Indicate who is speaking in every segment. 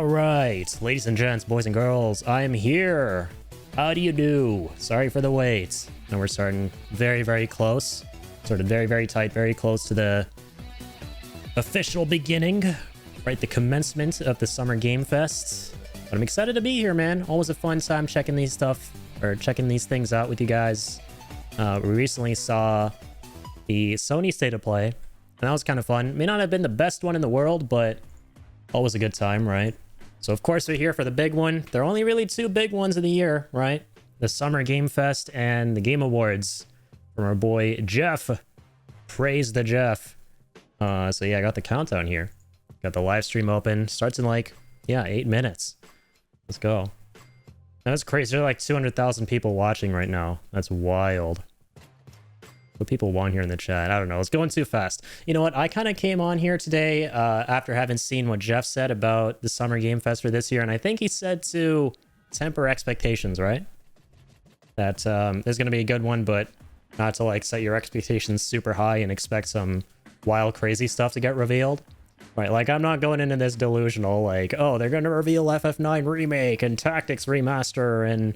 Speaker 1: All right, ladies and gents, boys and girls, I am here. How do you do? Sorry for the wait. And we're starting very, very close. Sort of very, very tight, very close to the official beginning, right? The commencement of the Summer Game Fest. But I'm excited to be here, man. Always a fun time checking these things out with you guys. We recently saw the Sony State of Play, and that was kind of fun. May not have been the best one in the world, but always a good time, right? So of course we're here for the big one. There are only really two big ones of the year, right? The Summer Game Fest and the Game Awards from our boy Jeff. Praise the Jeff. So yeah, I got the countdown here. Got the live stream open. Starts in like, yeah, 8 minutes. Let's go. That's crazy. There are like 200,000 people watching right now. That's wild. What people want here in the chat, I don't know. It's going too fast. You know what? I kind of came on here today after having seen what Jeff said about the Summer Game Fest for this year, and I think he said to temper expectations, right? That there's going to be a good one, but not to like set your expectations super high and expect some wild, crazy stuff to get revealed. Right, like I'm not going into this delusional, like, oh, they're going to reveal FF9 Remake and Tactics Remaster and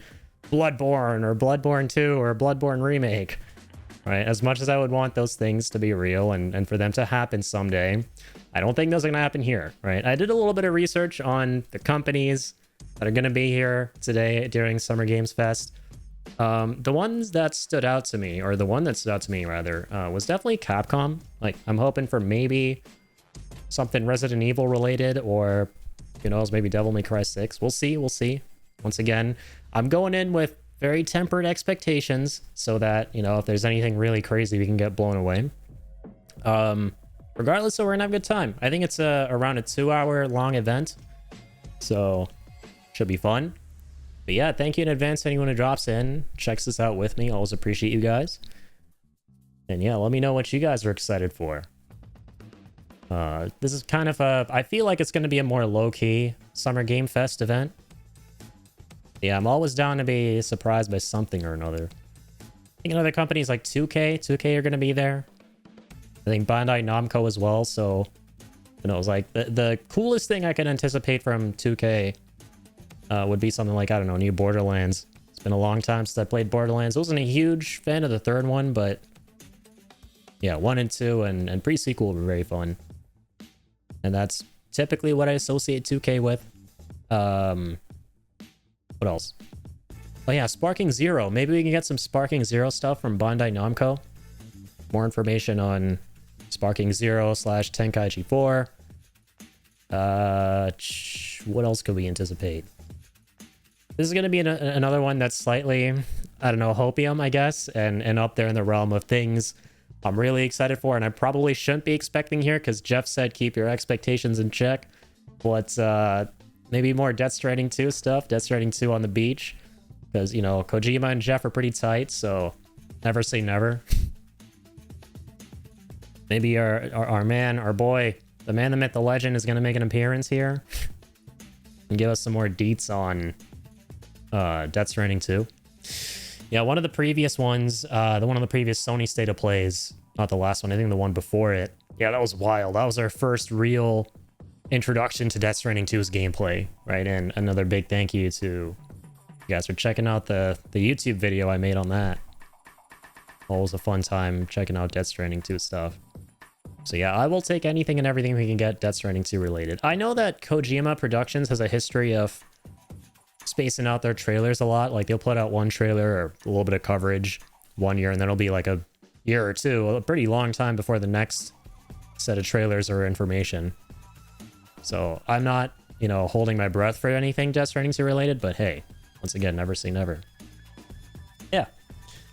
Speaker 1: Bloodborne or Bloodborne 2 or Bloodborne Remake. Right, as much as I would want those things to be real and for them to happen someday, I don't think those are going to happen here, right? I did a little bit of research on the companies that are going to be here today during Summer Games Fest. The ones that stood out to me, or the one that stood out to me rather, was definitely Capcom. Like, I'm hoping for maybe something Resident Evil related, or who knows, maybe Devil May Cry 6. We'll see. Once again, I'm going in with very tempered expectations so that, you know, if there's anything really crazy, we can get blown away. Regardless, so we're gonna have a good time. I think it's around a 2-hour long event, so should be fun. But yeah, thank you in advance to anyone who drops in, checks this out with me. Always appreciate you guys. And yeah, let me know what you guys are excited for. This is kind of I feel like it's going to be a more low-key Summer Game Fest event. Yeah, I'm always down to be surprised by something or another. I think other companies like 2K are going to be there. I think Bandai Namco as well, so who knows, like the coolest thing I can anticipate from 2K would be something like, I don't know, new Borderlands. It's been a long time since I played Borderlands. I wasn't a huge fan of the third one, but yeah, 1 and 2 and pre-sequel were very fun. And that's typically what I associate 2K with. What else? Oh yeah, Sparking Zero. Maybe we can get some Sparking Zero stuff from Bandai Namco. More information on Sparking Zero / Tenkaichi 4. What else could we anticipate? This is going to be another one that's slightly, I don't know, hopium, I guess, and up there in the realm of things I'm really excited for, and I probably shouldn't be expecting here because Jeff said keep your expectations in check. But maybe more Death Stranding 2 stuff, Death Stranding 2 on the beach, because, you know, Kojima and Jeff are pretty tight, so never say never. Maybe our man, our boy, the man, the myth, the legend is going to make an appearance here and give us some more deets on Death Stranding 2. Yeah, one of the previous ones, one of the previous Sony State of Plays, not the last one, I think the one before it. Yeah, that was wild. That was our first real introduction to Death Stranding 2's gameplay, right? And another big thank you to you guys for checking out the YouTube video I made on that. Always a fun time checking out Death Stranding 2 stuff. So yeah, I will take anything and everything we can get Death Stranding 2 related. I know that Kojima Productions has a history of spacing out their trailers a lot. Like, they'll put out one trailer or a little bit of coverage one year, and then it'll be like a year or two, a pretty long time before the next set of trailers or information. So I'm not, you know, holding my breath for anything Death Stranding 2 related, but hey, once again, never say never. Yeah,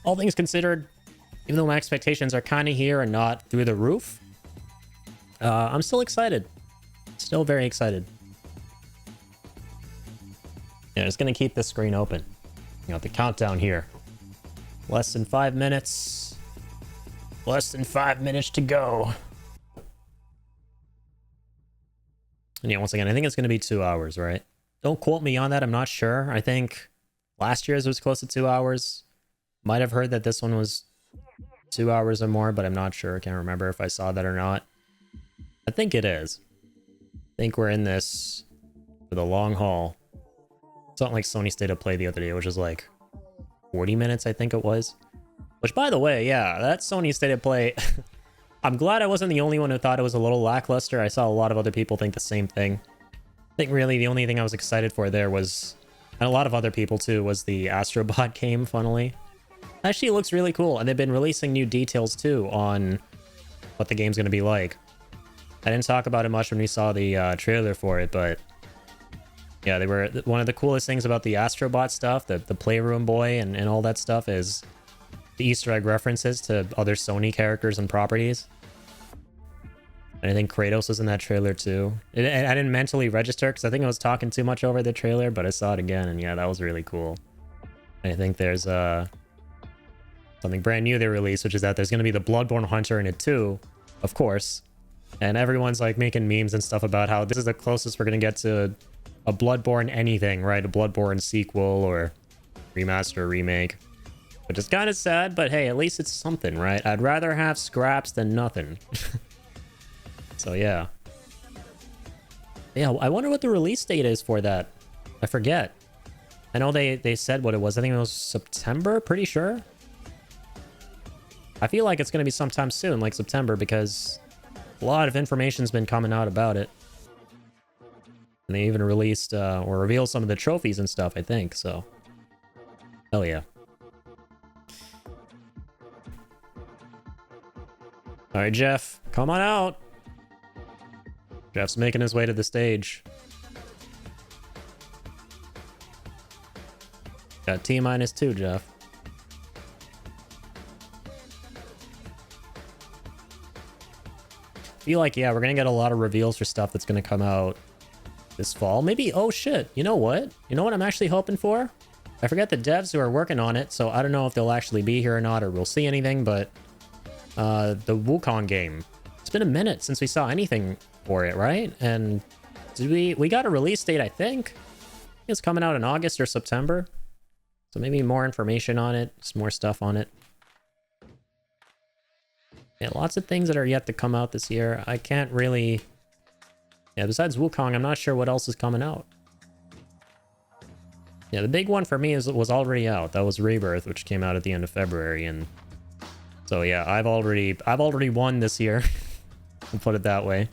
Speaker 1: all things considered, even though my expectations are kind of here and not through the roof, I'm still excited. Still very excited. Yeah, just gonna keep this screen open. You know, the countdown here. Less than 5 minutes. Less than 5 minutes to go. And yeah, once again, I think it's gonna be 2 hours, right? Don't quote me on that, I'm not sure. I think last year's was close to 2 hours. Might have heard that this one was 2 hours or more, but I'm not sure. I can't remember if I saw that or not. I think it is. I think we're in this for the long haul. It's not like Sony State of Play the other day, which was like 40 minutes, I think it was. Which, by the way, yeah, that Sony State of Play... I'm glad I wasn't the only one who thought it was a little lackluster. I saw a lot of other people think the same thing. I think really the only thing I was excited for there was, and a lot of other people too, was the Astrobot game, funnily. Actually, it looks really cool, and they've been releasing new details too on what the game's going to be like. I didn't talk about it much when we saw the trailer for it, but yeah, they were one of the coolest things about the Astrobot stuff, the Playroom Boy and all that stuff, is the Easter egg references to other Sony characters and properties. And I think Kratos was in that trailer too. I didn't mentally register because I think I was talking too much over the trailer, but I saw it again, and yeah, that was really cool. And I think there's something brand new they released, which is that there's going to be the Bloodborne Hunter in it too, of course. And everyone's like making memes and stuff about how this is the closest we're going to get to a Bloodborne anything, right? A Bloodborne sequel or remaster or remake. Which is kind of sad, but hey, at least it's something, right? I'd rather have scraps than nothing. So yeah. Yeah, I wonder what the release date is for that. I forget. I know they said what it was. I think it was September, pretty sure. I feel like it's going to be sometime soon, like September, because a lot of information's been coming out about it. And they even released or revealed some of the trophies and stuff, I think, so. Hell yeah. All right, Jeff, come on out. Jeff's making his way to the stage. Got T-2, Jeff. Feel like, yeah, we're gonna get a lot of reveals for stuff that's gonna come out this fall. Maybe, oh shit, you know what? You know what I'm actually hoping for? I forget the devs who are working on it, so I don't know if they'll actually be here or not, or we'll see anything, but the Wukong game. It's been a minute since we saw anything for it, right? And did we got a release date, I think. It's coming out in August or September. So maybe more information on it, some more stuff on it. Yeah, lots of things that are yet to come out this year. I can't really... Yeah, besides Wukong, I'm not sure what else is coming out. Yeah, the big one for me was already out. That was Rebirth, which came out at the end of February, and so yeah, I've already won this year. I'll put it that way.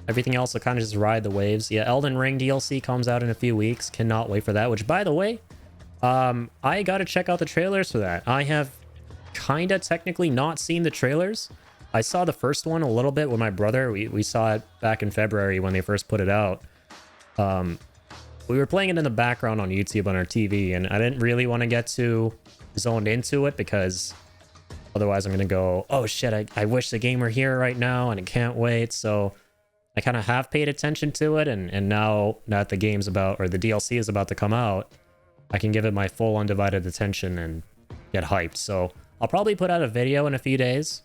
Speaker 1: Everything else will kind of just ride the waves. Yeah, Elden Ring DLC comes out in a few weeks. Cannot wait for that. Which, by the way, I gotta check out the trailers for that. I have kinda technically not seen the trailers. I saw the first one a little bit with my brother. We saw it back in February when they first put it out. We were playing it in the background on YouTube on our TV, and I didn't really want to get too zoned into it because otherwise I'm gonna go, oh shit, I wish the game were here right now and I can't wait. So I kind of have paid attention to it, and now that the game's about, or the DLC is about to come out, I can give it my full undivided attention and get hyped. So I'll probably put out a video in a few days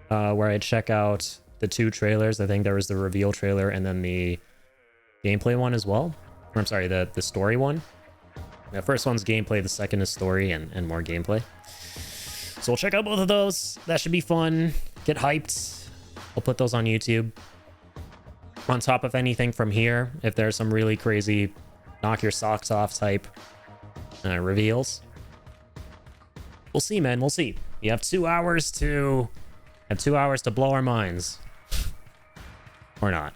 Speaker 1: where I check out the 2 trailers. I think there was the reveal trailer and then the gameplay one as well. Or, I'm sorry, the story one. The first one's gameplay, the second is story and more gameplay. So we'll check out both of those. That should be fun. Get hyped. I'll put those on YouTube. On top of anything from here, if there's some really crazy knock your socks off type reveals. We'll see, man. We'll see. You have 2 hours to blow our minds. Or not.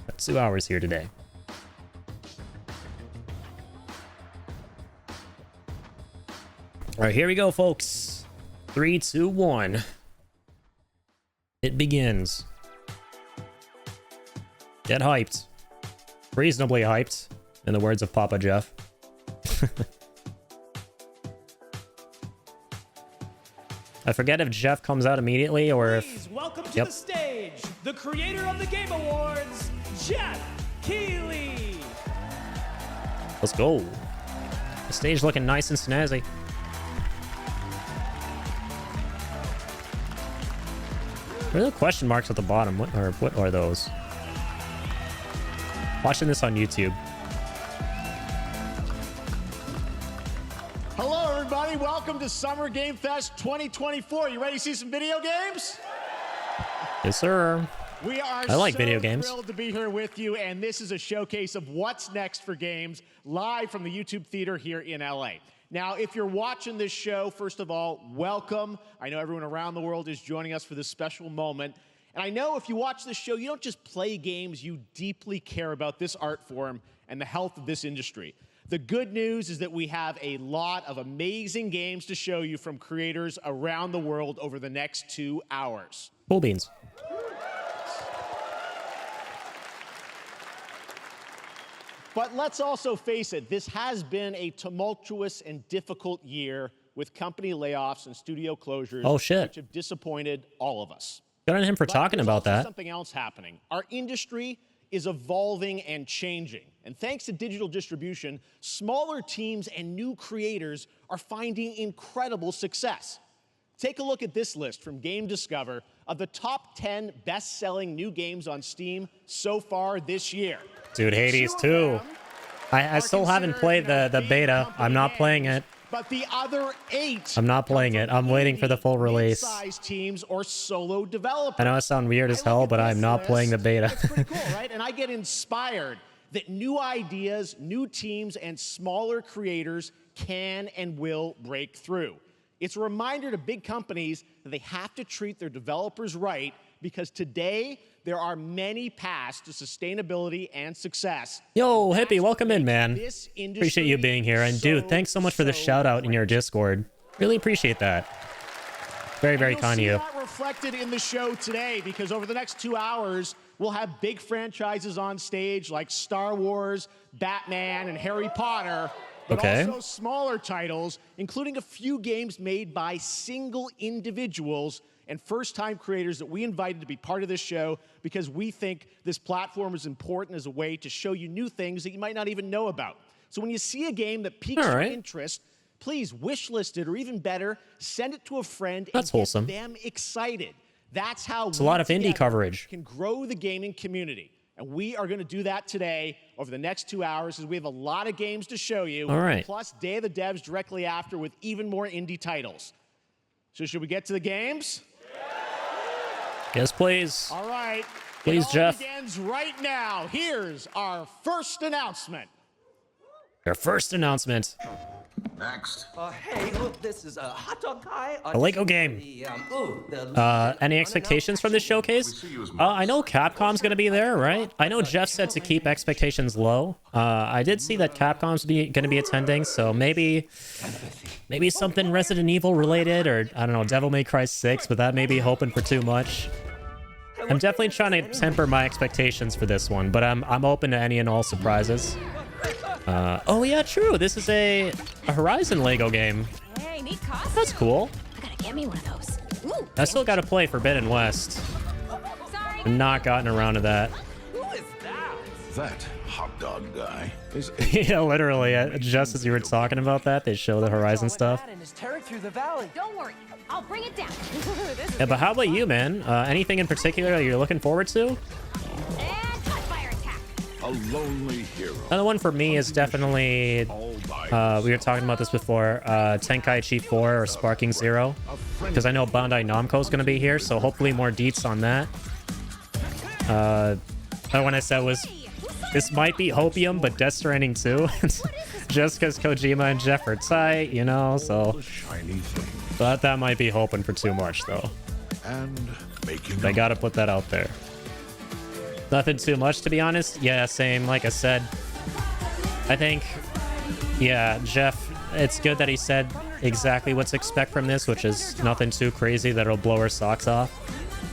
Speaker 1: Got 2 hours here today. All right, here we go, folks. 3, 2, 1. It begins. Get hyped. Reasonably hyped, in the words of Papa Jeff. I forget if Jeff comes out immediately or if...
Speaker 2: Please welcome to the stage, the creator of the Game Awards, Jeff Keighley.
Speaker 1: Let's go. The stage looking nice and snazzy. What are the question marks at the bottom? What are those? Watching this on YouTube.
Speaker 2: Hello, everybody. Welcome to Summer Game Fest 2024. You ready to see some video games?
Speaker 1: Yes, sir.
Speaker 3: We are
Speaker 1: I like video games.
Speaker 3: thrilled to be here with you, and this is a showcase of what's next for games live from the YouTube Theater here in LA. Now, if you're watching this show, first of all, welcome. I know everyone around the world is joining us for this special moment. And I know if you watch this show, you don't just play games, you deeply care about this art form and the health of this industry. The good news is that we have a lot of amazing games to show you from creators around the world over the next 2 hours.
Speaker 1: Cool beans.
Speaker 3: But let's also face it, this has been a tumultuous and difficult year with company layoffs and studio closures,
Speaker 1: Oh, shit.
Speaker 3: which have disappointed all of us.
Speaker 1: Good on him for
Speaker 3: But
Speaker 1: talking
Speaker 3: there's
Speaker 1: about
Speaker 3: also
Speaker 1: that.
Speaker 3: something else happening. Our industry is evolving and changing. And thanks to digital distribution, smaller teams and new creators are finding incredible success. Take a look at this list from Game Discover of the top 10 best-selling new games on Steam so far this year.
Speaker 1: Dude, Hades 2. I still haven't played the beta. I'm not playing it.
Speaker 3: But the other 8,
Speaker 1: I'm not playing it. I'm waiting for the full release.
Speaker 3: mid-sized teams or solo developers.
Speaker 1: I know it sounds weird as
Speaker 3: I
Speaker 1: hell,
Speaker 3: look
Speaker 1: but
Speaker 3: at
Speaker 1: I'm
Speaker 3: this
Speaker 1: not
Speaker 3: list,
Speaker 1: playing the beta.
Speaker 3: It's pretty cool, right? And I get inspired that new ideas, new teams, and smaller creators can and will break through. It's a reminder to big companies that they have to treat their developers right, because today there are many paths to sustainability and success.
Speaker 1: Yo, Hippie, welcome in, man.
Speaker 3: This industry
Speaker 1: Appreciate you being here. And dude, thanks so much for the shout out in your Discord. Really appreciate that. Very, very kind of you.
Speaker 3: You'll see that reflected in the show today, because over the next 2 hours, we'll have big franchises on stage like Star Wars, Batman, and Harry Potter. But
Speaker 1: Okay.
Speaker 3: also smaller titles, including a few games made by single individuals and first-time creators that we invited to be part of this show because we think this platform is important as a way to show you new things that you might not even know about. So when you see a game that piques
Speaker 1: All
Speaker 3: your
Speaker 1: right.
Speaker 3: interest, please wishlist it, or even better, send it to a friend
Speaker 1: That's
Speaker 3: and
Speaker 1: wholesome.
Speaker 3: get them excited. That's how
Speaker 1: It's a lot of indie coverage.
Speaker 3: can grow the gaming community. And we are going to do that today over the next 2 hours, as we have a lot of games to show you.
Speaker 1: All right.
Speaker 3: Plus Day of the Devs directly after with even more indie titles. So should we get to the games?
Speaker 1: Yes, please.
Speaker 3: All right.
Speaker 1: Please,
Speaker 3: it all
Speaker 1: Jeff.
Speaker 3: begins right now. Here's our first announcement.
Speaker 1: Your first announcement.
Speaker 4: Next.
Speaker 5: Hey, look, this is a hot dog guy.
Speaker 1: A Lego game. Any expectations from this showcase? I know Capcom's gonna be there, right? I know Jeff said to keep expectations low. I did see that Capcom's gonna be attending, so maybe something Resident Evil related, or I don't know, Devil May Cry 6, but that may be hoping for too much. I'm definitely trying to temper my expectations for this one, but I'm open to any and all surprises. Oh yeah, true. This is a Horizon Lego game.
Speaker 6: Hey, neat costume.
Speaker 1: That's cool.
Speaker 6: I gotta get me one of those. Ooh,
Speaker 1: I still gotta play Forbidden West.
Speaker 6: sorry.
Speaker 1: I've not gotten around to that.
Speaker 5: Who is that?
Speaker 4: That hot dog guy is
Speaker 1: Yeah, literally. Just as you were talking about that, they show the Horizon stuff.
Speaker 5: And is tearing through the valley.
Speaker 6: Don't worry, I'll bring it down. This is
Speaker 1: Yeah, but how about you, man? Anything in particular that you're looking forward to?
Speaker 6: and cut fire attack.
Speaker 4: a lonely hero.
Speaker 1: Another one for me is definitely,
Speaker 4: All by
Speaker 1: we were talking about this before, Tenkaichi 4 or Sparking Zero. Because I know Bandai Namco is going to be here, so hopefully more deets on that. That one I said was, this might be Hopium, but Death Stranding 2. Just because Kojima and Jeff are tight, you know, so...
Speaker 4: the shiny thing
Speaker 1: But that might be hoping for too much, though.
Speaker 4: and making
Speaker 1: I gotta put that out there. Nothing too much, to be honest. Yeah, same. Like I said, I think, yeah, Jeff, it's good that he said exactly what to expect from this, which is nothing too crazy that'll blow our socks off.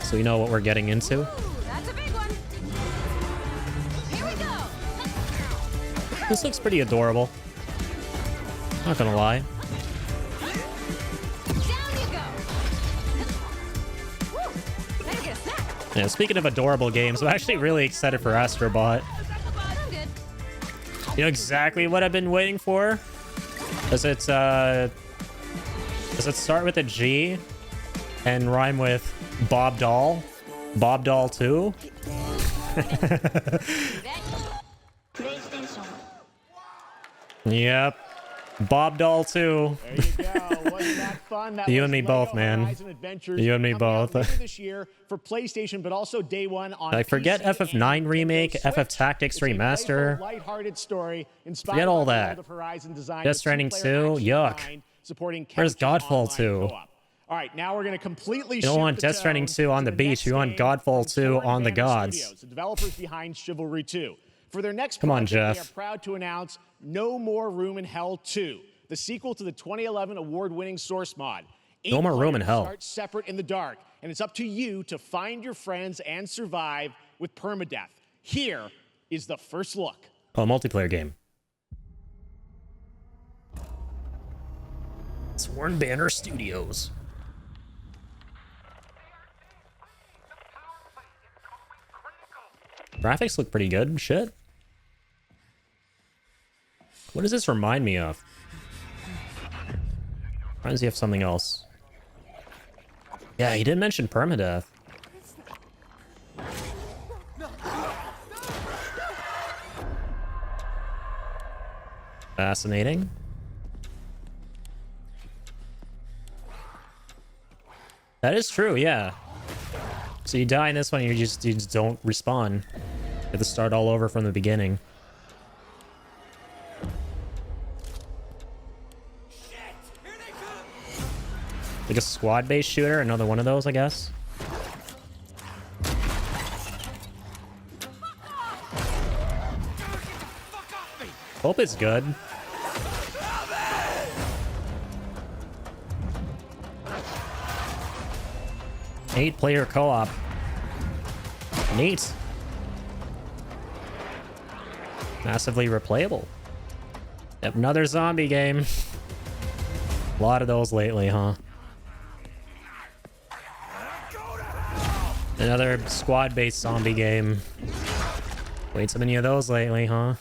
Speaker 1: So we know what we're getting into.
Speaker 6: That's a big one. Here we go.
Speaker 1: This looks pretty adorable. Not gonna lie.
Speaker 6: Down you go. Woo, better get a snack.
Speaker 1: Yeah, speaking of adorable games, I'm actually really excited for Astrobot.
Speaker 6: I'm good.
Speaker 1: You know exactly what I've been waiting for? Does it start with a G and rhyme with Bob Doll? Bob Doll 2? Yep. Bob Doll 2.
Speaker 3: There you go. Wasn't that fun? That
Speaker 1: You
Speaker 3: was
Speaker 1: and me
Speaker 3: Lego
Speaker 1: both, man.
Speaker 3: Horizon Adventures
Speaker 1: You and me
Speaker 3: coming out
Speaker 1: both.
Speaker 3: later this year for PlayStation, but also day one on
Speaker 1: I forget
Speaker 3: PC
Speaker 1: FF9
Speaker 3: and
Speaker 1: remake,
Speaker 3: Nintendo
Speaker 1: FF Tactics
Speaker 3: Switch. It's a
Speaker 1: Remaster.
Speaker 3: playful, lighthearted story inspired
Speaker 1: Forget all
Speaker 3: by the
Speaker 1: that.
Speaker 3: world of Horizon design
Speaker 1: Death
Speaker 3: with
Speaker 1: Stranding
Speaker 3: two-player
Speaker 1: 2?
Speaker 3: action
Speaker 1: Yuck.
Speaker 3: design, supporting
Speaker 1: Where's
Speaker 3: couch
Speaker 1: Godfall
Speaker 3: online
Speaker 1: 2?
Speaker 3: co-op. All right, now we're going to completely
Speaker 1: You don't
Speaker 3: shift
Speaker 1: want
Speaker 3: the
Speaker 1: Death Stranding
Speaker 3: tone
Speaker 1: 2 on
Speaker 3: to
Speaker 1: the beach.
Speaker 3: next
Speaker 1: You want
Speaker 3: game
Speaker 1: Godfall
Speaker 3: from
Speaker 1: 2
Speaker 3: Torn
Speaker 1: on the
Speaker 3: Banner
Speaker 1: gods.
Speaker 3: Studios, the developers behind Chivalry 2. For their next
Speaker 1: Come on,
Speaker 3: project,
Speaker 1: Jeff.
Speaker 3: they are proud to announce No More Room in Hell 2, the sequel to the 2011 award-winning Source mod.
Speaker 1: No More Room in Hell.
Speaker 3: Start separate in the dark, and it's up to you to find your friends and survive with permadeath. Here is the first look.
Speaker 1: Oh, multiplayer game. Torn Banner Studios. Graphics look pretty good. Shit. What does this remind me of? Reminds me of something else. Yeah, he did mention permadeath. Fascinating. That is true, yeah. So you die in this one, you just don't respawn. You have to start all over from the beginning. Like a squad-based shooter, another one of those, I guess. Hope it's good. Eight-player co-op. Neat. Massively replayable. Yep, another zombie game. A lot of those lately, huh? Another squad-based zombie game. Played so many of those lately, huh?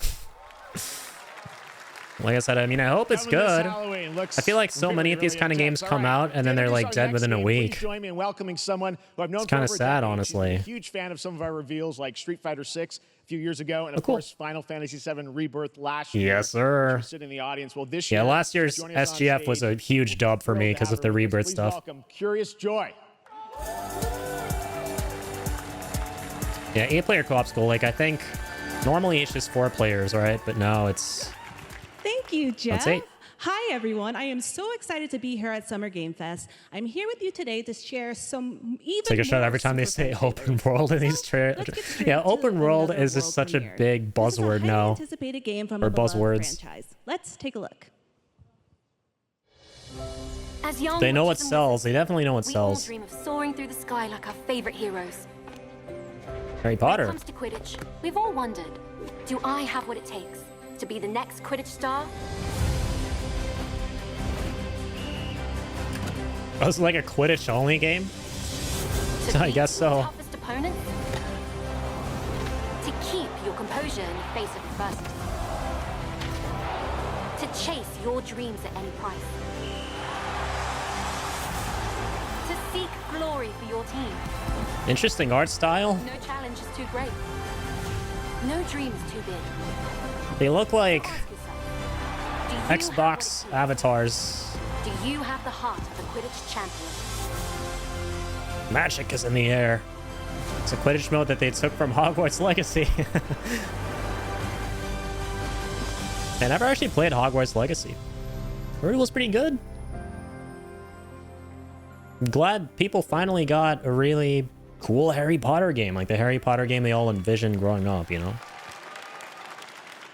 Speaker 1: Like I said, I mean, I hope it's good. I feel like so many of these kind of games come out and then they're like dead within a week.
Speaker 3: Please join me in welcoming someone who I've known
Speaker 1: It's kind of
Speaker 3: for over a
Speaker 1: sad,
Speaker 3: decade.
Speaker 1: honestly.
Speaker 3: She's been a huge fan of some of our reveals, like Street Fighter 6 a few years ago, and of
Speaker 1: cool.
Speaker 3: course Final Fantasy 7 Rebirth last year.
Speaker 1: Yes, sir.
Speaker 3: She's sitting in the audience. Well, this
Speaker 1: Yeah,
Speaker 3: year,
Speaker 1: last year's
Speaker 3: joining us on
Speaker 1: SGF was a
Speaker 3: stage,
Speaker 1: huge dub for me
Speaker 3: thrilled to
Speaker 1: because
Speaker 3: have
Speaker 1: of the
Speaker 3: her with us.
Speaker 1: Rebirth
Speaker 3: Please
Speaker 1: stuff.
Speaker 3: welcome Curious Joy.
Speaker 1: Yeah, 8-player co-op's cool. Like, I think normally it's just 4 players, right? But now it's...
Speaker 7: Thank you, Jeff.
Speaker 1: That's 8.
Speaker 7: Hi, everyone. I am so excited to be here at Summer Game Fest. I'm here with you today to share some even
Speaker 1: Take a shot
Speaker 7: more
Speaker 1: every time they
Speaker 7: super
Speaker 1: say
Speaker 7: fun
Speaker 1: open
Speaker 7: trailers.
Speaker 1: world in these
Speaker 7: So, let's get
Speaker 1: trailers.
Speaker 7: straight
Speaker 1: Yeah,
Speaker 7: to
Speaker 1: open world
Speaker 7: another
Speaker 1: is just
Speaker 7: world
Speaker 1: such a
Speaker 7: premiere.
Speaker 1: big
Speaker 7: This is a
Speaker 1: buzzword
Speaker 7: highly
Speaker 1: now.
Speaker 7: anticipated game from
Speaker 1: Or
Speaker 7: a beloved
Speaker 1: buzzwords.
Speaker 7: franchise. Let's take a look.
Speaker 6: As young
Speaker 1: They know what
Speaker 6: witches and
Speaker 1: sells. They definitely know what
Speaker 6: we all
Speaker 1: sells.
Speaker 6: dream of soaring through the sky like our favorite heroes.
Speaker 1: Harry
Speaker 6: When it
Speaker 1: Potter.
Speaker 6: comes to Quidditch, we've all wondered, do I have what it takes to be the next Quidditch star?
Speaker 1: Oh, it's like a Quidditch only game?
Speaker 6: To
Speaker 1: I
Speaker 6: beat
Speaker 1: guess
Speaker 6: your
Speaker 1: so.
Speaker 6: toughest opponents? To keep your composure in the face of adversity? To chase your dreams at any price? To seek glory for your team?
Speaker 1: Interesting art style.
Speaker 6: No challenge is too great. No dream is too big.
Speaker 1: They look like
Speaker 6: Ask yourself, do you have what it
Speaker 1: Xbox
Speaker 6: takes?
Speaker 1: avatars.
Speaker 6: Do you have the heart of a Quidditch champion?
Speaker 1: Magic is in the air. It's a Quidditch mode that they took from Hogwarts Legacy. I never actually played Hogwarts Legacy. Heard it was pretty good. I'm glad people finally got a really cool Harry Potter game, like the Harry Potter game they all envisioned growing up, you know?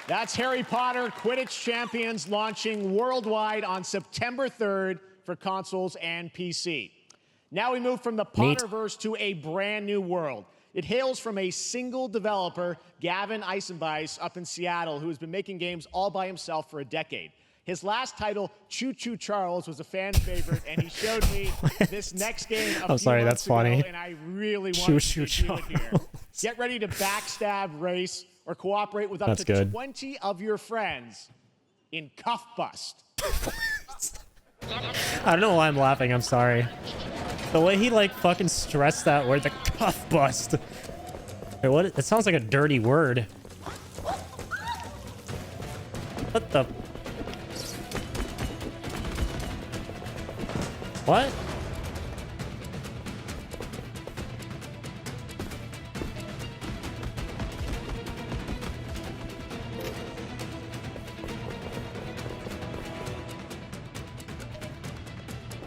Speaker 3: That's Harry Potter Quidditch Champions launching worldwide on September 3rd for consoles and PC. Now we move from the
Speaker 1: Neat.
Speaker 3: Potterverse to a brand new world. It hails from a single developer, Gavin Eisenbeis, up in Seattle, who has been making games all by himself for a decade. His last title, Choo Choo Charles, was a fan favorite, and he showed me this next game a
Speaker 1: I'm
Speaker 3: few
Speaker 1: sorry,
Speaker 3: months
Speaker 1: that's funny.
Speaker 3: ago, and I really
Speaker 1: Choo
Speaker 3: wanted
Speaker 1: Choo
Speaker 3: to do it here.
Speaker 1: Charles.
Speaker 3: Get ready to backstab, race, or cooperate with up
Speaker 1: That's
Speaker 3: to
Speaker 1: good.
Speaker 3: 20 of your friends in Cuff Bust.
Speaker 1: I don't know why I'm laughing, I'm sorry. The way he like fucking stressed that word, the cuff bust. Wait, what? It sounds like a dirty word. What the? What?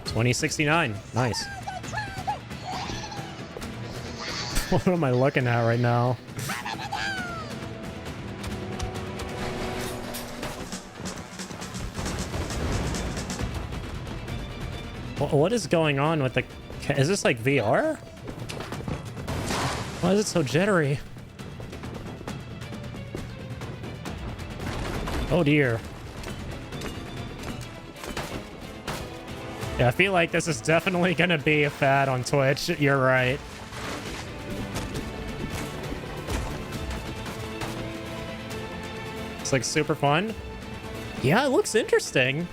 Speaker 1: $20.69. Nice. What am I looking at right now? What is going on with the... Is this like VR? Why is it so jittery? Oh dear. Yeah, I feel like this is definitely gonna be a fad on Twitch. You're right. It's like super fun. Yeah, it looks interesting.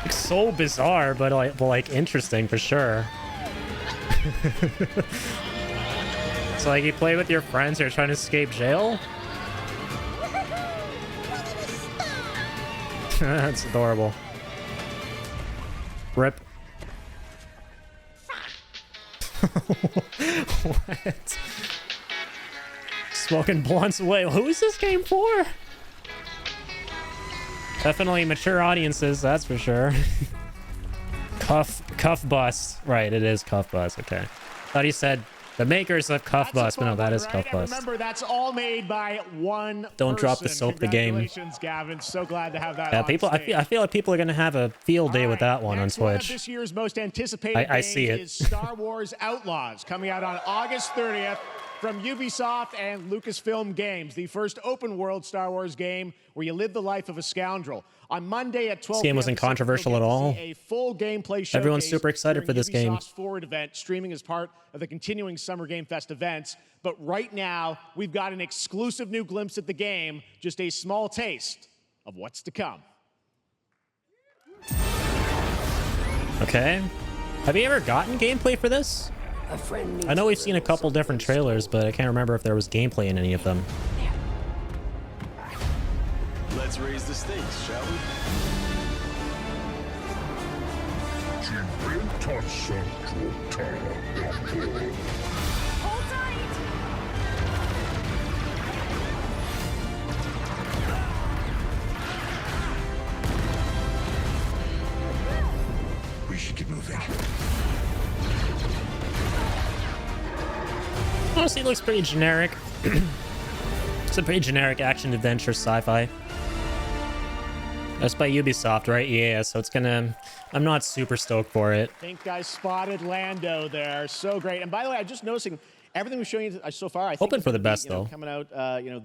Speaker 1: It's so bizarre, but like interesting for sure. So like you play with your friends who are trying to escape jail? That's adorable. Rip. What? Smoking blunts away. Who is this game for? Definitely mature audiences, that's for sure. Cuff Bus. Right, it is Cuff Bus. Okay. Thought he said the makers of Cuff Bus, but no, that is Cuff Bus.
Speaker 3: Remember, that's all made by one
Speaker 1: Don't drop the
Speaker 3: person.
Speaker 1: soap the game.
Speaker 3: Congratulations, Gavin. So glad to have that.
Speaker 1: Yeah,
Speaker 3: on
Speaker 1: people.
Speaker 3: stage.
Speaker 1: I feel like people are gonna have a field day with that one on
Speaker 3: Next one of
Speaker 1: Twitch.
Speaker 3: this year's most anticipated
Speaker 1: I see it.
Speaker 3: is Star Wars Outlaws, coming out on August 30th from Ubisoft and Lucasfilm Games, the first open-world Star Wars game where you live the life of a scoundrel. On Monday at 12
Speaker 1: This game wasn't controversial at all.
Speaker 3: A full gameplay showcase.
Speaker 1: Everyone's super excited for this game.
Speaker 3: Ubisoft's Forward event, streaming as part of the continuing Summer Game Fest events. But right now, we've got an exclusive new glimpse at the game, just a small taste of what's to come.
Speaker 1: Okay. Have you ever gotten gameplay for this? I know we've seen a couple different trailers, but I can't remember if there was gameplay in any of them.
Speaker 8: Let's raise the stakes, shall we?
Speaker 6: Hold tight!
Speaker 4: We should get moving.
Speaker 1: Honestly, it looks pretty generic. It's a pretty generic action-adventure sci-fi. That's by Ubisoft, right? Yeah, so it's gonna... I'm not super stoked for it.
Speaker 3: I think I spotted Lando there. So great. And by the way, I'm just noticing everything we've shown you so far. I think
Speaker 1: Hoping
Speaker 3: it's
Speaker 1: for the
Speaker 3: gonna be,
Speaker 1: best, though.
Speaker 3: Coming out,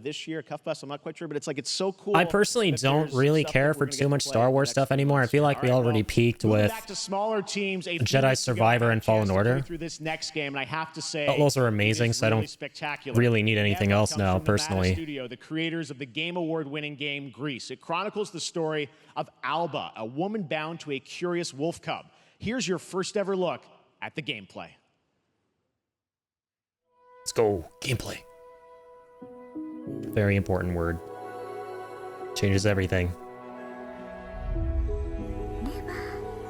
Speaker 3: this year, Cuff Bus. I'm not quite sure, but it's like it's so cool.
Speaker 1: I personally
Speaker 3: that
Speaker 1: don't
Speaker 3: there's
Speaker 1: really
Speaker 3: stuff
Speaker 1: care
Speaker 3: that
Speaker 1: for
Speaker 3: we're gonna
Speaker 1: too
Speaker 3: get to
Speaker 1: much
Speaker 3: play
Speaker 1: Star
Speaker 3: in the
Speaker 1: Wars
Speaker 3: next
Speaker 1: stuff
Speaker 3: few
Speaker 1: anymore. I
Speaker 3: months.
Speaker 1: feel like we
Speaker 3: All right,
Speaker 1: already
Speaker 3: well,
Speaker 1: peaked
Speaker 3: moving
Speaker 1: with
Speaker 3: back to smaller teams, a few
Speaker 1: Jedi
Speaker 3: weeks ago,
Speaker 1: Survivor
Speaker 3: I had
Speaker 1: and
Speaker 3: a
Speaker 1: Fallen
Speaker 3: chance to
Speaker 1: Order.
Speaker 3: play through this next game, and I have to say,
Speaker 1: Those are
Speaker 3: it
Speaker 1: amazing,
Speaker 3: is
Speaker 1: so I
Speaker 3: really
Speaker 1: don't
Speaker 3: spectacular.
Speaker 1: really need anything
Speaker 3: The
Speaker 1: else
Speaker 3: effort
Speaker 1: now,
Speaker 3: comes from Nevada
Speaker 1: personally.
Speaker 3: Studio, the creators of the Game Award-winning game Grease. It chronicles the story of Alba, a woman bound to a curious wolf cub. Here's your first ever look at the gameplay.
Speaker 1: Let's go. Gameplay. Very important word. Changes everything.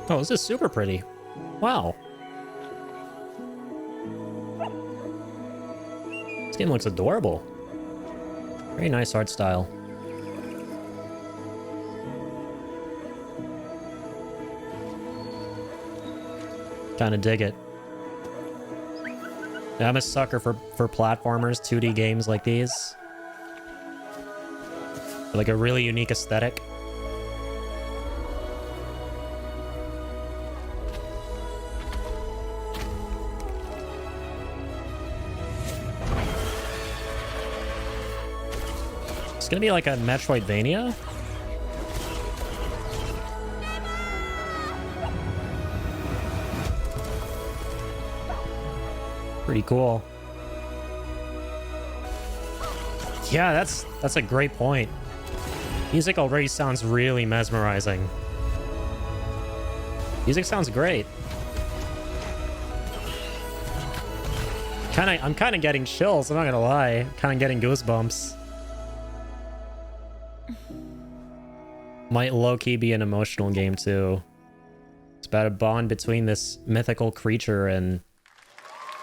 Speaker 1: Oh, this is super pretty. Wow. This game looks adorable. Very nice art style. Kinda dig it. Yeah, I'm a sucker for platformers, 2D games like these. Like a really unique aesthetic. It's gonna be like a Metroidvania. Pretty cool. Yeah, that's a great point. Music already sounds really mesmerizing. Music sounds great. I'm kind of getting chills, I'm not gonna lie. Kind of getting goosebumps. Might low-key be an emotional game too. about a bond between this mythical creature and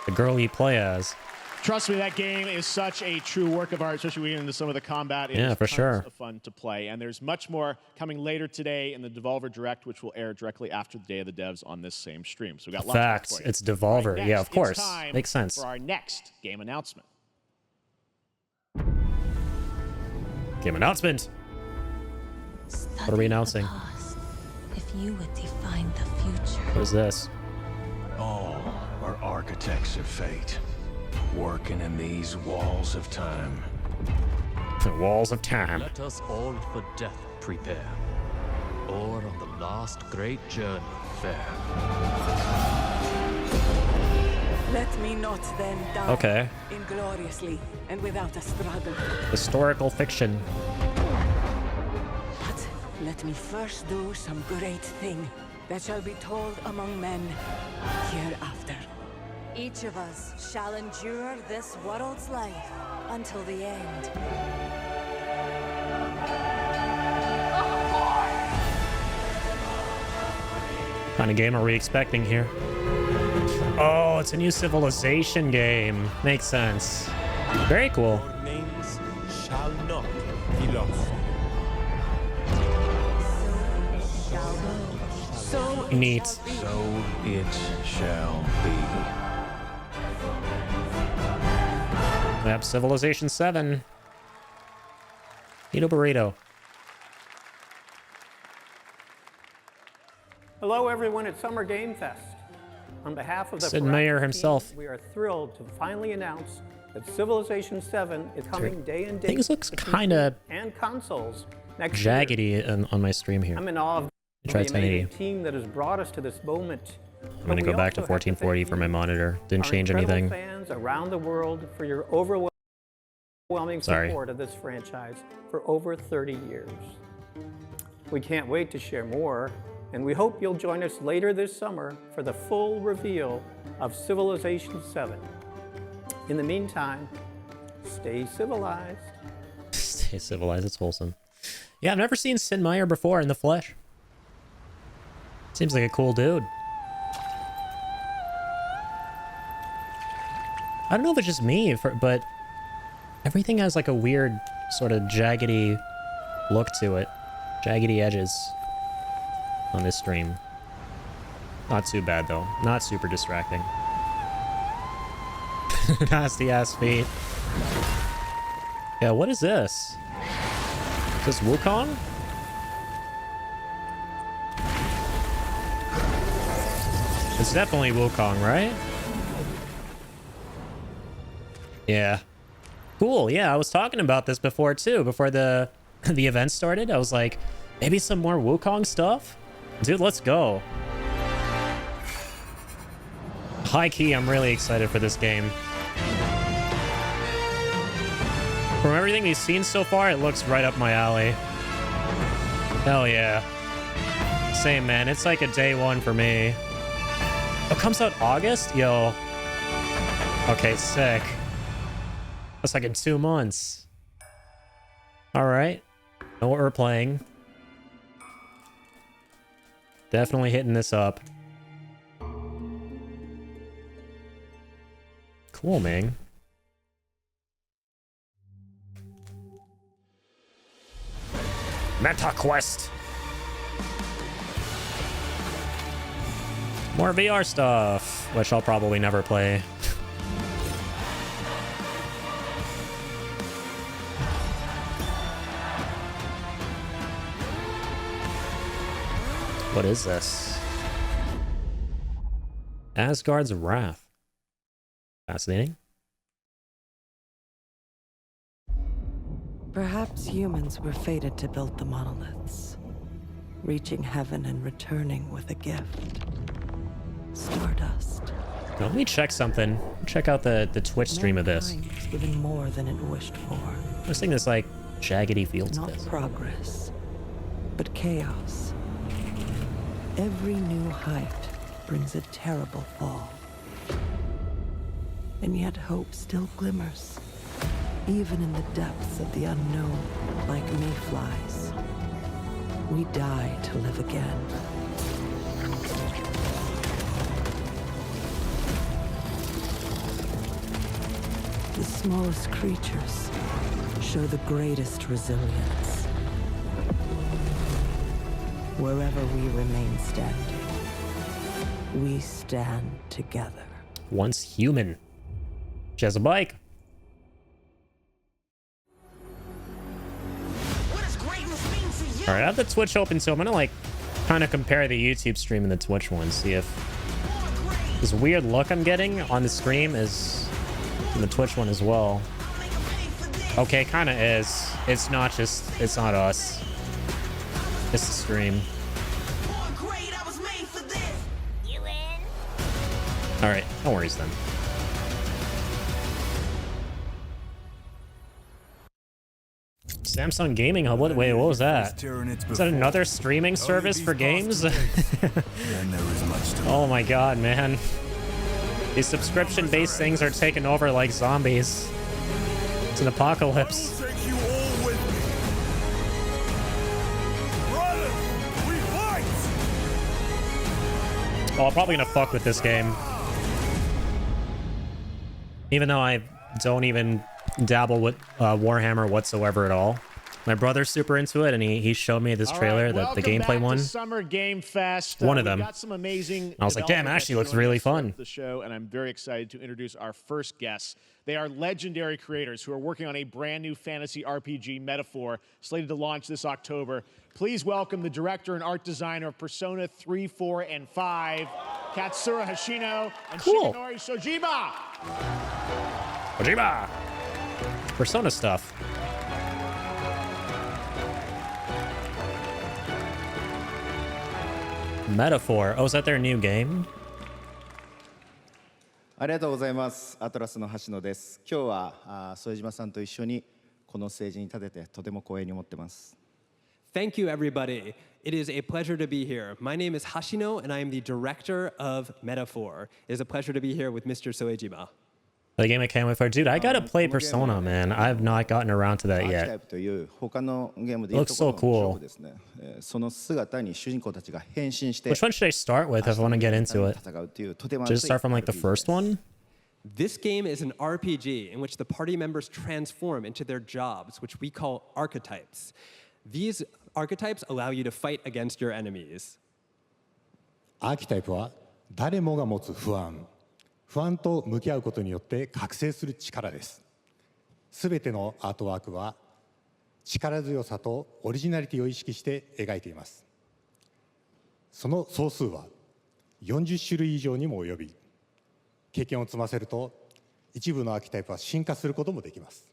Speaker 1: the girl you play as.
Speaker 3: Trust me, that game is such a true work of art, especially when we get into some of the combat. It
Speaker 1: Yeah,
Speaker 3: is
Speaker 1: for
Speaker 3: tons
Speaker 1: sure.
Speaker 3: of fun to play. And there's much more coming later today in the Devolver Direct, which will air directly after the Day of the Devs on this same stream. So we got lots
Speaker 1: Fact,
Speaker 3: more for you.
Speaker 1: it's Devolver.
Speaker 3: Right,
Speaker 1: Yeah,
Speaker 3: next,
Speaker 1: of course.
Speaker 3: it's time
Speaker 1: Makes sense.
Speaker 3: for our next game announcement.
Speaker 1: Game announcement. What are we announcing?
Speaker 9: If you would define the future.
Speaker 1: What is this?
Speaker 8: All are architects of fate, working in these walls of time.
Speaker 1: The walls of time.
Speaker 10: Let us all for death prepare, or on the last great journey fare.
Speaker 11: Let me not then die
Speaker 1: Okay.
Speaker 11: ingloriously and without a struggle.
Speaker 1: Historical fiction.
Speaker 11: But let me first do some great thing that shall be told among men hereafter.
Speaker 6: Each of us shall endure this world's life until the end.
Speaker 1: What kind of game are we expecting here? Oh, it's a new Civilization game. Makes sense. Very cool.
Speaker 12: Your names shall not be lost.
Speaker 11: So
Speaker 1: Neat.
Speaker 8: So it shall be.
Speaker 1: We have Civilization 7. Eat a burrito.
Speaker 13: Hello, everyone at Summer Game Fest. On behalf of the
Speaker 1: Sid
Speaker 13: Proactive
Speaker 1: Meier
Speaker 13: team,
Speaker 1: himself.
Speaker 13: we are thrilled to finally announce that Civilization 7 is coming day and date.
Speaker 1: Things looks
Speaker 13: to PC
Speaker 1: kinda
Speaker 13: and consoles next year.
Speaker 1: jaggedy on my stream here.
Speaker 13: I'm in awe of
Speaker 1: Try
Speaker 13: the amazing
Speaker 1: 1080.
Speaker 13: team that has brought us to this moment.
Speaker 1: I'm gonna go back to 1440 for my monitor. Didn't change anything.
Speaker 13: Fans around the world for your overwhelming
Speaker 1: Sorry.
Speaker 13: support of this franchise for over 30 years. We can't wait to share more, and we hope you'll join us later this summer for the full reveal of Civilization 7. In the meantime, stay civilized.
Speaker 1: Stay civilized, it's wholesome. Yeah, I've never seen Sid Meier before in the flesh. Seems like a cool dude. I don't know if it's just me, but everything has like a weird sort of jaggedy look to it. Jaggedy edges on this stream. Not too bad though. Not super distracting. Nasty ass feet. Yeah, what is this? Is this Wukong? It's definitely Wukong, right? Yeah. Cool, yeah, I was talking about this before too, before the event started. I was like, maybe some more Wukong stuff? Dude, let's go. High key, I'm really excited for this game. From everything we've seen so far, it looks right up my alley. Hell yeah. Same, man. It's like a day one for me. Oh, it comes out August? Yo. Okay, sick. That's like in 2 months. Alright. Know what we're playing. Definitely hitting this up. Cool, man. Meta Quest. More VR stuff, which I'll probably never play. What is this? Asgard's Wrath. Fascinating.
Speaker 11: perhaps humans were fated to build the monoliths, reaching heaven and returning with a gift. Stardust.
Speaker 1: Now, let me check something. Check out the Twitch stream of this.
Speaker 11: Mankind was given more than it wished for.
Speaker 1: I was thinking this like jaggedy feel to
Speaker 11: Not
Speaker 1: this.
Speaker 11: progress, but chaos. Every new height brings a terrible fall. And yet hope still glimmers, even in the depths of the unknown, like mayflies. We die to live again. The smallest creatures show the greatest resilience. Wherever we remain standing, we stand together.
Speaker 1: Once human. She has a bike. All right, I have the Twitch open, so I'm gonna like kind of compare the YouTube stream and the Twitch one, see if this weird look I'm getting on the stream is in the Twitch one as well. Okay, kind of is. It's not us. It's the stream. All right, no worries then. Samsung Gaming Hub. Wait, what was that? Is that another streaming service for games? Oh my god, man. These subscription-based things are taking over like zombies. It's an apocalypse. Oh, I'm probably gonna fuck with this game. Even though I don't even dabble with Warhammer whatsoever at all. My brother's super into it, and he showed me this trailer, the gameplay one.
Speaker 3: Summer Game Fest.
Speaker 1: One of them.
Speaker 3: Got some amazing.
Speaker 1: I was like, damn, actually looks really fun.
Speaker 3: The show, and I'm very excited to introduce our first guests. They are legendary creators who are working on a brand new fantasy RPG, Metaphor, slated to launch this October. Please welcome the director and art designer of Persona 3, 4, and 5, Katsura Hashino and Shigenori Shojiba.
Speaker 1: Shojiba! Persona stuff. Metaphor. Oh, is that their new game?
Speaker 14: ありがとうございます。アトラスの橋野です。今日は副島さんと一緒にこのステージに立ててとても光栄に思ってます。
Speaker 15: Thank you, everybody. It is a pleasure to be here. My name is Hashino, and I am the director of Metaphor. It is a pleasure to be here with Mr. Soejima.
Speaker 1: The game I can't wait for. Dude, I gotta play Persona, man. I've not gotten around to that yet. Looks so cool. Which one should I start with if I want to get into it? Just start from like the first one?
Speaker 15: This game is an RPG in which the party members transform into their jobs, which we call archetypes. These archetypes allow you to fight against your enemies.
Speaker 16: アーキタイプは誰もが持つ不安と向き合うことによって覚醒する力です。すべてのアートワークは力強さとオリジナリティを意識して描いています。その総数は40種類以上にも及び、経験を積ませると一部のアーキタイプは進化することもできます。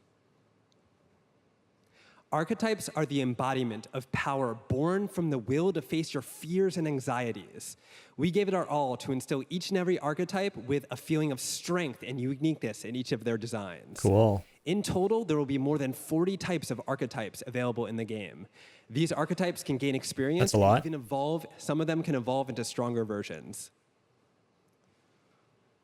Speaker 15: Archetypes are the embodiment of power born from the will to face your fears and anxieties. We gave it our all to instill each and every archetype with a feeling of strength and uniqueness in each of their designs.
Speaker 1: Cool.
Speaker 15: In total, there will be more than 40 types of archetypes available in the game. These archetypes can gain experience.
Speaker 1: That's a lot.
Speaker 15: And even evolve. Some of them can evolve into stronger versions.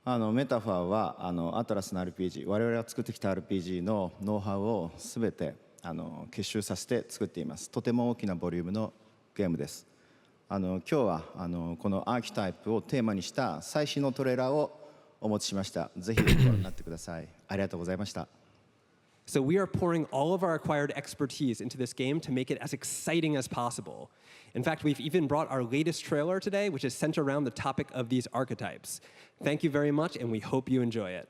Speaker 14: メタファーはアトラスの RPG、我々が作ってきた RPG のノウハウをすべて結集させて作っています。とても大きなボリュームのゲームです。今日はこのアーキタイプをテーマにした最新のトレーラーをお持ちしました。ぜひご覧になってください。ありがとうございました。
Speaker 15: So we are pouring all of our acquired expertise into this game to make it as exciting as possible. In fact, we've even brought our latest trailer today, which is centered around the topic of these archetypes. Thank you very much, and we hope you enjoy it.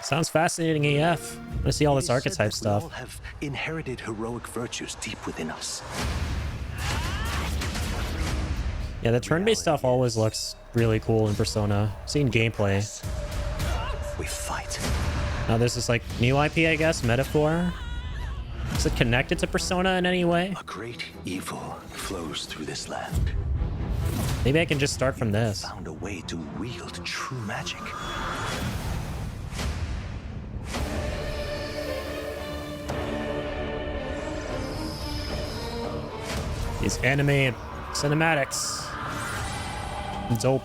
Speaker 1: Sounds fascinating AF. I want to see all this archetype stuff.
Speaker 8: We all have inherited heroic virtues deep within us.
Speaker 1: Yeah, the turn-based stuff always looks really cool in Persona. Seeing gameplay.
Speaker 8: We fight.
Speaker 1: Now this is like new IP, I guess, Metaphor. Is it connected to Persona in any way?
Speaker 8: A great evil flows through this land.
Speaker 1: Maybe I can just start from this.
Speaker 8: Found a way to wield true magic.
Speaker 1: These anime cinematics. Dope.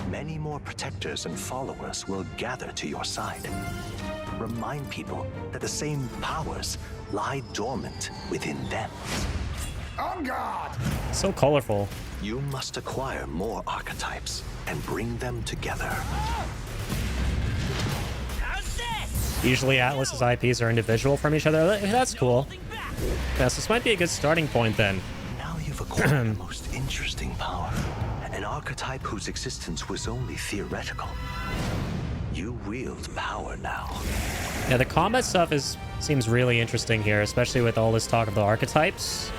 Speaker 8: Many more protectors and followers will gather to your side. Remind people that the same powers lie dormant within them.
Speaker 4: On guard!
Speaker 1: So colorful.
Speaker 8: You must acquire more archetypes and bring them together.
Speaker 1: Usually Atlas's IPs are individual from each other. That's cool. Yeah, so this might be a good starting point then.
Speaker 8: Now you've acquired the most interesting power, an archetype whose existence was only theoretical. You wield power now.
Speaker 1: Yeah, the combat stuff seems really interesting here, especially with all this talk of the archetypes.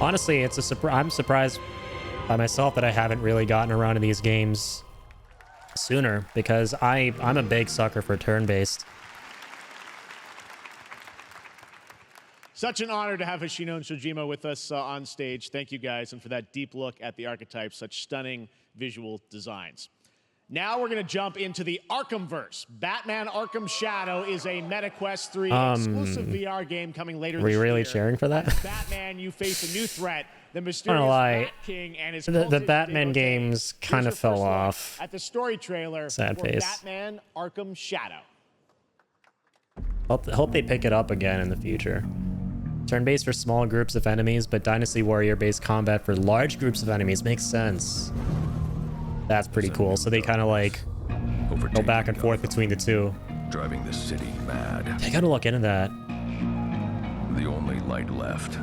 Speaker 1: Honestly, I'm surprised by myself that I haven't really gotten around to these games sooner, because I'm a big sucker for turn-based.
Speaker 3: Such an honor to have Hoshino and Shojima with us on stage. Thank you guys, and for that deep look at the archetypes, such stunning visual designs. Now we're going to jump into the Arkhamverse. Batman Arkham Shadow is a MetaQuest 3 exclusive VR game coming later this year.
Speaker 1: Were you really cheering for that?
Speaker 3: As Batman, you face a new threat, the mysterious Bat King and his
Speaker 1: the Batman games kind of fell off.
Speaker 3: At the story trailer
Speaker 1: Sad
Speaker 3: for
Speaker 1: face.
Speaker 3: Batman Arkham Shadow.
Speaker 1: Hope they pick it up again in the future. Turn-based for small groups of enemies, but Dynasty Warrior-based combat for large groups of enemies makes sense. That's pretty cool. So they kind of like go back and forth between the two.
Speaker 17: Driving the city mad.
Speaker 1: I gotta look into that.
Speaker 17: The only light left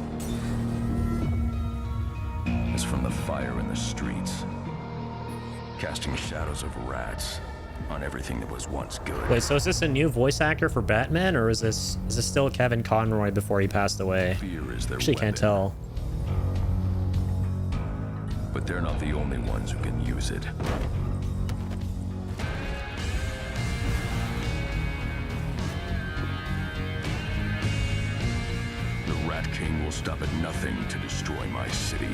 Speaker 17: is from the fire in the streets, casting shadows of rats on everything that was once good.
Speaker 1: Wait, so is this a new voice actor for Batman, or is this still Kevin Conroy before he passed away?
Speaker 17: Fear is their
Speaker 1: Actually,
Speaker 17: weapon.
Speaker 1: can't tell.
Speaker 17: But they're not the only ones who can use it. The Rat King will stop at nothing to destroy my city.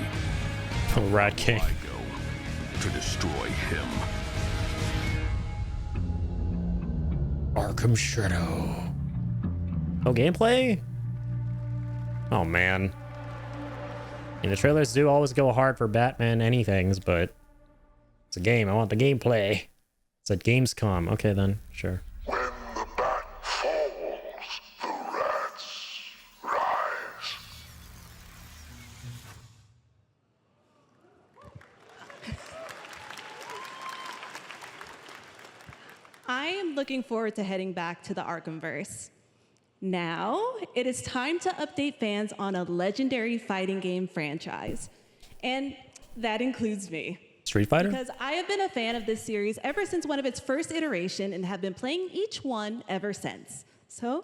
Speaker 1: Oh, Rat King.
Speaker 17: I go to destroy him.
Speaker 1: Arkham Shadow. No gameplay? Oh, man. I mean, the trailers do always go hard for Batman anythings, but it's a game. I want the gameplay. It's at Gamescom. Okay, then. Sure.
Speaker 4: When the bat falls, the rats rise.
Speaker 7: I am looking forward to heading back to the Arkhamverse. Now, it is time to update fans on a legendary fighting game franchise. And that includes me.
Speaker 1: Street Fighter?
Speaker 7: Because I have been a fan of this series ever since one of its first iteration and have been playing each one ever since. So,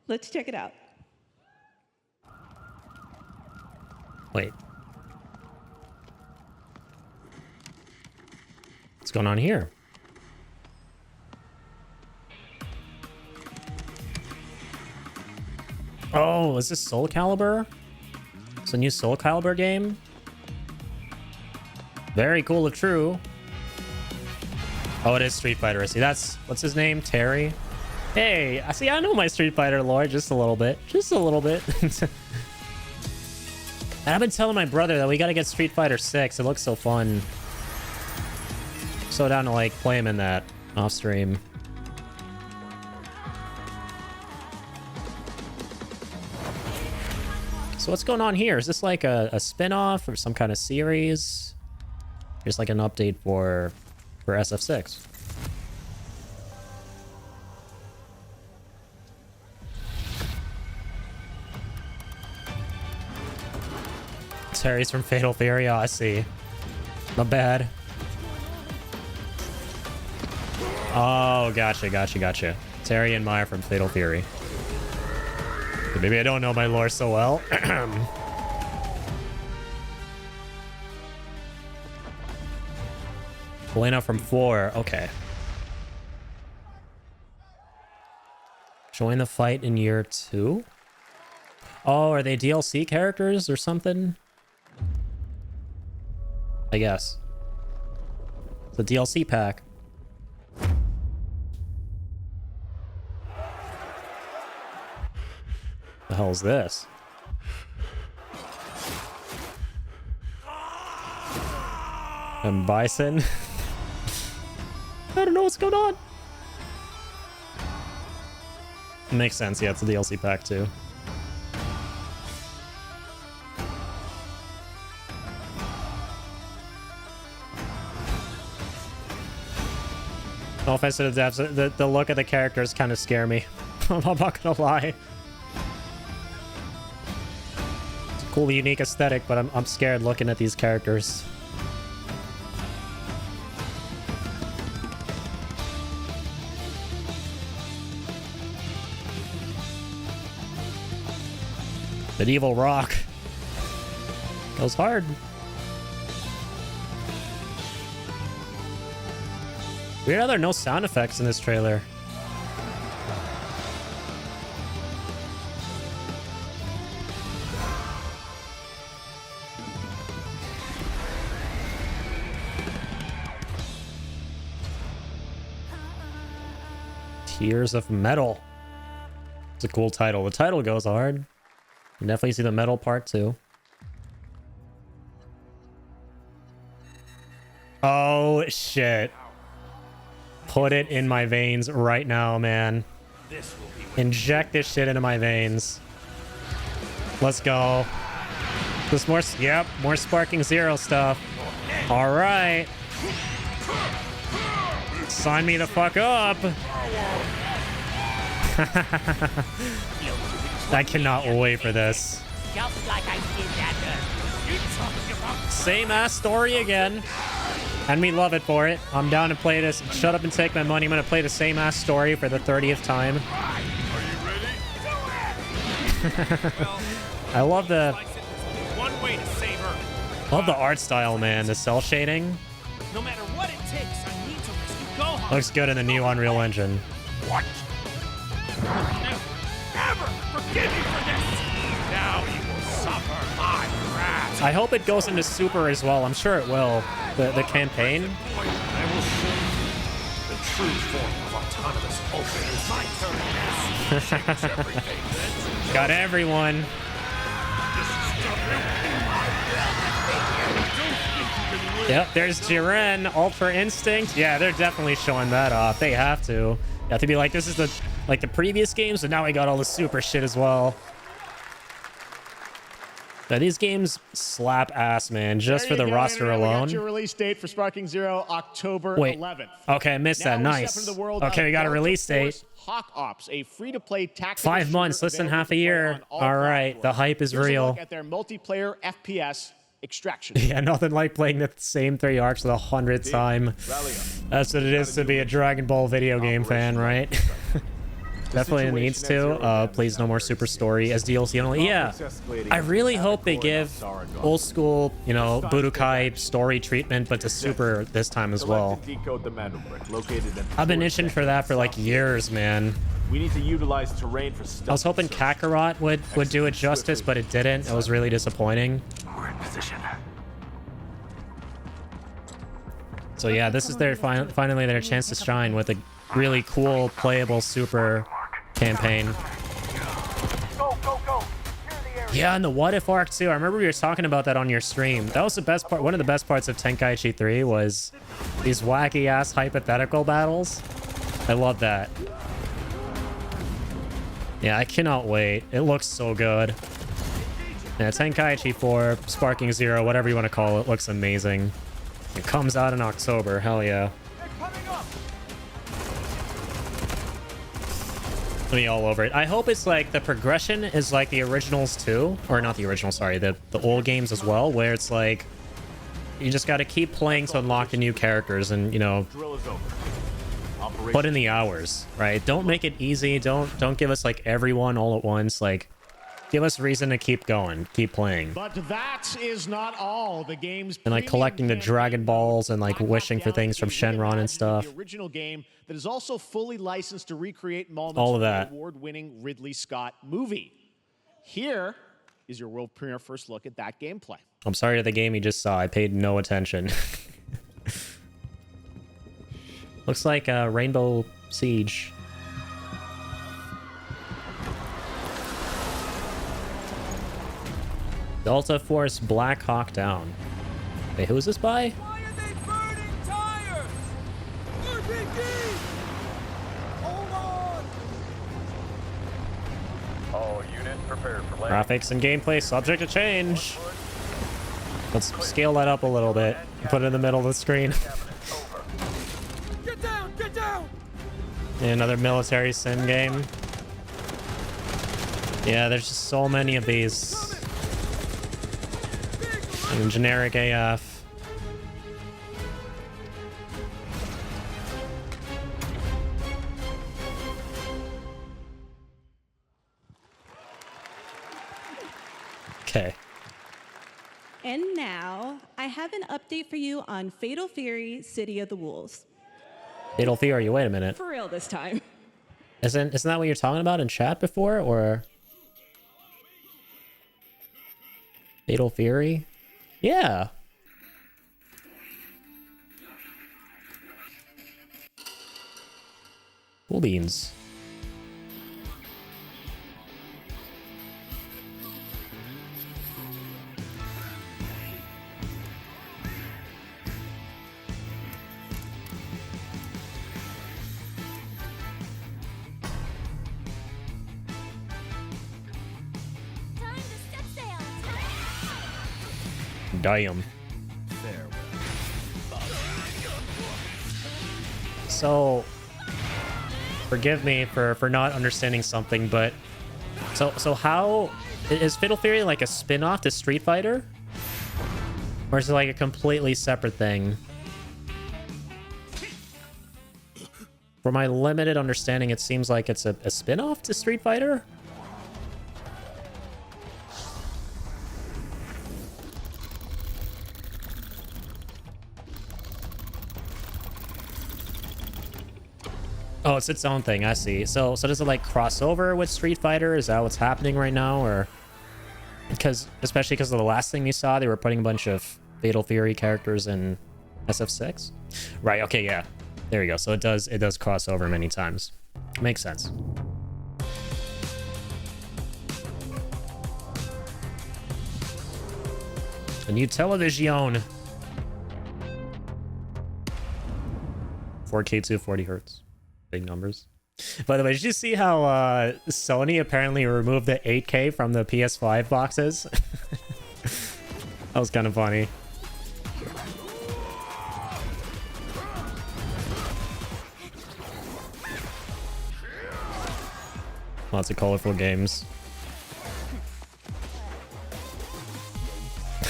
Speaker 7: let's check it out.
Speaker 1: Wait. What's going on here? Oh, is this Soul Calibur? It's a new Soul Calibur game? Very cool if true. Oh, it is Street Fighter. I see. That's, what's his name? Terry? Hey, I see. I know my Street Fighter lore just a little bit. Just a little bit. And I've been telling my brother that we gotta get Street Fighter 6. It looks so fun. So down to like play him in that off stream. So what's going on here? Is this like a spin-off or some kind of series? Just like an update for SF6. Terry's from Fatal Fury. Oh, I see. Not bad. Oh, gotcha. Terry and Maya from Fatal Fury. Maybe I don't know my lore so well. Helena from 4. Okay. Join the fight in year 2? Oh, are they DLC characters or something? I guess. It's a DLC pack. The hell is this? And Bison? I don't know what's going on. Makes sense. Yeah, it's a DLC pack too. No offense to the devs, the look of the characters kind of scare me. I'm not gonna lie. It's a cool, unique aesthetic, but I'm scared looking at these characters. Medieval rock. Goes hard. Weird how there are no sound effects in this trailer. Tears of Metal. It's a cool title. The title goes hard. You definitely see the metal part too. Oh shit. Put it in my veins right now, man. Inject this shit into my veins. Let's go. This more, yep, more Sparking Zero stuff. All right. Sign me the fuck up. I cannot wait for this. Same ass story again. And we love it for it. I'm down to play this. Shut up and take my money. I'm gonna play the same ass story for the 30th time. I love the art style, man. The cell shading.
Speaker 2: No matter what it takes, I need to rescue Gohan.
Speaker 1: Looks good in the new Unreal Engine.
Speaker 2: What? Never forgive you for this. Now you will suffer my wrath.
Speaker 1: I hope it goes into Super as well. I'm sure it will. The campaign.
Speaker 12: I will show you the true form of autonomous open. It's my turn. Change everything.
Speaker 1: Got everyone. Yep, there's Jiren, Ultra Instinct. Yeah, they're definitely showing that off. They have to. You have to be like, this is the previous games, but now we got all the super shit as well. Now, these games slap ass, man, just for the roster alone.
Speaker 3: We got your release date for Sparking Zero, October 11th.
Speaker 1: Okay, I missed that. Nice. Okay, we got a release date.
Speaker 3: Hawk Ops, a free-to-play tactical
Speaker 1: 5 months, less than half a year. All right, the hype is real.
Speaker 3: Look at their multiplayer FPS Extraction.
Speaker 1: Yeah, nothing like playing the same 3 arcs for the 100th time. That's what it is to be a Dragon Ball video game fan, right? Definitely needs to. Please no more Super Story as DLC only. Yeah, I really hope they give old school, you know, Budokai story treatment, but to Super this time as well. I've been itching for that for like years, man.
Speaker 12: We need to utilize terrain for stuff.
Speaker 1: I was hoping Kakarot would do it justice, but it didn't. It was really disappointing.
Speaker 8: We're in position.
Speaker 1: So yeah, this is their finally their chance to shine with a really cool playable Super campaign. Yeah, and the What If arc too. I remember we were talking about that on your stream. That was the best part. One of the best parts of Tenkaichi 3 was these wacky ass hypothetical battles. I love that. Yeah, I cannot wait. It looks so good. Yeah, Tenkaichi 4, Sparking Zero, whatever you want to call it, looks amazing. It comes out in October. Hell yeah. Me all over it. I hope it's like the progression is like the originals too, or not the original, sorry, the old games as well, where it's like you just got to keep playing to unlock the new characters and, you know, put in the hours, right? Don't make it easy. Don't give us like everyone all at once. Like, give us reason to keep going, keep playing.
Speaker 3: But that is not all. The game's
Speaker 1: and like collecting the Dragon Balls and like wishing for things from Shenron and stuff.
Speaker 3: The original game that is also fully licensed to recreate moments
Speaker 1: all of that.
Speaker 3: From the award-winning Ridley Scott movie. Here is your world premiere first look at that gameplay.
Speaker 1: I'm sorry to the game you just saw. I paid no attention. Looks like Rainbow Siege. Delta Force Black Hawk Down. Wait, who is this by?
Speaker 2: Why are they burning tires? RPG! Hold on!
Speaker 17: All units prepared for landing.
Speaker 1: Graphics and gameplay subject to change. Let's scale that up a little bit. Put it in the middle of the screen.
Speaker 2: Get down! Get down!
Speaker 1: Another military sim game. Yeah, there's just so many of these. And generic AF. Okay.
Speaker 7: And now, I have an update for you on Fatal Fury: City of the Wolves.
Speaker 1: Fatal Fury, wait a minute.
Speaker 7: For real this time.
Speaker 1: Isn't that what you're talking about in chat before, or? Fatal Fury? Yeah. Cool beans. Damn. So, forgive me for not understanding something, but so how is Fatal Fury like a spin-off to Street Fighter? Or is it like a completely separate thing? For my limited understanding, it seems like it's a spin-off to Street Fighter? Oh, it's its own thing. I see. So does it like cross over with Street Fighter? Is that what's happening right now, or especially because of the last thing we saw, they were putting a bunch of Fatal Fury characters in SF6? Right. Okay. Yeah. There you go. So it does cross over many times. Makes sense. A new television. 4K 240 hertz. Big numbers. By the way, did you see how Sony apparently removed the 8K from the PS5 boxes? That was kind of funny. Lots of colorful games.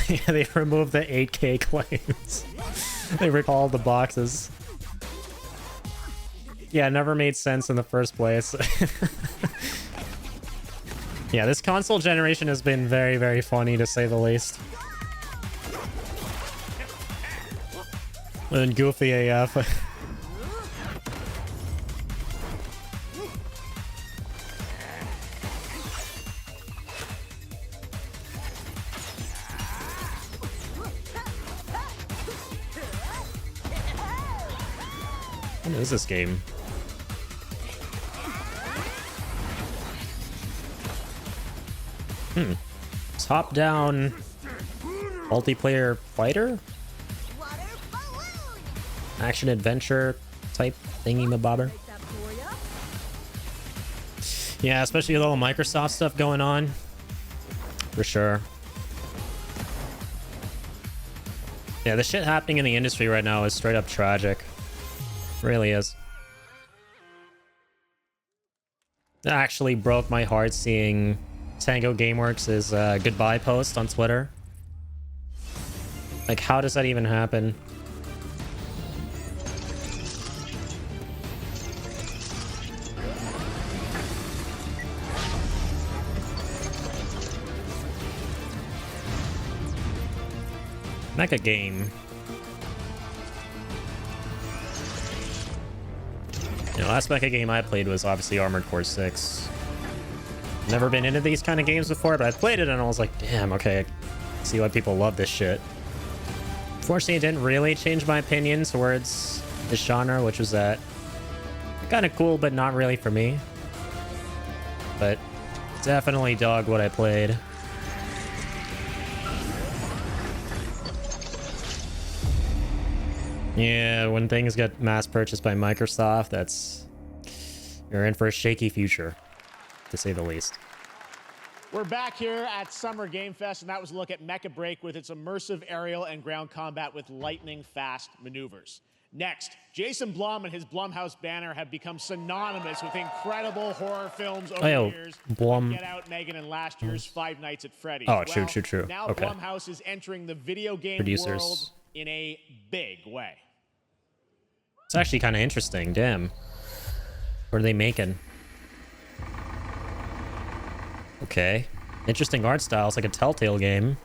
Speaker 1: Yeah, they removed the 8K claims. They recalled the boxes. Yeah, it never made sense in the first place. Yeah, this console generation has been very, very funny, to say the least. And goofy AF. What is this game? Top-down multiplayer fighter? Action-adventure type thingy-mabobber? Yeah, especially with all the Microsoft stuff going on. For sure. Yeah, the shit happening in the industry right now is straight up tragic. It really is. It actually broke my heart seeing Tango Gameworks' goodbye post on Twitter. Like, how does that even happen? Mecha game. You know, last mecha game I played was obviously Armored Core 6. Never been into these kind of games before, but I played it and I was like, damn, okay, I see why people love this shit. Unfortunately, it didn't really change my opinion towards this genre, which was that kind of cool, but not really for me. But definitely dog what I played. Yeah, when things get mass purchased by Microsoft, you're in for a shaky future, to say the least.
Speaker 3: We're back here at Summer Game Fest, and that was a look at Mecha Break with its immersive aerial and ground combat with lightning-fast maneuvers. Next, Jason Blum and his Blumhouse banner have become synonymous with incredible horror films over the years.
Speaker 1: Blum.
Speaker 3: Get Out, Megan, and last year's Five Nights at Freddy's.
Speaker 1: Oh, true.
Speaker 3: Now
Speaker 1: Okay.
Speaker 3: Blumhouse is entering the video game
Speaker 1: Producers.
Speaker 3: world in a big way.
Speaker 1: It's actually kind of interesting. Damn. What are they making? Okay. Interesting art style. It's like a Telltale game.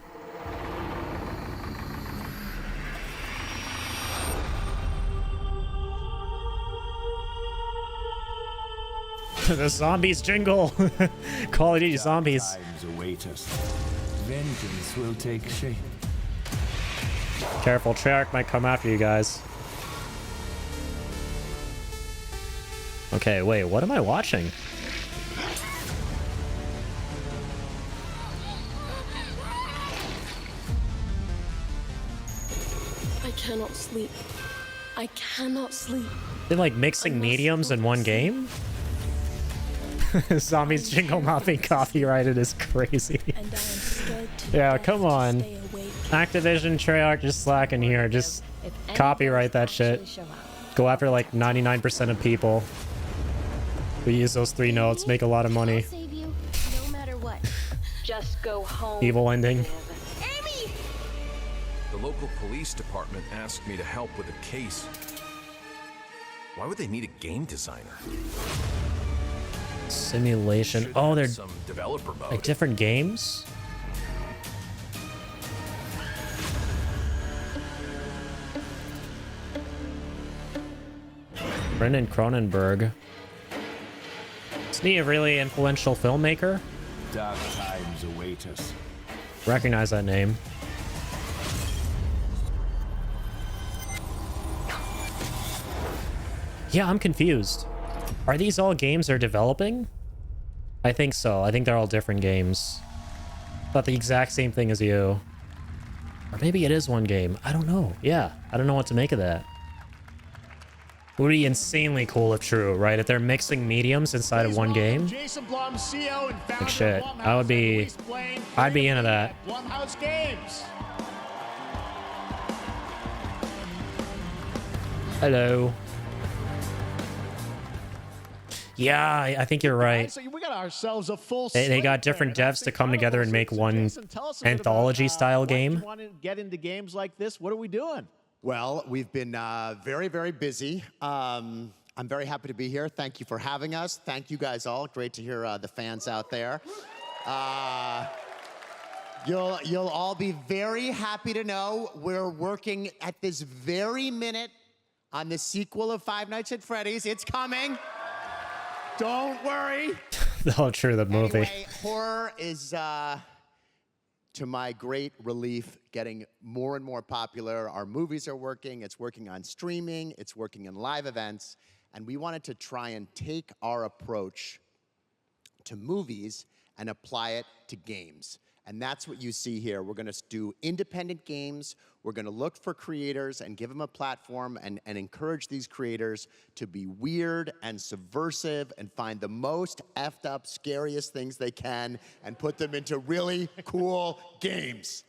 Speaker 1: The zombies jingle. Call of Duty zombies.
Speaker 18: Times await us. Vengeance will take shape.
Speaker 1: Careful, Treyarch might come after you guys. Okay, wait, what am I watching?
Speaker 6: I cannot sleep. I cannot sleep.
Speaker 1: They're like mixing mediums in one game? Zombies jingle not being copyrighted is crazy. Yeah, come on. Activision, Treyarch, just slacking here. Just copyright that shit. Go after like 99% of people who use those 3 notes, make a lot of money.
Speaker 6: No matter what. Just go home.
Speaker 1: Evil ending.
Speaker 17: The local police department asked me to help with a case. Why would they need a game designer?
Speaker 1: Simulation. Oh, they're
Speaker 17: Some developer mode.
Speaker 1: like different games? Brendan Cronenberg. Isn't he a really influential filmmaker?
Speaker 18: Dark times await us.
Speaker 1: Recognize that name. Yeah, I'm confused. Are these all games they're developing? I think so. I think they're all different games. Thought the exact same thing as you. Or maybe it is one game. I don't know. Yeah, I don't know what to make of that. It would be insanely cool if true, right? If they're mixing mediums inside of one game.
Speaker 3: Jason Blum, CEO and founder
Speaker 1: Like shit.
Speaker 3: of Blumhouse,
Speaker 1: I would be...
Speaker 3: Luis Blaine,
Speaker 1: I'd be into that.
Speaker 3: Blumhouse Games.
Speaker 1: Hello. Yeah, I think you're right.
Speaker 3: So we got ourselves a full
Speaker 1: They got different devs to come together and make one anthology-style game.
Speaker 3: You want to get into games like this? What are we doing?
Speaker 19: Well, we've been very, very busy. I'm very happy to be here. Thank you for having us. Thank you guys all. Great to hear the fans out there. You'll all be very happy to know we're working at this very minute on the sequel of Five Nights at Freddy's. It's coming. Don't worry.
Speaker 1: Oh, true, the movie.
Speaker 19: Anyway, horror is, to my great relief, getting more and more popular. Our movies are working. It's working on streaming. It's working in live events. And we wanted to try and take our approach to movies and apply it to games. And that's what you see here. We're going to do independent games. We're going to look for creators and give them a platform and encourage these creators to be weird and subversive and find the most effed up, scariest things they can and put them into really cool games.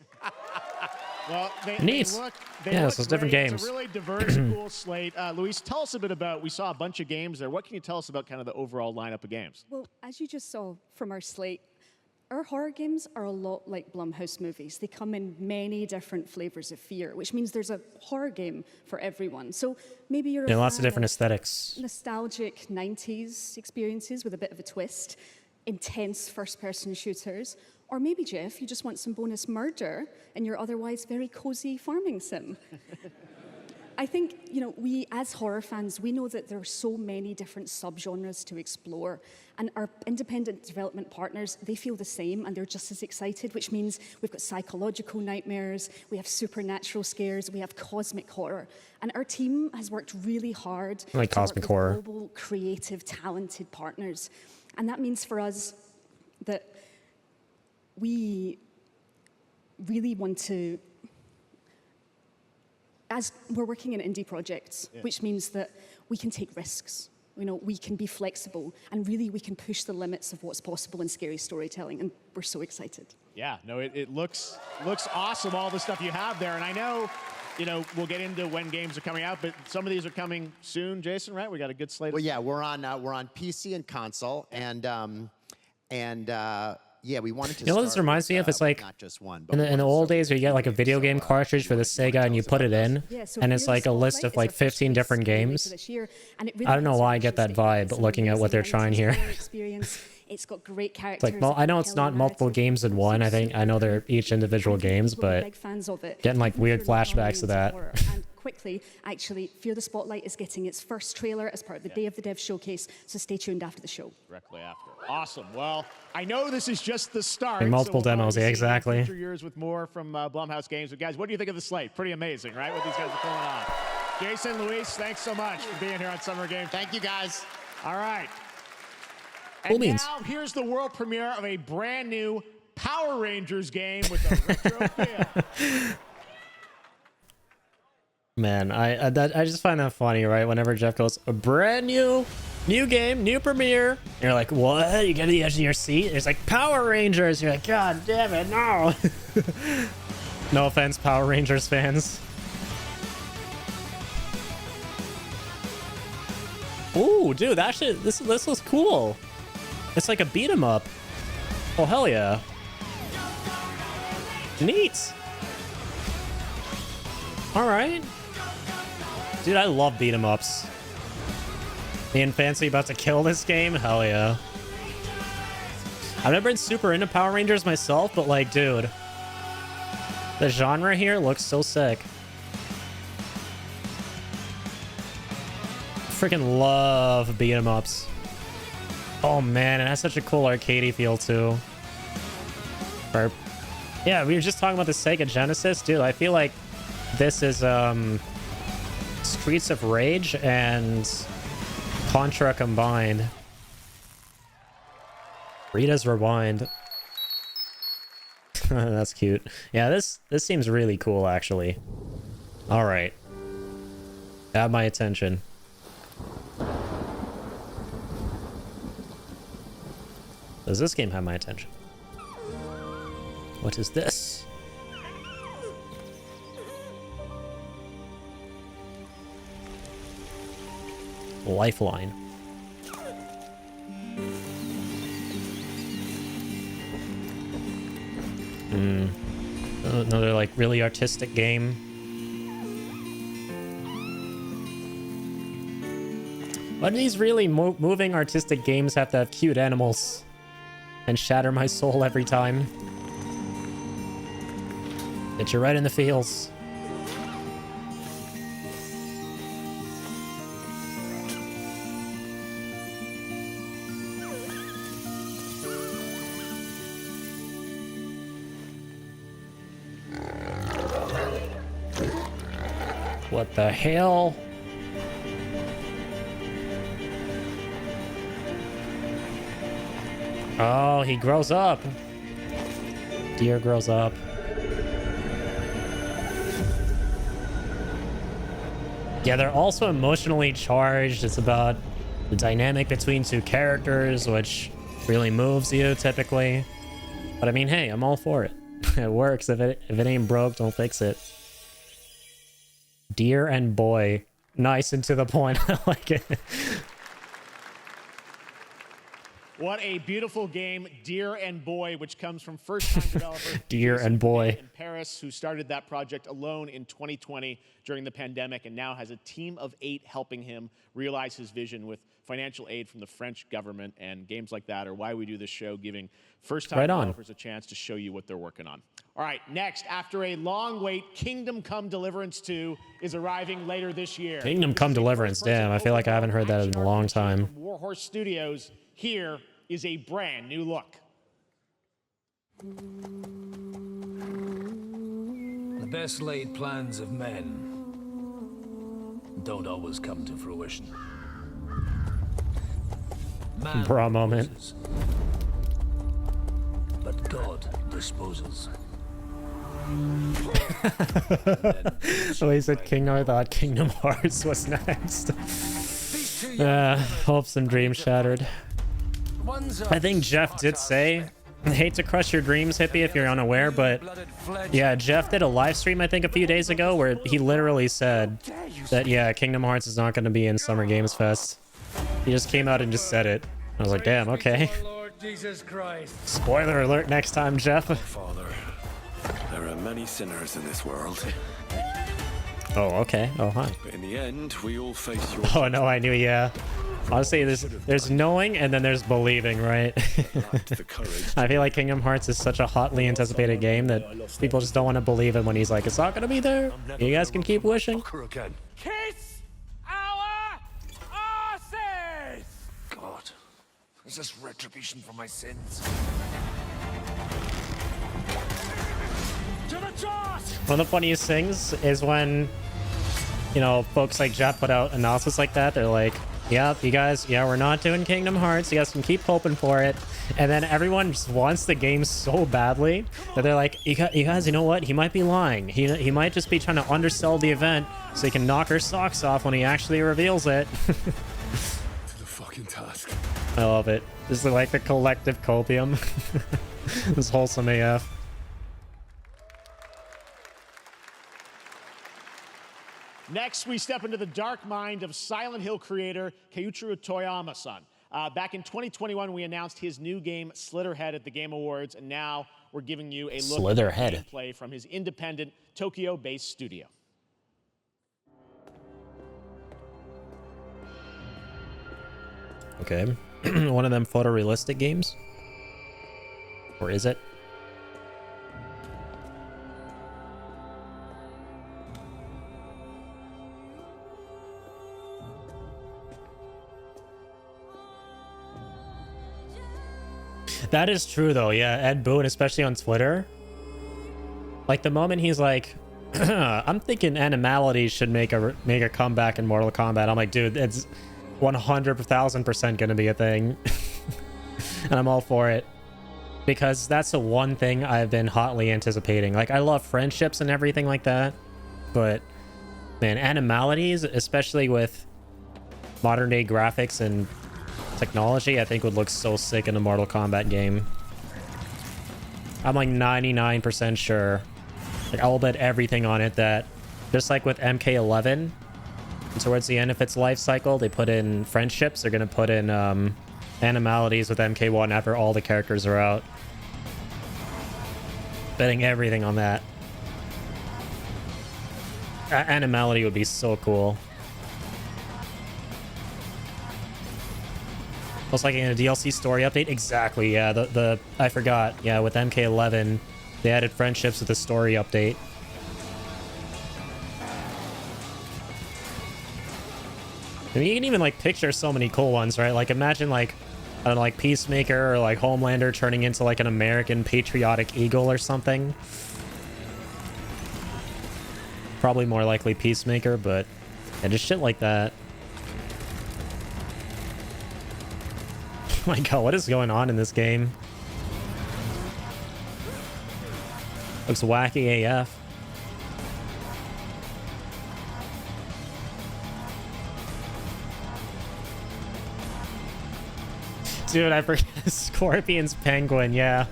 Speaker 3: Well,
Speaker 1: Neat. Yeah,
Speaker 3: look
Speaker 1: so it's different
Speaker 3: great.
Speaker 1: games.
Speaker 3: It's a really diverse, cool slate. Luis, tell us a bit about, we saw a bunch of games there. What can you tell us about kind of the overall lineup of games?
Speaker 20: Well, as you just saw from our slate, our horror games are a lot like Blumhouse movies. They come in many different flavors of fear, which means there's a horror game for everyone. So maybe you're a
Speaker 1: Lots of
Speaker 20: fan
Speaker 1: different aesthetics.
Speaker 20: nostalgic 90s experiences with a bit of a twist, intense first-person shooters, or maybe, Jeff, you just want some bonus murder in your otherwise very cozy farming sim. I think, we as horror fans, we know that there are so many different subgenres to explore, and our independent development partners, they feel the same, and they're just as excited, which means we've got psychological nightmares, we have supernatural scares, we have cosmic horror, and our team has worked really hard
Speaker 1: I like
Speaker 20: to work
Speaker 1: cosmic
Speaker 20: with
Speaker 1: horror.
Speaker 20: global, creative, talented partners, and that means for us that we really want to, as we're working in indie projects, which means that we can take risks. We can be flexible, and really we can push the limits of what's possible in scary storytelling, and we're so excited.
Speaker 3: Yeah, no, it looks awesome, all the stuff you have there. And I know you know, we'll get into when games are coming out, but some of these are coming soon, Jason, right? We got a good slate.
Speaker 19: Well, yeah, we're on PC and console, and yeah, we wanted to.
Speaker 1: You know what this reminds me of? It's like
Speaker 19: not just one.
Speaker 1: in the old days where you get like a video game cartridge for the Sega and you put it in, and it's like a list of like 15 different games. I don't know why I get that vibe looking at what they're trying here.
Speaker 20: It's got great characters.
Speaker 1: It's like, well, I know it's not multiple games in one. I know they're each individual games, but getting like weird flashbacks of that.
Speaker 20: And quickly, actually, Fear the Spotlight is getting its first trailer as part of the Day of the Dev showcase, so stay tuned after the show.
Speaker 3: Directly after. Awesome. Well, I know this is just the start.
Speaker 1: And multiple demos, yeah, exactly.
Speaker 3: Future years with more from Blumhouse Games. But guys, what do you think of the slate? Pretty amazing, right? What these guys are pulling on. Jason, Luis, thanks so much for being here on Summer Games.
Speaker 19: Thank you, guys.
Speaker 3: All right.
Speaker 1: Cool
Speaker 3: And
Speaker 1: beans.
Speaker 3: now here's the world premiere of a brand new Power Rangers game with a retro feel.
Speaker 1: Man, I just find that funny, right? Whenever Jeff goes, a brand new game, new premiere. And you're like, what? You get to the edge of your seat? It's like Power Rangers. You're like, God damn it, no. No offense, Power Rangers fans. Ooh, dude, that shit, this looks cool. It's like a beat 'em up. Oh, hell yeah. Neat. All right. Dude, I love beat 'em ups. Me and Fancy about to kill this game? Hell yeah. I've never been super into Power Rangers myself, but like, dude, the genre here looks so sick. Freaking love beat 'em ups. Oh man, it has such a cool arcadey feel too. Or, yeah, we were just talking about the Sega Genesis, dude. I feel like this is Streets of Rage and Contra combined. Rita's Rewind. That's cute. Yeah, this seems really cool actually. All right, have my attention. Does this game have my attention? What is this? Lifeline. Another like really artistic game. Why do these really moving artistic games have to have cute animals and shatter my soul every time? Hit you right in the feels. What the hell? Oh, he grows up. Deer grows up. Yeah, they're also emotionally charged. It's about the dynamic between two characters, which really moves you typically. But I mean, hey, I'm all for it. It works. If it ain't broke, don't fix it. Deer and boy. Nice and to the point. I like it.
Speaker 3: What a beautiful game, Deer and Boy, which comes from first-time developer
Speaker 1: Deer and Boy
Speaker 3: in Paris, who started that project alone in 2020 during the pandemic, and now has a team of 8 helping him realize his vision with financial aid from the French government. And games like that are why we do this show, giving first-time developers a chance to show you what they're working on. All right, next, after a long wait, Kingdom Come Deliverance 2 is arriving later this year.
Speaker 1: Kingdom Come Deliverance, damn, I feel like I haven't heard that in a long time.
Speaker 3: Warhorse Studios, here is a brand new look.
Speaker 18: The best laid plans of men don't always come to fruition. Man
Speaker 1: Bra moment.
Speaker 18: proposes, but God disposes.
Speaker 1: The way he said Kingdom, I thought Kingdom Hearts was next. Hopes and dreams shattered. I think Jeff did say I hate to crush your dreams, Hippie, if you're unaware, but yeah, Jeff did a live stream, I think, a few days ago where he literally said that, yeah, Kingdom Hearts is not going to be in Summer Games Fest. He just came out and just said it. I was like, damn, okay.
Speaker 18: Jesus Christ.
Speaker 1: Spoiler alert next time, Jeff.
Speaker 12: Father, there are many sinners in this world.
Speaker 1: Oh, okay. Oh, hi.
Speaker 12: But in the end, we all face your...
Speaker 1: Oh, no, I knew, yeah. Honestly, there's knowing and then there's believing, right? I feel like Kingdom Hearts is such a hotly anticipated game that people just don't want to believe it when he's like, it's not going to be there. You guys can keep wishing.
Speaker 18: Kiss our asses!
Speaker 12: God, is this retribution for my sins?
Speaker 18: To the toss!
Speaker 1: One of the funniest things is when, you know, folks like Jeff put out announcements like that. They're like, yep, you guys, yeah, we're not doing Kingdom Hearts. You guys can keep hoping for it. And then everyone just wants the game so badly that they're like, you guys, you know what? He might be lying. He might just be trying to undersell the event so he can knock our socks off when he actually reveals it.
Speaker 12: To the fucking task.
Speaker 1: I love it. This is like the collective copium. This wholesome AF.
Speaker 3: Next, we step into the dark mind of Silent Hill creator Keiichiro Toyama-san. Back in 2021, we announced his new game, Slitherhead, at the Game Awards, and now we're giving you a look at gameplay from his independent, Tokyo-based studio.
Speaker 1: Okay. One of them photorealistic games? Or is it? That is true, though. Yeah, Ed Boon, especially on Twitter. Like, the moment he's like, I'm thinking animalities should make a comeback in Mortal Kombat. I'm like, dude, it's 100,000% gonna be a thing. And I'm all for it. Because that's the one thing I've been hotly anticipating. Like, I love friendships and everything like that. But, man, animalities, especially with modern-day graphics and technology, I think would look so sick in a Mortal Kombat game. I'm like 99% sure. Like, I'll bet everything on it that, just like with MK11, towards the end of its life cycle, they put in friendships. They're going to put in animalities with MK1 after all the characters are out. Betting everything on that. Animality would be so cool. Almost like in a DLC story update. Exactly, yeah. I forgot. Yeah, with MK11, they added friendships with the story update. I mean, you can even like picture so many cool ones, right? Like imagine like, I don't know, like Peacemaker or like Homelander turning into like an American patriotic eagle or something. Probably more likely Peacemaker, but yeah, just shit like that. Oh my god, what is going on in this game? Looks wacky AF. Dude, I forget Scorpion's penguin, yeah.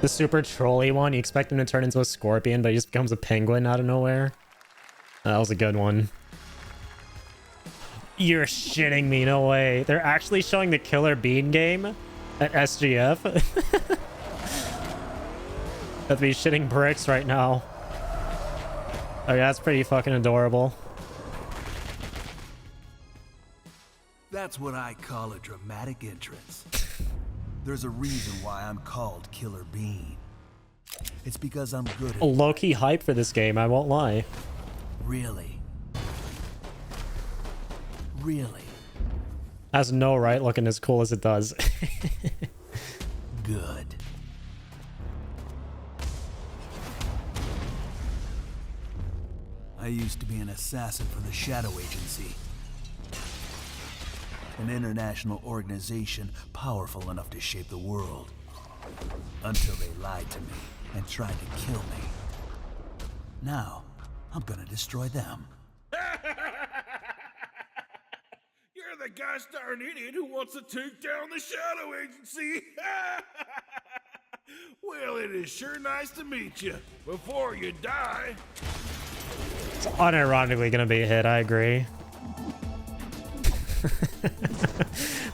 Speaker 1: The super trolly one. You expect him to turn into a scorpion, but he just becomes a penguin out of nowhere. That was a good one. You're shitting me, no way. They're actually showing the Killer Bean game at SGF. That'd be shitting bricks right now. Oh yeah, that's pretty fucking adorable.
Speaker 21: That's what I call a dramatic entrance. There's a reason why I'm called Killer Bean. It's because I'm good at...
Speaker 1: Low-key hype for this game, I won't lie.
Speaker 21: Really? Really?
Speaker 1: Has no right looking as cool as it does.
Speaker 21: Good. I used to be an assassin for the Shadow Agency. An international organization powerful enough to shape the world. Until they lied to me and tried to kill me. Now, I'm gonna destroy them.
Speaker 12: You're the gosh darn idiot who wants to take down the Shadow Agency! Well, it is sure nice to meet you. Before you die.
Speaker 1: It's unironically gonna be a hit, I agree.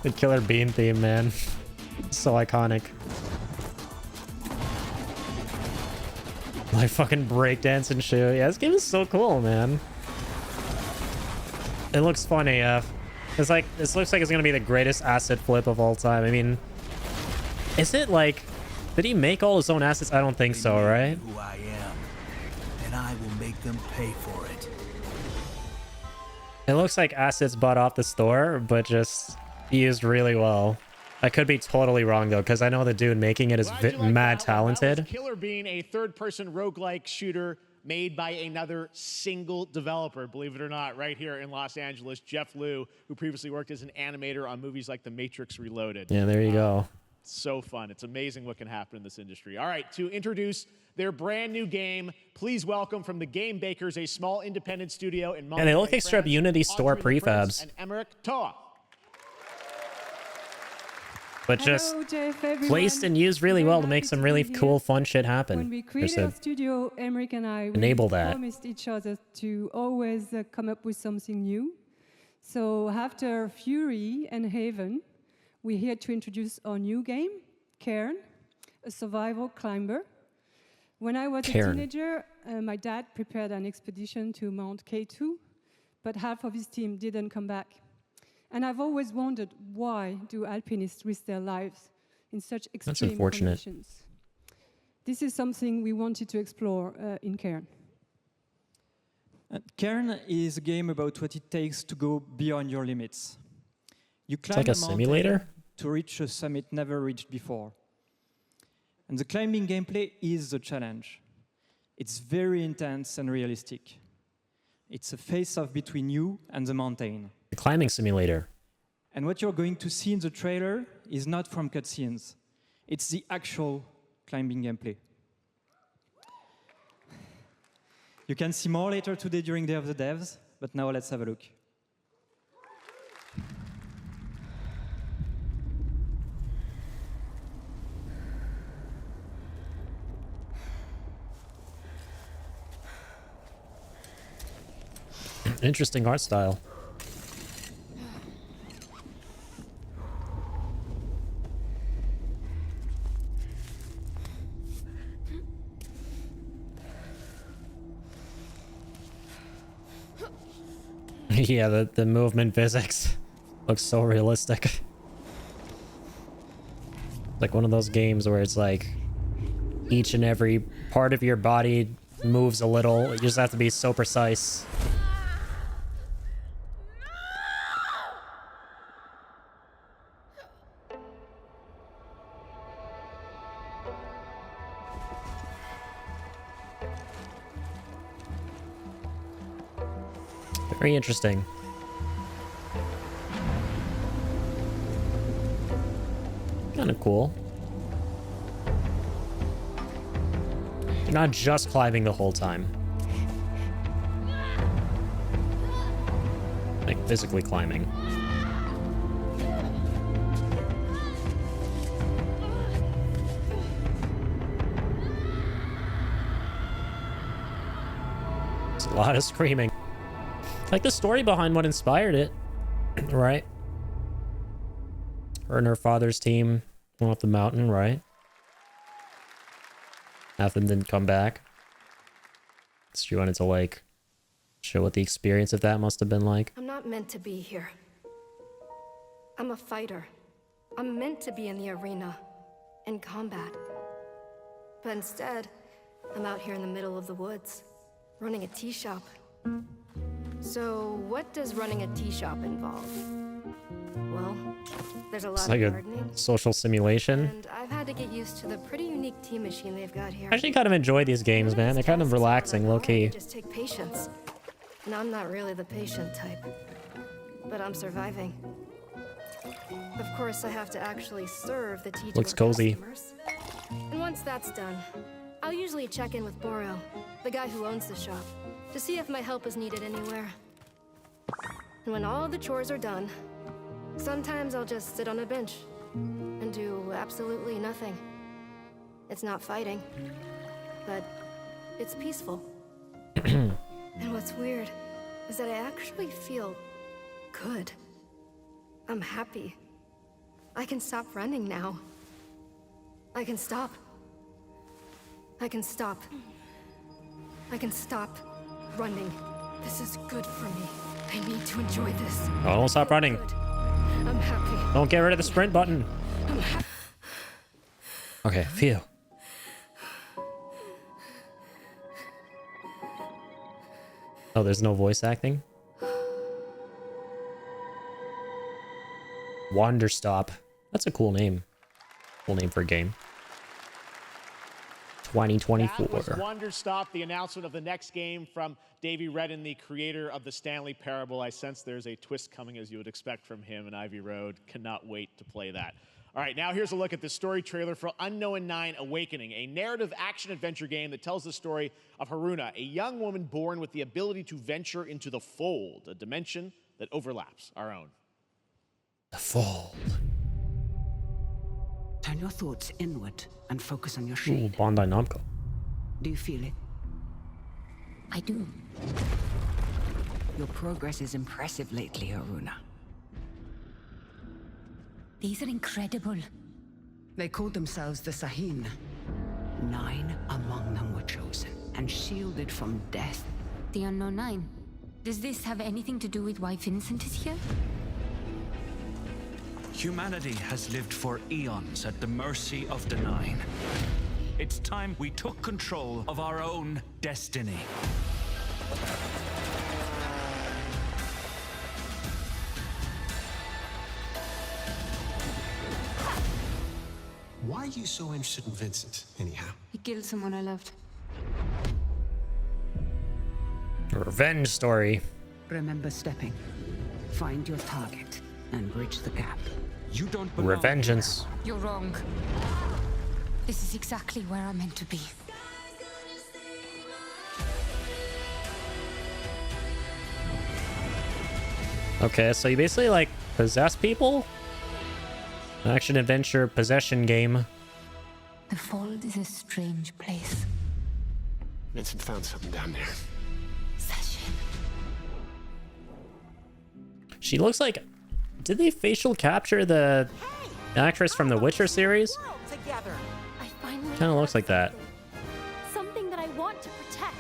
Speaker 1: The Killer Bean theme, man. So iconic. Like fucking breakdance and shit. Yeah, this game is so cool, man. It looks fun AF. It's like, this looks like it's gonna be the greatest asset flip of all time. I mean, is it like, did he make all his own assets? I don't think so, right?
Speaker 21: Who I am, and I will make them pay for it.
Speaker 1: It looks like assets bought off the store, but just used really well. I could be totally wrong though, because I know the dude making it is mad talented.
Speaker 3: Killer Bean, a third-person roguelike shooter made by another single developer, believe it or not, right here in Los Angeles, Jeff Liu, who previously worked as an animator on movies like The Matrix Reloaded.
Speaker 1: Yeah, there you go.
Speaker 3: So fun. It's amazing what can happen in this industry. All right, to introduce their brand new game, please welcome from the Game Bakers, a small independent studio in Montreal.
Speaker 1: And they look like straight up Unity store prefabs.
Speaker 3: And Emmerich Toa.
Speaker 1: But just placed and used really well to make some really cool, fun shit happen.
Speaker 5: When we created our studio, Emmerich and I
Speaker 1: enable that.
Speaker 5: promised each other to always come up with something new. So after Fury and Haven, we're here to introduce our new game, Cairn, a survival climber. When I was a teenager, my dad prepared an expedition to Mount K2, but half of his team didn't come back. And I've always wondered, why do alpinists risk their lives in such extreme conditions? This is something we wanted to explore in Cairn.
Speaker 22: Cairn is a game about what it takes to go beyond your limits. You climb
Speaker 1: like a simulator
Speaker 22: to reach a summit never reached before. And the climbing gameplay is the challenge. It's very intense and realistic. It's a face-off between you and the mountain.
Speaker 1: The climbing simulator.
Speaker 22: And what you're going to see in the trailer is not from cutscenes. It's the actual climbing gameplay. You can see more later today during Day of the Devs, but now let's have a look.
Speaker 1: Interesting art style. Yeah, the movement physics looks so realistic. Like one of those games where it's like each and every part of your body moves a little. You just have to be so precise. Very interesting. Kind of cool. You're not just climbing the whole time. Like physically climbing. There's a lot of screaming. Like the story behind what inspired it, right? Her and her father's team went up the mountain, right? Half of them didn't come back. So she wanted to like show what the experience of that must have been like.
Speaker 6: I'm not meant to be here. I'm a fighter. I'm meant to be in the arena, in combat. But instead, I'm out here in the middle of the woods, running a tea shop. So, what does running a tea shop involve? Well, there's a lot of gardening.
Speaker 1: A social simulation.
Speaker 6: And I've had to get used to the pretty unique tea machine they've got here.
Speaker 1: I actually kind of enjoy these games, man. They're kind of relaxing, low-key.
Speaker 6: Just take patience. And I'm not really the patient type. But I'm surviving. Of course, I have to actually serve the tea to
Speaker 1: Looks
Speaker 6: our
Speaker 1: cozy.
Speaker 6: customers. And once that's done, I'll usually check in with Boro, the guy who owns the shop, to see if my help is needed anywhere. And when all the chores are done, sometimes I'll just sit on a bench and do absolutely nothing. It's not fighting, but it's peaceful. And what's weird is that I actually feel good. I'm happy. I can stop running now. I can stop. I can stop. I can stop running. This is good for me. I need to enjoy this.
Speaker 1: Oh, don't stop running.
Speaker 6: I'm happy.
Speaker 1: Don't get rid of the sprint button.
Speaker 6: I'm happy.
Speaker 1: Okay, phew. Oh, there's no voice acting? Wanderstop. That's a cool name. Cool name for a game. 2024.
Speaker 3: That was Wonderstop, the announcement of the next game from Davey Redden, the creator of the Stanley Parable. I sense there's a twist coming, as you would expect from him in Ivy Road. Cannot wait to play that. All right, now here's a look at the story trailer for Unknown 9 Awakening, a narrative action-adventure game that tells the story of Haruna, a young woman born with the ability to venture into the Fold, a dimension that overlaps our own.
Speaker 1: The Fold.
Speaker 9: Turn your thoughts inward and focus on your
Speaker 1: Ooh,
Speaker 9: shade.
Speaker 1: Bandai Namco.
Speaker 9: Do you feel it?
Speaker 10: I do.
Speaker 9: Your progress is impressive lately, Haruna.
Speaker 10: These are incredible.
Speaker 9: They called themselves the Sahin. 9 among them were chosen and shielded from death.
Speaker 10: The Unknown 9. Does this have anything to do with why Vincent is here?
Speaker 23: Humanity has lived for eons at the mercy of the Nine. It's time we took control of our own destiny.
Speaker 24: Why are you so interested in Vincent, anyhow?
Speaker 10: He killed someone I loved.
Speaker 1: A revenge story.
Speaker 9: Remember stepping. Find your target and bridge the gap.
Speaker 23: You don't
Speaker 1: Revengeance.
Speaker 10: You're wrong. This is exactly where I'm meant to be.
Speaker 1: Okay, so you basically like possess people? Action adventure possession game.
Speaker 10: The Fold is a strange place.
Speaker 24: Vincent found something down there.
Speaker 1: She looks like... Did they facial capture the actress from the Witcher series?
Speaker 25: I finally
Speaker 1: Kind of looks like that.
Speaker 25: something that I want to protect.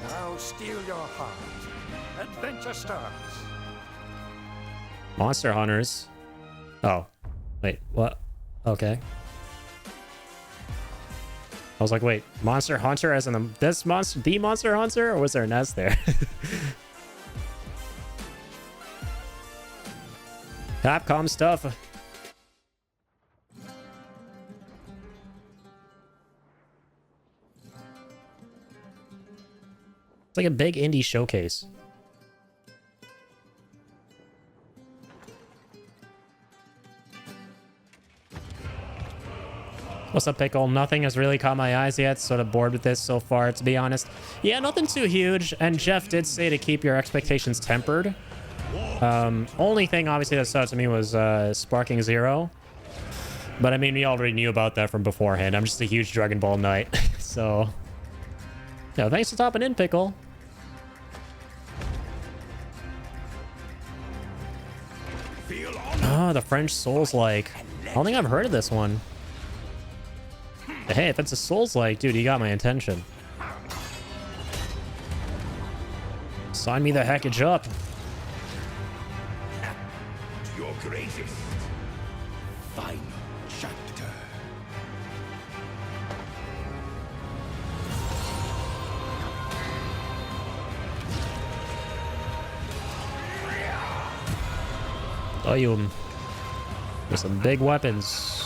Speaker 21: Now steal your heart. Adventure starts.
Speaker 1: Monster Hunters. Oh. Wait, what? Okay. I was like, wait, Monster Hunter as in this monster, the Monster Hunter? Or was there an S there? Capcom stuff. It's like a big indie showcase. What's up, Pickle? Nothing has really caught my eyes yet. Sort of bored with this so far, to be honest. Yeah, nothing too huge. And Jeff did say to keep your expectations tempered. Only thing, obviously, that stood out to me was Sparking Zero. But, I mean, we already knew about that from beforehand. I'm just a huge Dragon Ball nut. So, yeah, thanks for topping in, Pickle. Oh, the French Souls-like. I don't think I've heard of this one. Hey, if it's a Souls-like, dude, you got my attention. Sign me the heckage up.
Speaker 12: Your greatest final chapter.
Speaker 1: Oh, you. There's some big weapons.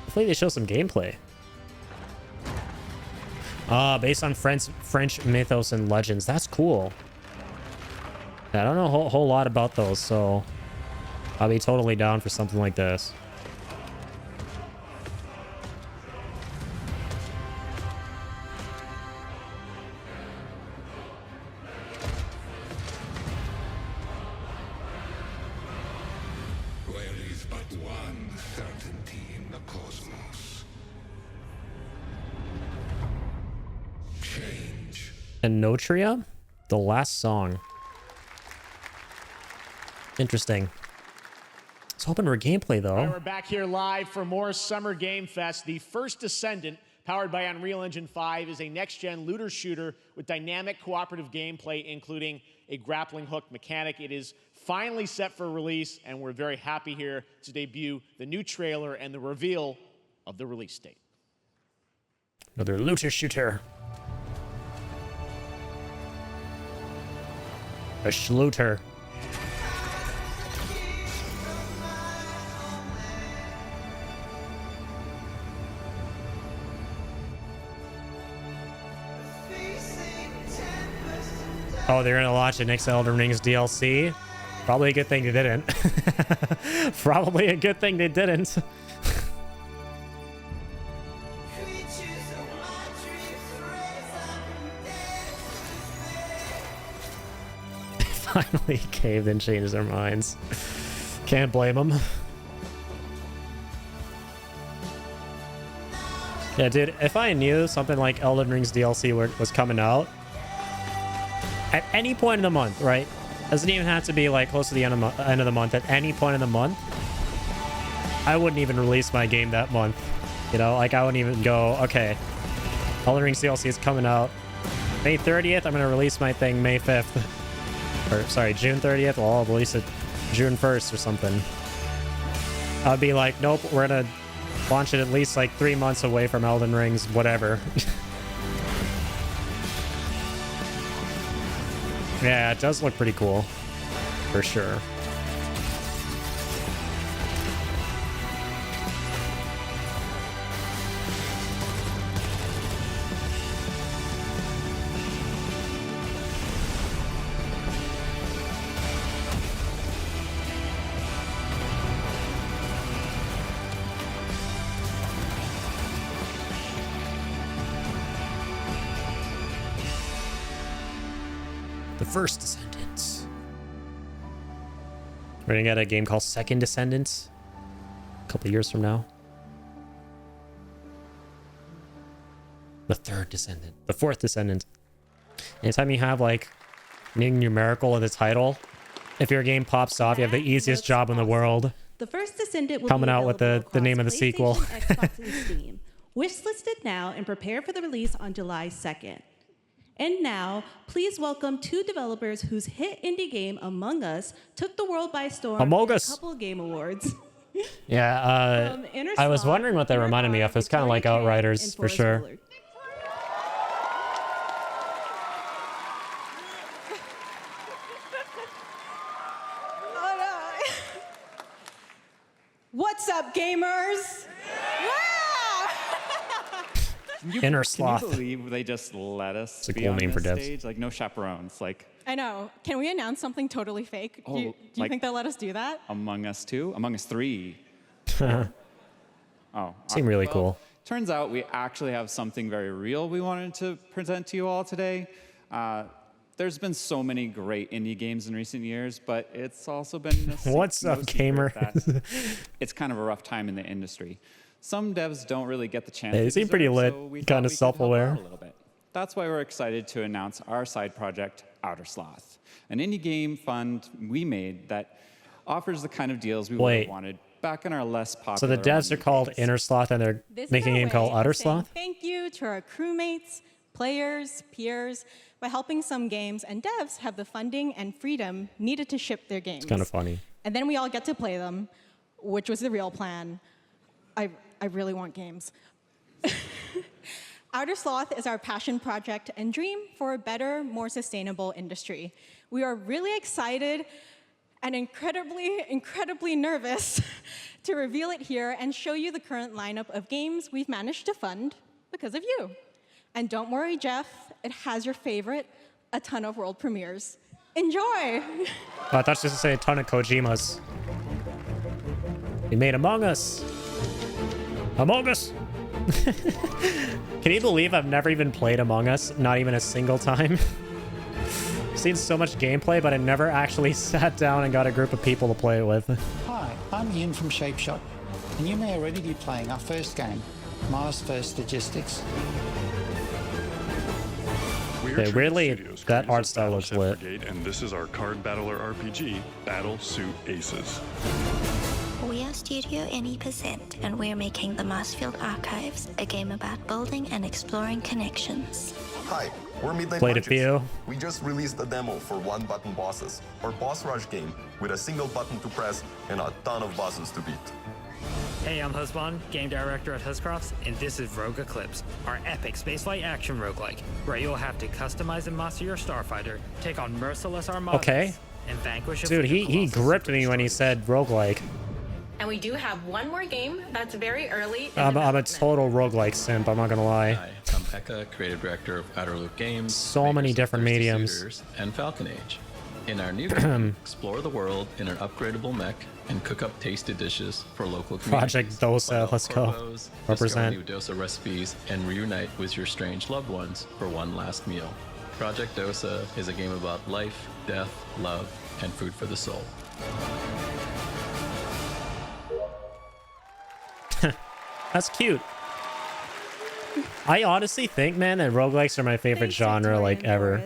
Speaker 1: Hopefully they show some gameplay. Based on French mythos and legends. That's cool. I don't know a whole lot about those, so I'll be totally down for something like this.
Speaker 12: Where is
Speaker 4: but one certainty in the cosmos. Change.
Speaker 1: And Notria? The last song. Interesting. I was hoping for gameplay, though.
Speaker 3: All right, we're back here live for more Summer Game Fest. The first Descendant, powered by Unreal Engine 5, is a next-gen looter shooter with dynamic cooperative gameplay, including a grappling hook mechanic. It is finally set for release, and we're very happy here to debut the new trailer and the reveal of the release date.
Speaker 1: Another looter shooter. A schluter. Oh, they're gonna launch the next Elden Rings DLC? Probably a good thing they didn't. Probably a good thing they didn't. Finally caved and changed their minds. Can't blame them. Yeah, dude, if I knew something like Elden Rings DLC was coming out, at any point in the month, right? Doesn't even have to be like close to the end of the month. At any point in the month, I wouldn't even release my game that month. You know, like I wouldn't even go, okay, Elden Rings DLC is coming out May 30th. I'm going to release my thing May 5th. Or, sorry, June 30th. Well, I'll release it June 1st or something. I'd be like, nope, we're going to launch it at least like 3 months away from Elden Rings, whatever. Yeah, it does look pretty cool. For sure. The first Descendants. We're gonna get a game called Second Descendants a couple years from now. The third Descendant. The fourth Descendant. Anytime you have like anything numerical in the title, if your game pops off, you have the easiest job in the world.
Speaker 7: The first Descendant will
Speaker 1: Coming
Speaker 7: be
Speaker 1: out with the name of the sequel.
Speaker 7: Xbox, and Steam. Wishlisted now and prepare for the release on July 2nd. And now, please welcome two developers whose hit indie game, Among Us, took the world by storm
Speaker 1: Among
Speaker 7: in
Speaker 1: Us.
Speaker 7: a couple of game awards.
Speaker 1: Yeah, I was wondering what they reminded me of. It's kind of like Outriders, for sure.
Speaker 11: What's up, gamers?
Speaker 1: Inner Sloth.
Speaker 13: Can you believe they just let us
Speaker 1: It's a
Speaker 13: be
Speaker 1: cool
Speaker 13: on
Speaker 1: name for
Speaker 13: this
Speaker 1: devs.
Speaker 13: stage? Like, no chaperones. Like,
Speaker 11: I know. Can we announce something totally fake?
Speaker 13: Oh,
Speaker 11: Do you
Speaker 13: like-
Speaker 11: think they'll let us do that?
Speaker 13: Among Us 2? Among Us 3? Oh.
Speaker 1: Seem really
Speaker 13: well,
Speaker 1: cool.
Speaker 13: Turns out we actually have something very real we wanted to present to you all today. There's been so many great indie games in recent years, but it's also been
Speaker 1: What's up, gamer?
Speaker 13: It's kind of a rough time in the industry. Some devs don't really get the chance.
Speaker 1: They
Speaker 13: they
Speaker 1: seem pretty
Speaker 13: deserve,
Speaker 1: lit,
Speaker 13: so we thought
Speaker 1: kind
Speaker 13: we
Speaker 1: of
Speaker 13: could help
Speaker 1: self-aware.
Speaker 13: out a little bit. That's why we're excited to announce our side project, Outer Sloth, an indie game fund we made that offers the kind of deals we would
Speaker 1: Wait.
Speaker 13: have wanted back in our less popular.
Speaker 1: So the devs are called Inner Sloth and they're
Speaker 11: This
Speaker 1: making a
Speaker 11: is our
Speaker 1: game called
Speaker 11: way of
Speaker 1: Utter
Speaker 11: saying
Speaker 1: Sloth?
Speaker 11: Thank you to our crewmates, players, peers, by helping some games and devs have the funding and freedom needed to ship their games.
Speaker 1: It's kind of funny.
Speaker 11: And then we all get to play them, which was the real plan. I really want games. Outer Sloth is our passion project and dream for a better, more sustainable industry. We are really excited and incredibly nervous to reveal it here and show you the current lineup of games we've managed to fund because of you. And don't worry, Jeff, it has your favorite, a ton of world premieres. Enjoy!
Speaker 1: Oh, I thought you were supposed to say a ton of Kojimas. He made Among Us. Among Us! Can you believe I've never even played Among Us? Not even a single time. I've seen so much gameplay, but I never actually sat down and got a group of people to play it with.
Speaker 14: Hi,
Speaker 2: I'm Ian from Shapeshot, and you may already be playing our first game, Mars First Logistics.
Speaker 1: Okay, weirdly, that art style looks lit.
Speaker 8: And this is our card battler RPG, Battle Suit Aces.
Speaker 14: We are Studio Any%, and we're making the Marsfield Archives, a game about building and exploring connections.
Speaker 15: Hi, we're Midnight
Speaker 1: Played a
Speaker 15: Punches.
Speaker 1: few.
Speaker 15: We just released a demo for one-button bosses, or boss rush game, with a single button to press and a ton of bosses to beat.
Speaker 16: Hey, I'm Husband, game director at Huscrofts, and this is Rogue Eclipse, our epic spaceflight action roguelike, where you'll have to customize and master your starfighter, take on merciless armadas,
Speaker 1: Okay.
Speaker 16: and vanquish a
Speaker 1: Dude,
Speaker 16: fleet of
Speaker 1: he
Speaker 16: Colossus
Speaker 1: gripped me when he said roguelike.
Speaker 26: And we do have one more game that's very early.
Speaker 1: I'm a total roguelike simp, I'm not gonna lie.
Speaker 27: Hi, I'm Pekka, creative director of Outer Loop Games.
Speaker 1: So many different mediums.
Speaker 27: Suitors, and Falcon Age. In our new game, explore the world in an upgradable mech and cook up tasty dishes for local communities.
Speaker 1: Project Dosa, let's go.
Speaker 27: Corbos,
Speaker 1: Represent.
Speaker 27: discover new Dosa recipes and reunite with your strange loved ones for one last meal. Project Dosa is a game about life, death, love, and food for the soul.
Speaker 1: That's cute. I honestly think, man, that roguelikes are my favorite genre, like, ever.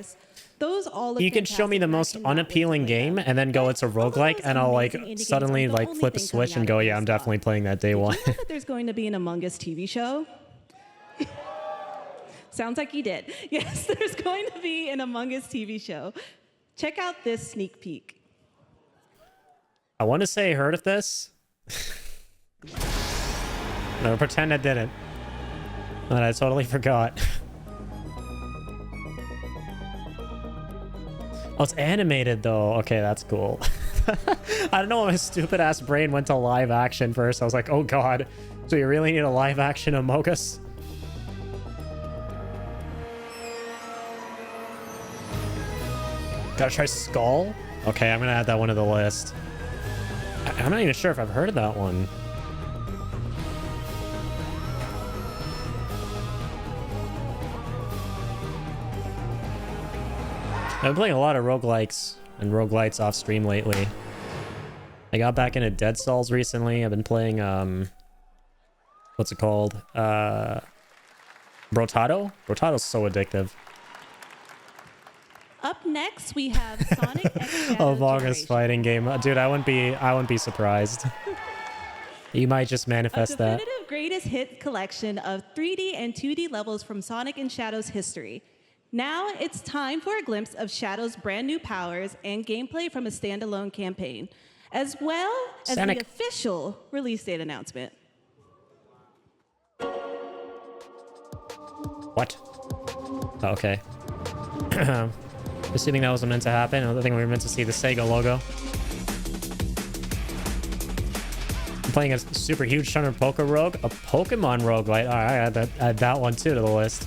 Speaker 7: Those all look
Speaker 1: You can show me the most unappealing game and then go, it's a roguelike, and I'll, like, suddenly, like, flip a switch and go, yeah, I'm definitely playing that day one.
Speaker 7: You know that there's going to be an Among Us TV show? Sounds like you did. Yes, there's going to be an Among Us TV show. Check out this sneak peek.
Speaker 1: I want to say I heard of this. No, pretend I didn't. But I totally forgot. Oh, it's animated though. Okay, that's cool. I don't know, my stupid ass brain went to live action first. I was like, oh god. So you really need a live action Among Us? Gotta try Skull? Okay, I'm gonna add that one to the list. I'm not even sure if I've heard of that one. I've been playing a lot of roguelikes and roguelites off stream lately. I got back into Dead Cells recently. I've been playing, what's it called? Brotado? Brotado's so addictive.
Speaker 7: Up next, we have Sonic X
Speaker 1: Among Us fighting game. Dude, I wouldn't be surprised. You might just manifest that.
Speaker 7: Definitive greatest hit collection of 3D and 2D levels from Sonic and Shadow's history. Now it's time for a glimpse of Shadow's brand new powers and gameplay from a standalone campaign, as well as
Speaker 1: Sonic.
Speaker 7: the official release date announcement.
Speaker 1: What? Oh, okay. Assuming that wasn't meant to happen. I think we were meant to see the Sega logo. I'm playing a super huge ton of Poké Rogue. A Pokemon roguelite. Alright, add that one too to the list.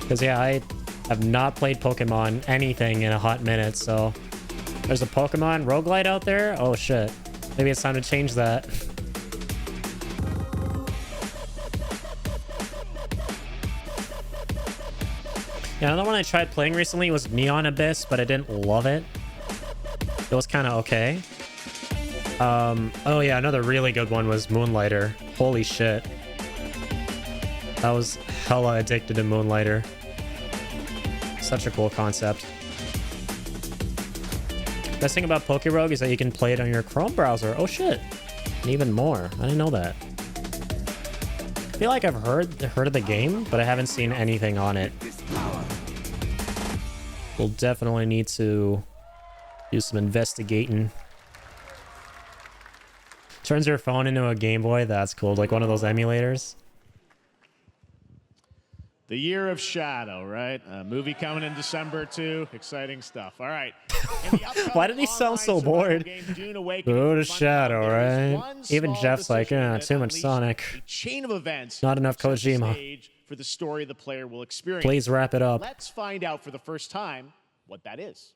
Speaker 1: Because, yeah, I have not played Pokemon anything in a hot minute, so... There's a Pokemon roguelite out there? Oh, shit. Maybe it's time to change that. Yeah, another one I tried playing recently was Neon Abyss, but I didn't love it. It was kind of okay. Oh, yeah, another really good one was Moonlighter. Holy shit. I was hella addicted to Moonlighter. Such a cool concept. Best thing about Poké-Rogue is that you can play it on your Chrome browser. Oh shit. And even more. I didn't know that. I feel like I've heard of the game, but I haven't seen anything on it. We'll definitely need to do some investigating. Turns your phone into a Game Boy. That's cool. Like one of those emulators.
Speaker 3: The Year of Shadow, right? A movie coming in December too. Exciting stuff. All right.
Speaker 1: Why did he sound so bored? Go to Shadow, right? Even Jeff's like, too much Sonic.
Speaker 3: Chain of events.
Speaker 1: Not enough
Speaker 3: sets the
Speaker 1: Kojima.
Speaker 3: stage for the story the player will experience.
Speaker 1: Please wrap it up.
Speaker 3: Let's find out for the first time what that is.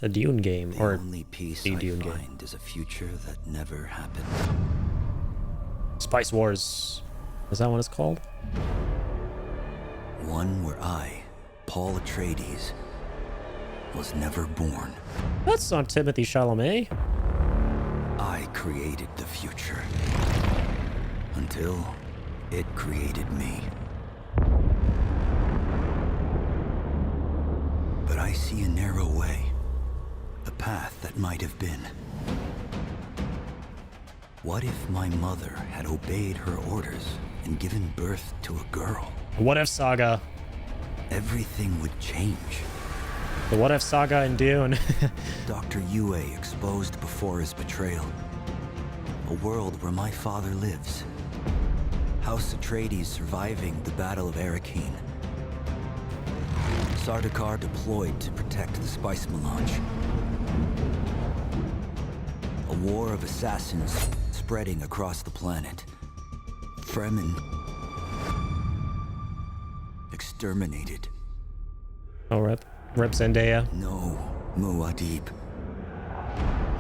Speaker 1: A Dune game,
Speaker 28: The
Speaker 1: or
Speaker 28: only peace
Speaker 1: a
Speaker 28: I
Speaker 1: Dune
Speaker 28: find
Speaker 1: game.
Speaker 28: is a future that never happened.
Speaker 1: Spice Wars. Is that what it's called?
Speaker 28: One where I, Paul Atreides,
Speaker 21: was never born.
Speaker 1: That's not Timothy Chalamet.
Speaker 21: I created the future. Until it created me. But I see a narrow way. A path that might have been. What if my mother had obeyed her orders and given birth to a girl?
Speaker 1: What if saga?
Speaker 21: Everything would change.
Speaker 1: The what if saga in Dune.
Speaker 21: Dr. Yue exposed before his betrayal. A world where my father lives. House Atreides surviving the Battle of Arrakeen. Sardaukar deployed to protect the spice melange. A war of assassins spreading across the planet. Fremen exterminated.
Speaker 1: Oh, rip Zendaya.
Speaker 21: No Muad'Dib.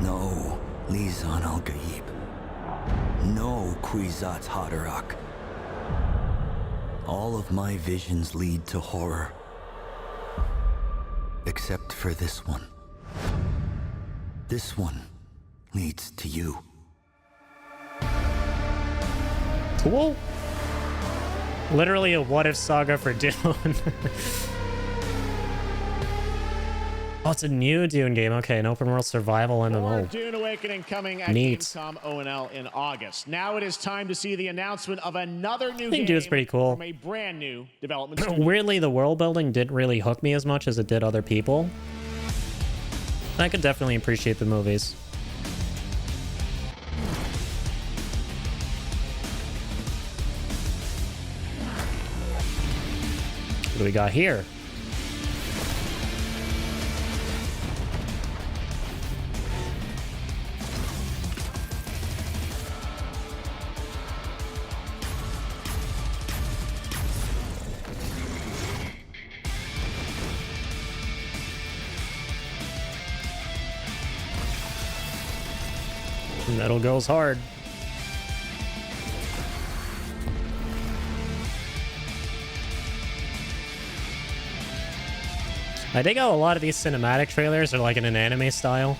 Speaker 21: No Lisan al-Gaib. No Kwisatz Haderach. All of my visions lead to horror. Except for this one. This one leads to you.
Speaker 1: Cool. Literally a what if saga for Dune. Oh, it's a new Dune game. Okay, an open world survival
Speaker 3: More
Speaker 1: MMO.
Speaker 3: Dune Awakening coming at
Speaker 1: Neat.
Speaker 3: Gamescom ONL in August. Now it is time to see the announcement of another new
Speaker 1: I think
Speaker 3: game
Speaker 1: Dune's pretty cool.
Speaker 3: from a brand new development studio.
Speaker 1: Weirdly, the world building didn't really hook me as much as it did other people. I could definitely appreciate the movies. What do we got here? Metal goes hard. I think how a lot of these cinematic trailers are like in an anime style.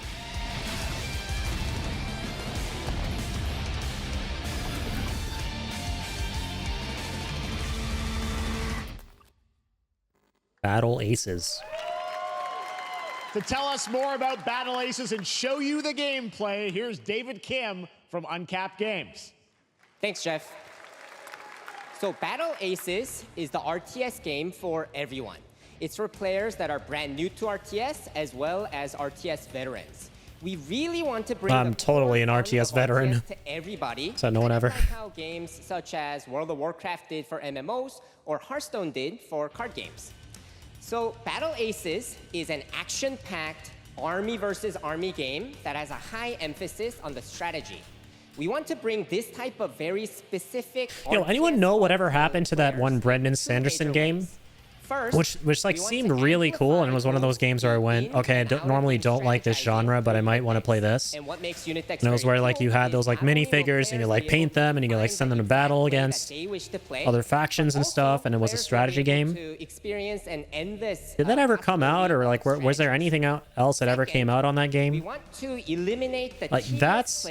Speaker 1: Battle Aces.
Speaker 3: To tell us more about Battle Aces and show you the gameplay, here's David Kim from Uncapped Games.
Speaker 5: Thanks, Jeff. So Battle Aces is the RTS game for everyone. It's for players that are brand new to RTS as well as RTS veterans. We really want to bring
Speaker 1: I'm totally an RTS veteran.
Speaker 5: RTS to everybody.
Speaker 1: So no one ever.
Speaker 5: Like how games such as World of Warcraft did for MMOs or Hearthstone did for card games. So Battle Aces is an action-packed army versus army game that has a high emphasis on the strategy. We want to bring this type of very specific...
Speaker 1: Yo, anyone know whatever happened to that one Brendan Sanderson game? Which like seemed really cool and was one of those games where I went, okay, I normally don't like this genre, but I might want to play this. And it was where like you had those like minifigures and you like paint them and you could like send them to battle against other factions and stuff, and it was a strategy game. Did that ever come out, or like was there anything else that ever came out on that game? Like that's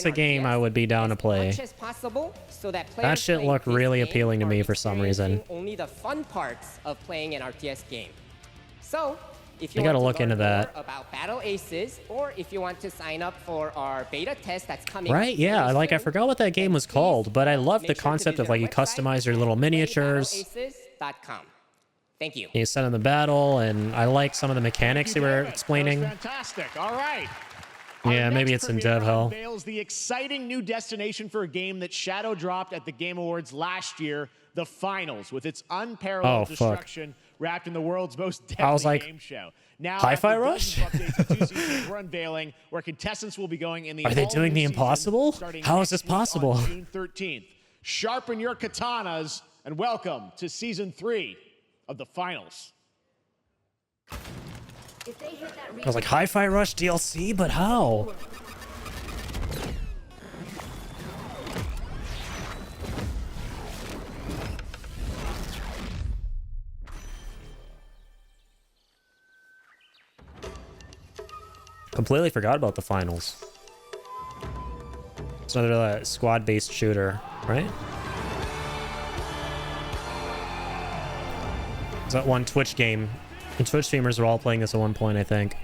Speaker 1: a game I would be down to play. That shit looked really appealing to me for some reason.
Speaker 5: Only the fun parts of playing an RTS game. So, if you
Speaker 1: I gotta
Speaker 5: want
Speaker 1: look
Speaker 5: to learn
Speaker 1: into that.
Speaker 5: more about Battle Aces, or if you want to sign up for our beta test that's coming
Speaker 1: Right, yeah, like I forgot what that game was called, but I love the concept of like you customize your little miniatures.
Speaker 5: battleaces.com. Thank you.
Speaker 1: You send in the battle, and I like some of the mechanics they were explaining.
Speaker 3: Fantastic. All right.
Speaker 1: Yeah, maybe it's in dev hell.
Speaker 3: Unveils the exciting new destination for a game that shadow dropped at the Game Awards last year, the Finals, with its unparalleled destruction wrapped in the world's most deadly game show. Now,
Speaker 1: Hi-Fi Rush?
Speaker 3: We're unveiling where contestants will be going in the
Speaker 1: Are they doing the impossible? How is this
Speaker 3: next week
Speaker 1: possible?
Speaker 3: on June 13th. Sharpen your katanas and welcome to Season 3 of the Finals.
Speaker 1: I was like, Hi-Fi Rush DLC, but how? Completely forgot about the finals. It's another squad-based shooter, right? It's that one Twitch game. And Twitch streamers were all playing this at one point, I think.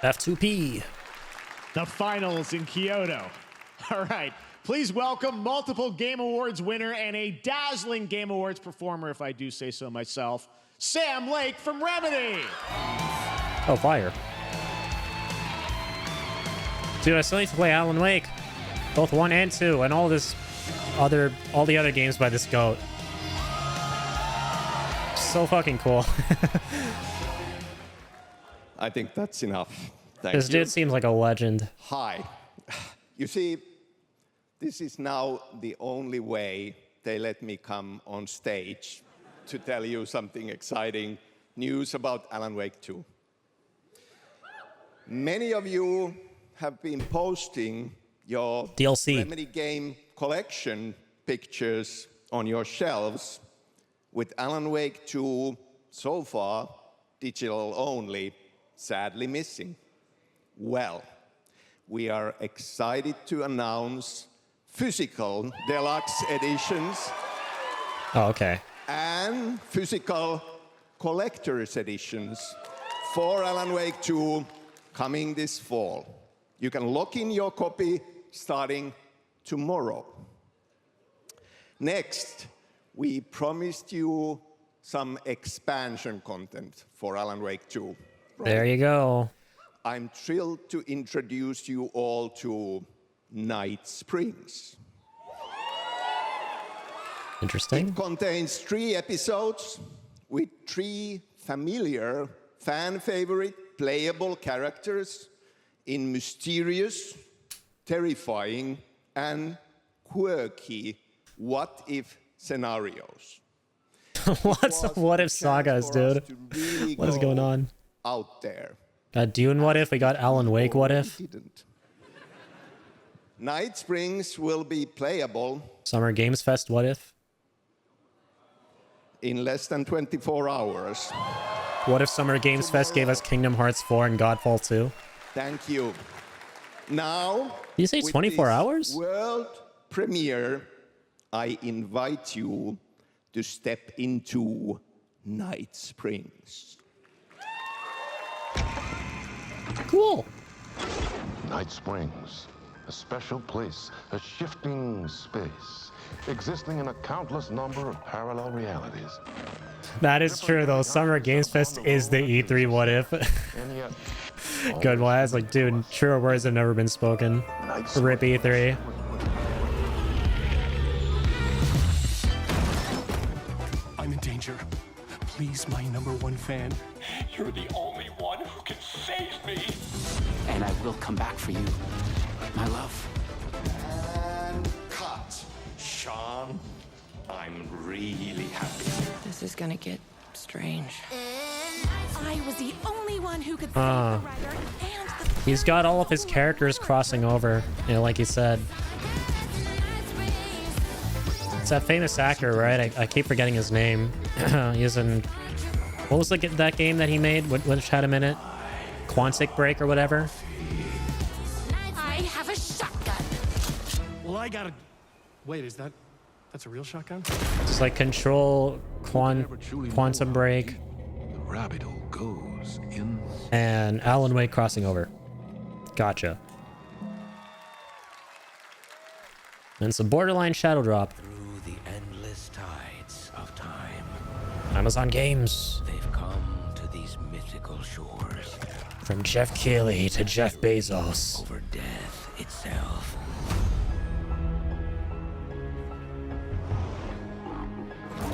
Speaker 1: F2P.
Speaker 3: The finals in Kyoto. All right. Please welcome multiple Game Awards winner and a dazzling Game Awards performer, if I do say so myself, Sam Lake from Remedy.
Speaker 1: Oh, fire. Dude, I still need to play Alan Wake. Both 1 and 2, and all the other games by this GOAT. So fucking cool.
Speaker 6: I think that's enough. Thank
Speaker 1: This
Speaker 6: you.
Speaker 1: dude seems like a legend.
Speaker 6: Hi. You see, this is now the only way they let me come on stage to tell you something exciting news about Alan Wake 2. Many of you have been posting your
Speaker 1: DLC
Speaker 6: Remedy game collection pictures on your shelves with Alan Wake 2 so far digital only, sadly missing. Well, we are excited to announce physical deluxe editions.
Speaker 1: Oh, okay.
Speaker 6: And physical collector's editions for Alan Wake 2 coming this fall. You can lock in your copy starting tomorrow. Next, we promised you some expansion content for Alan Wake 2.
Speaker 1: There you go.
Speaker 6: I'm thrilled to introduce you all to Night Springs.
Speaker 1: Interesting.
Speaker 6: It contains 3 episodes with 3 familiar, fan-favorite, playable characters in mysterious, terrifying, and quirky what-if scenarios.
Speaker 1: What if sagas, dude?
Speaker 6: Really
Speaker 1: What is going on?
Speaker 6: Out there.
Speaker 1: Got Dune what if? We got Alan Wake what if?
Speaker 6: Night Springs will be playable
Speaker 1: Summer Games Fest what if?
Speaker 6: in less than 24 hours.
Speaker 1: What if Summer Games Fest gave us Kingdom Hearts 4 and Godfall 2?
Speaker 6: Thank you. Now,
Speaker 1: Did you say
Speaker 6: with
Speaker 1: 24
Speaker 6: this
Speaker 1: hours?
Speaker 6: World premiere, I invite you to step into Night Springs.
Speaker 1: Cool.
Speaker 4: Night Springs, a special place, a shifting space, existing in a countless number of parallel realities.
Speaker 1: That is true, though. Summer Games Fest is the E3 what if. Good one. I was like, dude, truer words have never been spoken. Rip E3.
Speaker 12: I'm in danger. Please, my #1 fan. You're the only one who can save me. And I will come back for you, my love.
Speaker 6: And cut. Sean, I'm really happy.
Speaker 25: This is gonna get strange. I was the only one who could
Speaker 1: Ah. He's got all of his characters crossing over, you know, like he said. It's that famous actor, right? I keep forgetting his name. He's in... What was that game that he made, which had him in it? Quantic Break or whatever?
Speaker 25: I have a shotgun.
Speaker 12: Well, I gotta... Wait, that's a real shotgun?
Speaker 1: It's like Control, Quantum Break,
Speaker 4: The rabbit hole goes in.
Speaker 1: and Alan Wake crossing over. Gotcha. And some Borderline Shadow Drop.
Speaker 28: Through the endless tides of time,
Speaker 1: Amazon Games.
Speaker 28: they've come to these mythical shores.
Speaker 1: From Jeff Keighley to Jeff Bezos.
Speaker 28: Over death itself.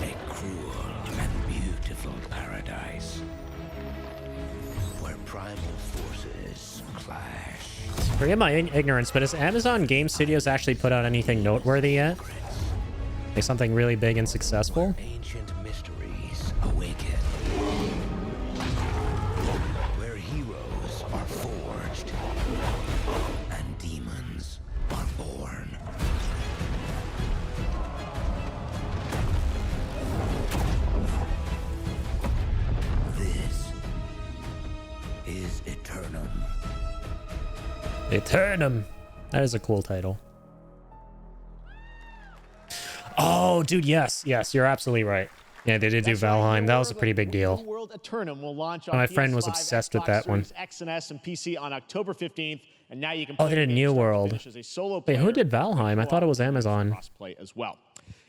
Speaker 28: A cruel and beautiful paradise where primal forces clash.
Speaker 1: Forgive my ignorance, but has Amazon Game Studios actually put out anything noteworthy yet? Like something really big and successful?
Speaker 28: Ancient mysteries awaken. Where heroes are forged and demons are born. This is Eternum.
Speaker 1: Eternum. That is a cool title. Oh, dude, yes. Yes, you're absolutely right. Yeah, they did do Valheim. That was a pretty big deal.
Speaker 3: World Eternum will launch on
Speaker 1: My friend was
Speaker 3: PS5,
Speaker 1: obsessed with
Speaker 3: Xbox
Speaker 1: that one.
Speaker 3: Series X and S, and PC on October 15th. And now you can
Speaker 1: Oh,
Speaker 3: play
Speaker 1: they did
Speaker 3: the game
Speaker 1: New
Speaker 3: start to
Speaker 1: World.
Speaker 3: finish as a solo
Speaker 1: Wait, who
Speaker 3: player
Speaker 1: did Valheim? I thought it was Amazon.
Speaker 3: Crossplay as well.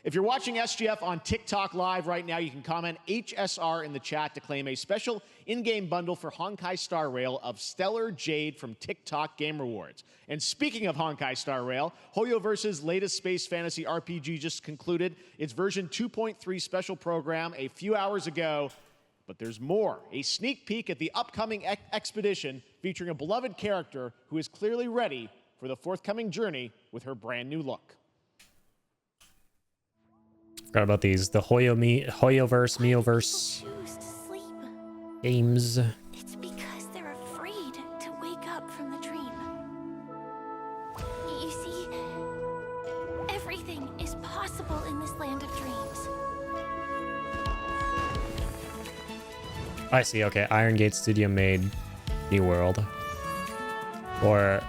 Speaker 3: If you're watching SGF on TikTok Live right now, you can comment HSR in the chat to claim a special in-game bundle for Honkai Star Rail of Stellar Jade from TikTok Game Rewards. And speaking of Honkai Star Rail, Hoyoverse's latest space fantasy RPG just concluded its version 2.3 special program a few hours ago. But there's more. A sneak peek at the upcoming expedition featuring a beloved character who is clearly ready for the forthcoming journey with her brand new look.
Speaker 1: Forgot about these. The Hoyoverse, Meoverse games.
Speaker 14: It's because they're afraid to wake up from the dream. You see, everything is possible in this land of dreams.
Speaker 1: I see. Okay, Iron Gate Studio made New World. Or...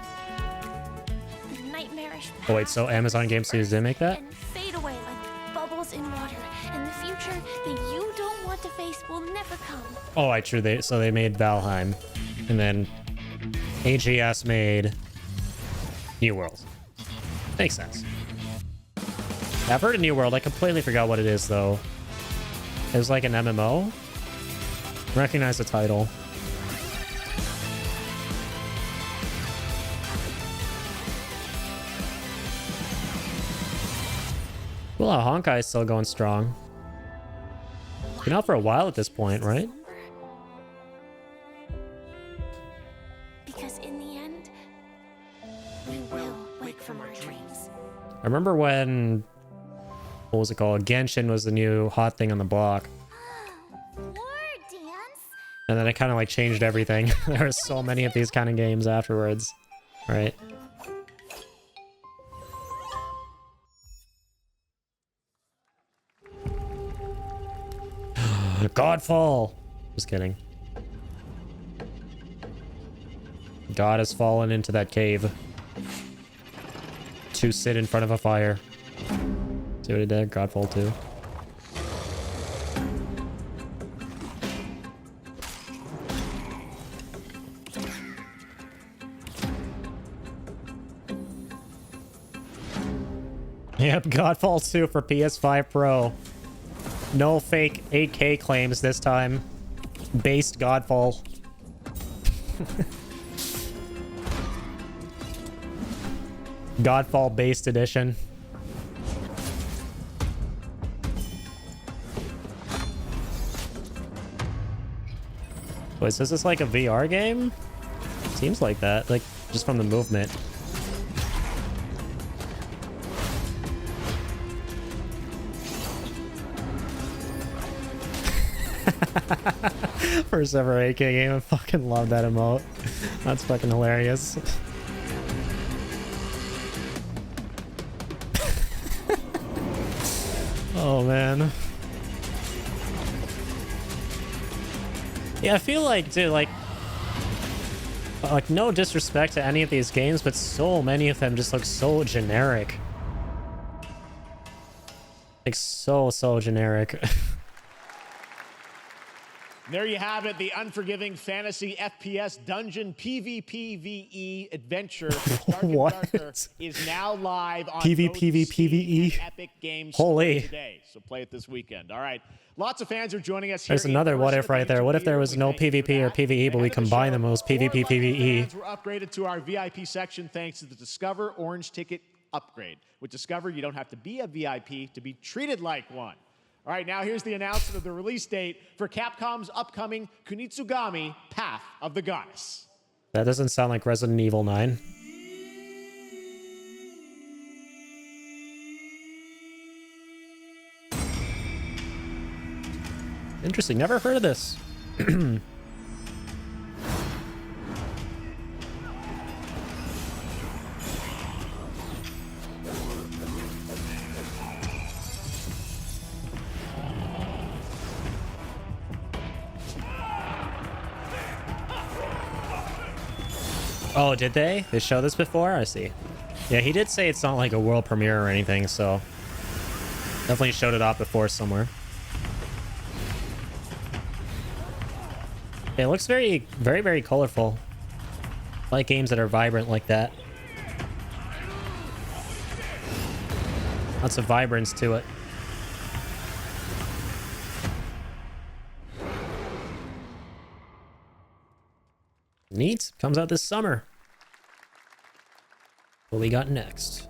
Speaker 14: Nightmarish
Speaker 1: Oh wait, so Amazon Game Studios didn't make that?
Speaker 14: and fade away like bubbles in water, and the future that you don't want to face will never come.
Speaker 1: Oh, true. So they made Valheim. And then AGS made New World. Makes sense. I've heard of New World. I completely forgot what it is, though. It was like an MMO? Recognize the title. Well, Honkai is still going strong. Been out for a while at this point, right?
Speaker 14: Because in the end, we will wake from our dreams.
Speaker 1: I remember when... What was it called? Genshin was the new hot thing on the block. And then it kind of like changed everything. There were so many of these kind of games afterwards. Right? Godfall! Just kidding. God has fallen into that cave. To sit in front of a fire. See what he did? Godfall 2. Yep, Godfall 2 for PS5 Pro. No fake 8K claims this time. Based Godfall. Godfall based edition. Wait, so is this like a VR game? Seems like that, like just from the movement. First ever 8K game. I fucking love that emote. That's fucking hilarious. Oh man. Yeah, I feel like, dude, like no disrespect to any of these games, but so many of them just look so generic. Like so generic.
Speaker 3: There you have it, the unforgiving fantasy FPS dungeon PvPvE adventure
Speaker 1: What?
Speaker 3: Darker is now live on
Speaker 1: PvPvPvE?
Speaker 3: Epic Games
Speaker 1: Holy.
Speaker 3: today. So play it this weekend. All right. Lots of fans are joining us here.
Speaker 1: There's another what if right there. What if there was no PvP or PvE, but we combine them as PvP PvE?
Speaker 3: We're upgraded to our VIP section thanks to the Discover Orange Ticket upgrade. With Discover, you don't have to be a VIP to be treated like one. All right, now here's the announcement of the release date for Capcom's upcoming Kunitsugami Path of the Goddess.
Speaker 1: That doesn't sound like Resident Evil 9. Interesting. Never heard of this. Oh, did they? They show this before? I see. Yeah, he did say it's not like a world premiere or anything, so definitely showed it off before somewhere. It looks very, very, very colorful. I like games that are vibrant like that. Lots of vibrance to it. Neat. Comes out this summer. What we got next?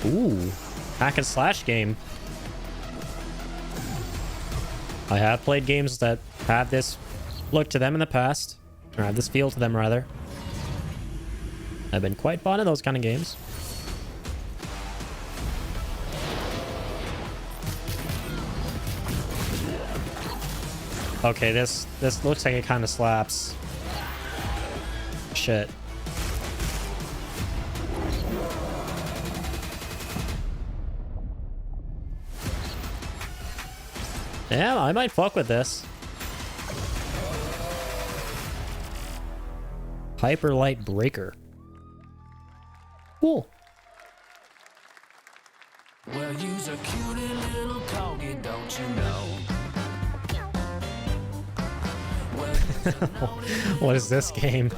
Speaker 1: Ooh, hack and slash game. I have played games that have this look to them in the past, or have this feel to them rather. I've been quite fond of those kind of games. Okay, this looks like it kind of slaps. Shit. Yeah, I might fuck with this. Hyper Light Breaker. Cool.
Speaker 28: Well, you's a cutie little corgi, don't you know?
Speaker 1: What is this game?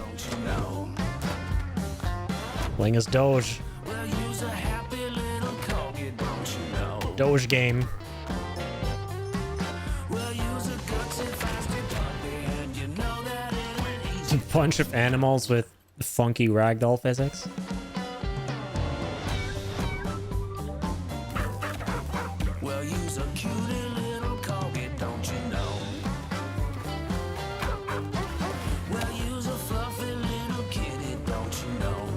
Speaker 1: Playing as Doge.
Speaker 28: Well, you's a happy little corgi, don't you know?
Speaker 1: Doge game.
Speaker 28: Well, you's a gutsy, feisty puppy, and you know that it ain't easy.
Speaker 1: A bunch of animals with funky ragdoll physics.
Speaker 28: Well, you's a cutie little corgi, don't you know? Well, you's a fluffy little kitty, don't you know?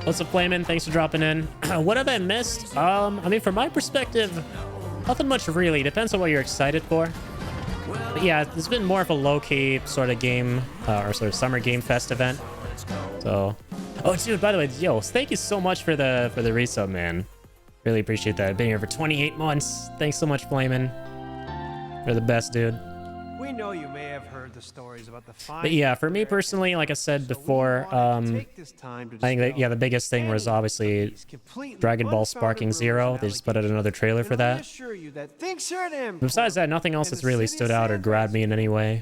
Speaker 1: What's up, Flamin'? Thanks for dropping in. What have I missed? I mean, from my perspective, nothing much really. Depends on what you're excited for. But yeah, it's been more of a low-key sort of game, or sort of summer game fest event. So, oh, dude, by the way, yo, thank you so much for the resub, man. Really appreciate that. I've been here for 28 months. Thanks so much, Flamin'. You're the best, dude.
Speaker 9: We know you may have heard the stories about the fine.
Speaker 1: But yeah, for me personally, like I said before, I think that, yeah, the biggest thing was obviously Dragon Ball Sparking Zero. They just put out another trailer for that. Besides that, nothing else has really stood out or grabbed me in any way.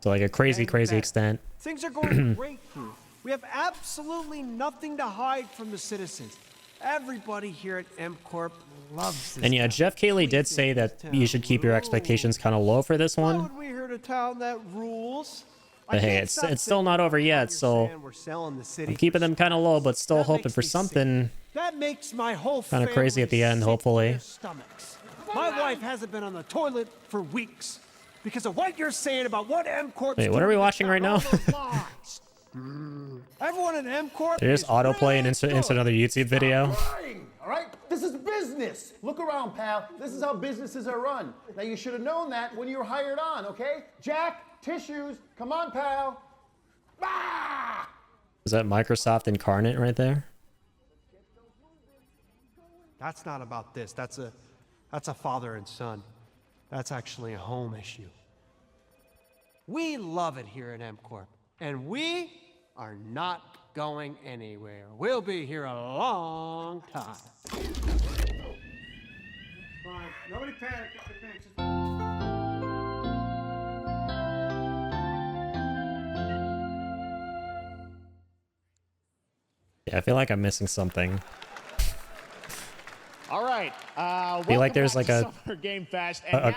Speaker 1: To like a crazy extent.
Speaker 9: Things are going great here. We have absolutely nothing to hide from the citizens. Everybody here at MCorp loves this.
Speaker 1: And yeah, Jeff Cayley did say that you should keep your expectations kind of low for this
Speaker 9: Why
Speaker 1: one.
Speaker 9: would we hear a town that rules?
Speaker 1: But hey, it's still not over yet, so I'm keeping them kind of low, but still hoping for something
Speaker 9: That makes my whole
Speaker 1: kind of crazy at the end, hopefully.
Speaker 9: My wife hasn't been on the toilet for weeks because of what you're saying about what MCorp.
Speaker 1: Wait, what are we watching right now?
Speaker 9: Everyone at MCorp.
Speaker 1: There's autoplay and into another YouTube video.
Speaker 10: All right? This is business. Look around, pal. This is how businesses are run. Now, you should have known that when you were hired on, okay? Jack, tissues. Come on, pal. Ah!
Speaker 1: Is that Microsoft Incarnate right there?
Speaker 9: That's not about this. That's a father and son. That's actually a home issue. We love it here at MCorp, and we are not going anywhere. We'll be here a long time. Fine. Nobody panic.
Speaker 1: Yeah, I feel like I'm missing something.
Speaker 3: All right.
Speaker 1: I feel like there's like a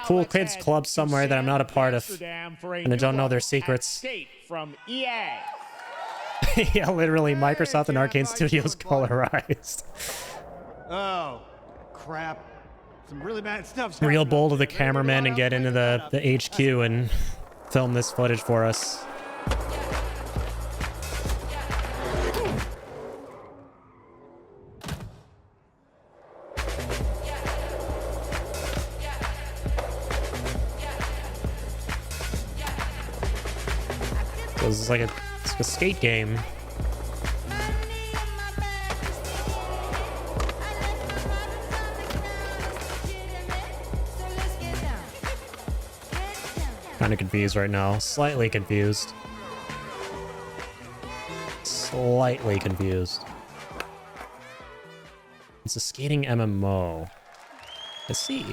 Speaker 1: cool kids club somewhere that I'm not a part of, and I don't know their secrets.
Speaker 3: From EA.
Speaker 1: Yeah, literally, Microsoft and Arcane Studios colorized.
Speaker 9: Oh, crap. Some really bad stuff's
Speaker 1: Real bold of the cameraman and get into the HQ and film this footage for us. So this is like it's a skate game. Kind of confused right now. Slightly confused. Slightly confused. It's a skating MMO. I see.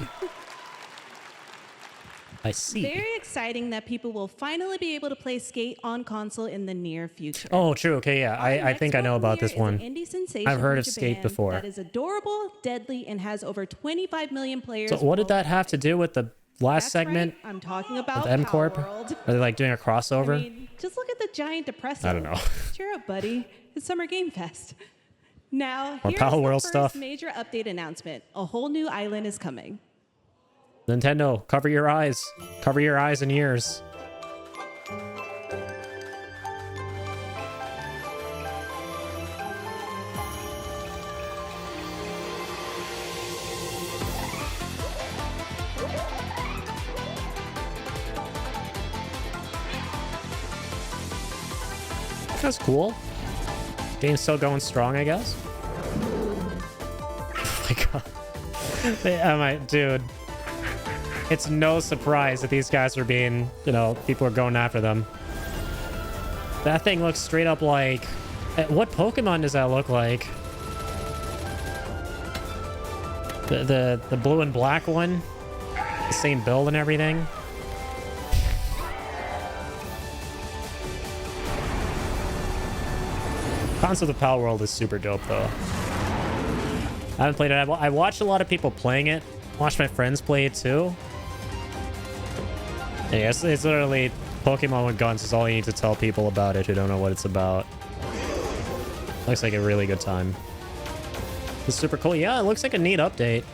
Speaker 1: I see.
Speaker 7: Very exciting that people will finally be able to play Skate on console in the near future.
Speaker 1: Oh, true. Okay, yeah. I think I know about this one.
Speaker 7: Indie sensation
Speaker 1: I've heard
Speaker 7: from
Speaker 1: of Skate
Speaker 7: Japan
Speaker 1: before.
Speaker 7: That is adorable, deadly, and has over 25 million players.
Speaker 1: So what did that have to do with the last
Speaker 7: That's
Speaker 1: segment?
Speaker 7: right. I'm talking about
Speaker 1: With M Corp?
Speaker 7: Palworld.
Speaker 1: Are they like doing a crossover?
Speaker 7: I mean, just look at the giant depressor.
Speaker 1: I don't know.
Speaker 7: Cheer up, buddy. It's Summer Game Fest. Now,
Speaker 1: Or
Speaker 7: here's the
Speaker 1: Palworld
Speaker 7: first
Speaker 1: stuff.
Speaker 7: major update announcement. A whole new island is coming.
Speaker 1: Nintendo, cover your eyes. Cover your eyes and ears. That's cool. Game's still going strong, I guess. Oh my god. Dude. It's no surprise that these guys are being, you know, people are going after them. That thing looks straight up like... What Pokemon does that look like? The blue and black one? The same build and everything? Concept of Palworld is super dope, though. I haven't played it. I watched a lot of people playing it. Watched my friends play it, too. Yeah, it's literally Pokemon with guns is all you need to tell people about it who don't know what it's about. Looks like a really good time. It's super cool. Yeah, it looks like a neat update.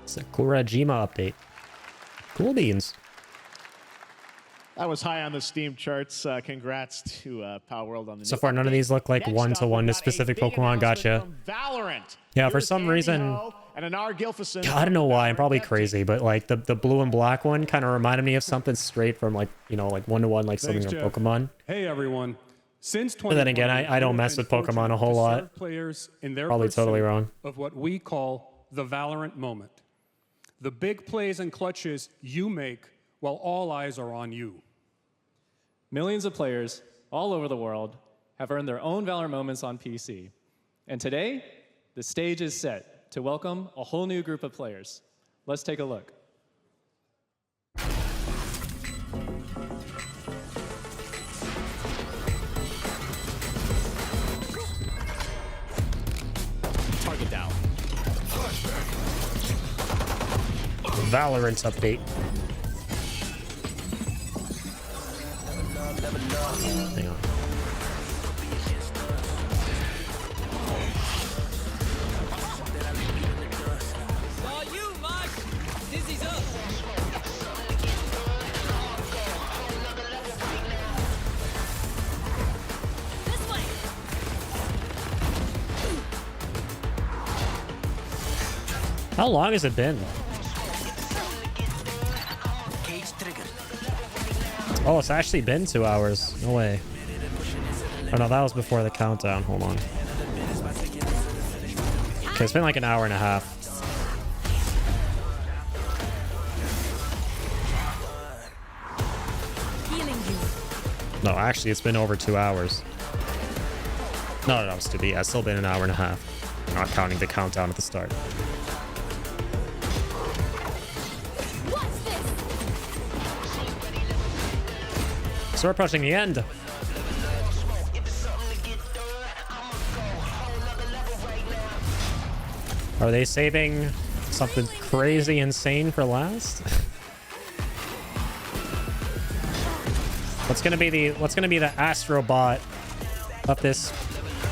Speaker 1: It's a Kurajima update. Cool beans.
Speaker 3: That was high on the Steam charts. Congrats to Palworld on the
Speaker 1: So
Speaker 3: new
Speaker 1: far, none of
Speaker 3: update.
Speaker 1: these look like
Speaker 3: Next
Speaker 1: one-to-one
Speaker 3: up,
Speaker 1: to
Speaker 3: we got a
Speaker 1: specific
Speaker 3: big
Speaker 1: Pokemon.
Speaker 3: announcement
Speaker 1: Gotcha.
Speaker 3: from Valorant.
Speaker 1: Yeah, for
Speaker 3: Here's
Speaker 1: some
Speaker 3: Andy
Speaker 1: reason...
Speaker 3: Ho and Anar Gilfison.
Speaker 1: God, I don't know why. I'm probably crazy, but like the blue and black one kind of reminded me of something straight from like, you know, like one-to-one, like something
Speaker 13: Thanks,
Speaker 1: from
Speaker 13: Jeff.
Speaker 1: Pokemon.
Speaker 13: Hey everyone. Since
Speaker 1: But then again, I don't mess with Pokemon a whole lot.
Speaker 13: Players in their
Speaker 1: Probably totally
Speaker 13: pursuit
Speaker 1: wrong.
Speaker 13: Of what we call the Valorant moment. The big plays and clutches you make while all eyes are on you.
Speaker 17: Millions of players all over the world have earned their own Valorant moments on PC. And today, the stage is set to welcome a whole new group of players. Let's take a look.
Speaker 3: Target down.
Speaker 1: Valorant update. Hang on. How long has it been? Oh, it's actually been 2 hours. No way. Oh no, that was before the countdown. Hold on. Okay, it's been like an hour and a half. No, actually, it's been over 2 hours. No, it's stupid. Yeah, it's still been an hour and a half. Not counting the countdown at the start. So we're approaching the end. Are they saving something crazy insane for last? What's gonna be the astrobot of this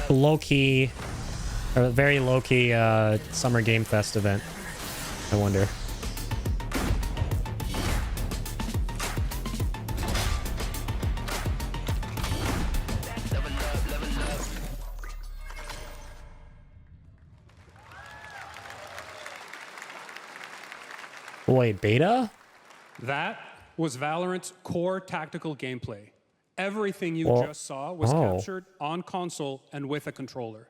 Speaker 1: low-key or very low-key Summer Game Fest event? I wonder. Wait, beta?
Speaker 13: That was Valorant's core tactical gameplay. Everything you just saw was captured on console and with a controller.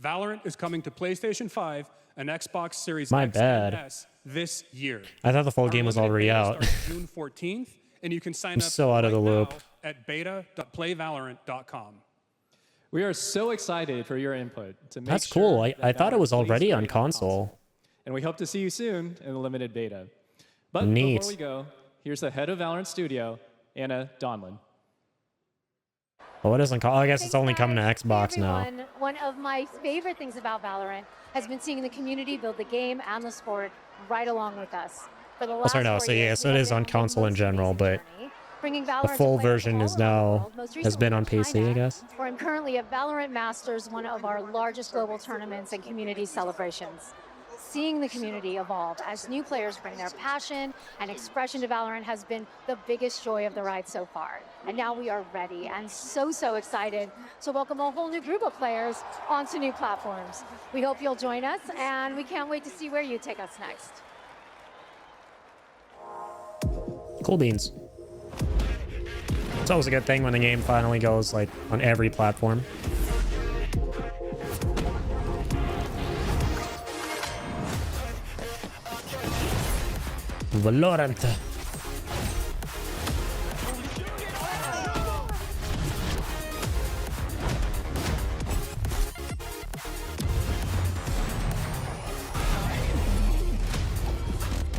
Speaker 13: Valorant is coming to PlayStation 5 and Xbox Series X and S this year.
Speaker 1: I thought the full game was already out.
Speaker 13: June 14th, and you can sign
Speaker 1: I'm
Speaker 13: up
Speaker 1: so out of the loop.
Speaker 13: at beta.playvalorant.com.
Speaker 17: We are so excited for your input. To make
Speaker 1: That's cool.
Speaker 17: sure
Speaker 1: I thought it was
Speaker 17: Valorant plays
Speaker 1: already
Speaker 17: great
Speaker 1: on console.
Speaker 17: And we hope to see you soon in the limited beta. But
Speaker 1: Neat.
Speaker 17: before we go, here's the head of Valorant Studio, Anna Donlin.
Speaker 1: Well, it isn't. I guess it's only coming to Xbox now.
Speaker 2: One of my favorite things about Valorant has been seeing the community build the game and the sport right along with us. For the last
Speaker 1: Sorry, no.
Speaker 2: 4
Speaker 1: So
Speaker 2: years,
Speaker 1: yeah, so it is on console in general, but
Speaker 2: bringing
Speaker 1: the
Speaker 2: Valorant
Speaker 1: full
Speaker 2: to players
Speaker 1: version
Speaker 2: all
Speaker 1: is
Speaker 2: around the
Speaker 1: now
Speaker 2: world, most
Speaker 1: has
Speaker 2: recently
Speaker 1: been on
Speaker 2: in
Speaker 1: PC,
Speaker 2: China,
Speaker 1: I guess.
Speaker 2: where I'm currently at Valorant Masters, one of our largest global tournaments and community celebrations. Seeing the community evolve as new players bring their passion and expression to Valorant has been the biggest joy of the ride so far. And now we are ready and so excited to welcome a whole new group of players onto new platforms. We hope you'll join us, and we can't wait to see where you take us next.
Speaker 1: Cool beans. It's always a good thing when the game finally goes like on every platform. Valorant.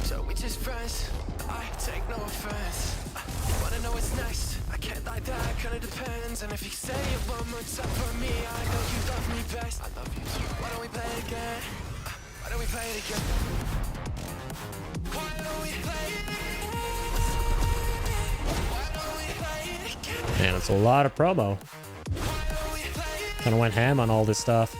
Speaker 28: So we just friends, I take no offense. Wanna know what's next? I can't lie, that kinda depends. And if you say it one more time for me, I know you love me best. I love you too. Why don't we play it again? Why don't we play it again? Why don't we play it again? Why don't we play it again?
Speaker 1: Man, it's a lot of promo. Kind of went ham on all this stuff.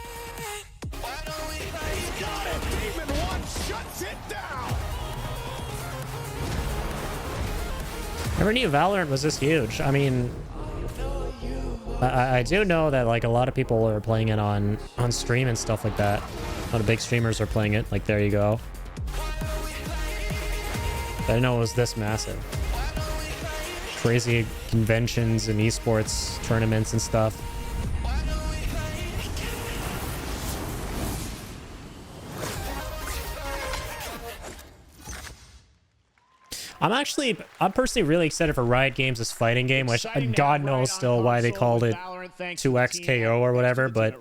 Speaker 1: Never knew Valorant was this huge. I mean, I do know that like a lot of people are playing it on stream and stuff like that. A lot of big streamers are playing it. Like, there you go. I didn't know it was this massive. Crazy conventions and esports tournaments and stuff. I'm personally really excited for Riot Games' fighting game, which God knows still why they called it 2XKO or whatever, but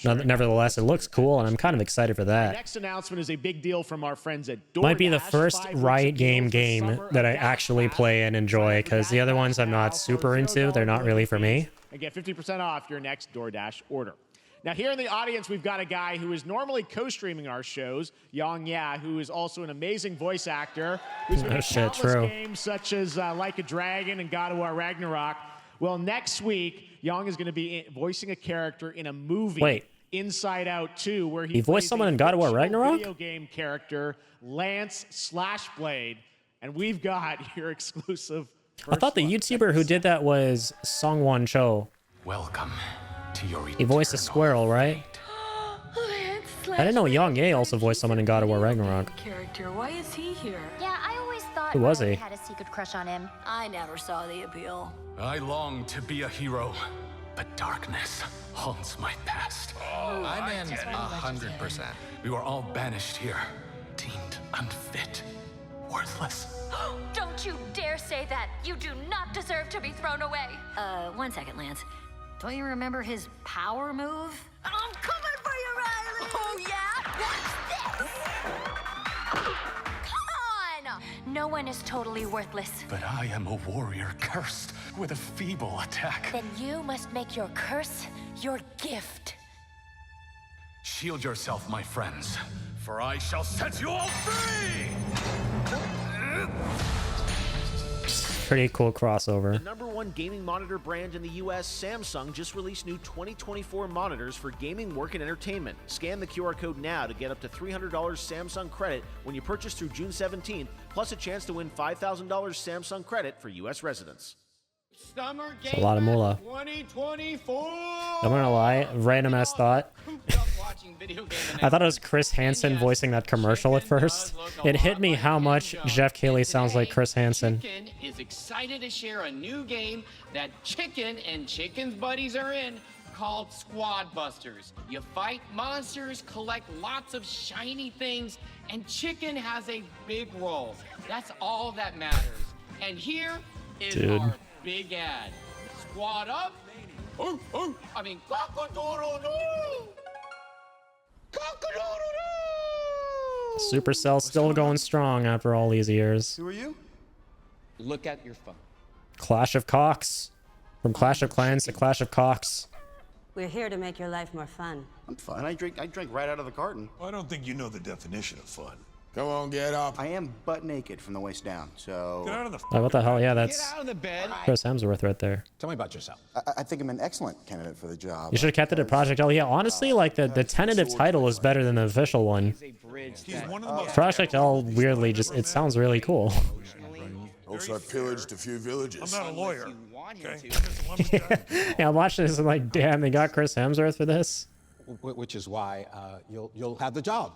Speaker 1: nevertheless, it looks cool, and I'm kind of excited for that.
Speaker 3: Next announcement is a big deal from our friends at DoorDash.
Speaker 1: Might be the first Riot game that I actually play and enjoy, because the other ones I'm not super into. They're not really for me.
Speaker 3: And get 50% off your next DoorDash order. Now, here in the audience, we've got a guy who is normally co-streaming our shows, Yang Ya, who is also an amazing voice actor. Who's been in countless games such as Like a Dragon and God of War Ragnarok. Well, next week, Yang is going to be voicing a character in a movie, Inside Out 2, where he
Speaker 1: voiced someone in God of War Ragnarok?
Speaker 3: Video game character Lance Slashblade, and we've got your exclusive.
Speaker 1: I thought the YouTuber who did that was Songwon Cho.
Speaker 12: Welcome to your
Speaker 1: He voiced a squirrel, right? I didn't know Yang Ye also voiced someone in God of War Ragnarok.
Speaker 11: Character, why is he here?
Speaker 18: Yeah, I always thought
Speaker 1: Who was he?
Speaker 18: had a secret crush on him.
Speaker 11: I never saw the appeal.
Speaker 12: I long to be a hero, but darkness haunts my past.
Speaker 19: I'm in 100%.
Speaker 12: We were all banished here, deemed unfit, worthless.
Speaker 18: Don't you dare say that! You do not deserve to be thrown away!
Speaker 11: 1 second, Lance. Don't you remember his power move? I'm coming for you, Riley!
Speaker 18: Oh, yeah? What's this? Come on! No one is totally worthless.
Speaker 12: But I am a warrior cursed with a feeble attack.
Speaker 18: Then you must make your curse your gift.
Speaker 12: Shield yourself, my friends, for I shall set you all free!
Speaker 1: pretty cool crossover.
Speaker 3: The #1 gaming monitor brand in the US, Samsung, just released new 2024 monitors for gaming, work, and entertainment. Scan the QR code now to get up to $300 Samsung credit when you purchase through June 17th, plus a chance to win $5,000 Samsung credit for US residents.
Speaker 1: It's a lot of moolah.
Speaker 28: 2024.
Speaker 1: I'm gonna lie, random ass thought. I thought it was Chris Hansen voicing that commercial at first. It hit me how much Jeff Keighley sounds like Chris Hansen.
Speaker 8: Chicken is excited to share a new game that Chicken and Chicken's buddies are in called Squad Busters. You fight monsters, collect lots of shiny things, and Chicken has a big role. That's all that matters. And here is our big ad. Squad up. I mean, cock-a-doodle-doo. Cock-a-doodle-doo.
Speaker 1: Supercell still going strong after all these years.
Speaker 8: Who are you? Look at your phone.
Speaker 1: Clash of Cocks. From Clash of Clans to Clash of Cocks.
Speaker 15: We're here to make your life more fun.
Speaker 16: I'm fun. I drink right out of the carton.
Speaker 20: I don't think you know the definition of fun.
Speaker 16: Come on, get up. I am butt naked from the waist down, so...
Speaker 20: Get out of the...
Speaker 1: Oh, what the hell? Yeah, that's
Speaker 16: Get out of the bed.
Speaker 1: Chris Hemsworth right there.
Speaker 16: Tell me about yourself. I think I'm an excellent candidate for the job.
Speaker 1: You should have kept it at Project L. Yeah, honestly, like the tentative title is better than the official one. Project L weirdly just, it sounds really cool.
Speaker 20: Also, I pillaged a few villages. I'm not a lawyer. Okay.
Speaker 1: Yeah, I'm watching this and like, damn, they got Chris Hemsworth for this.
Speaker 16: Which is why you'll have the job.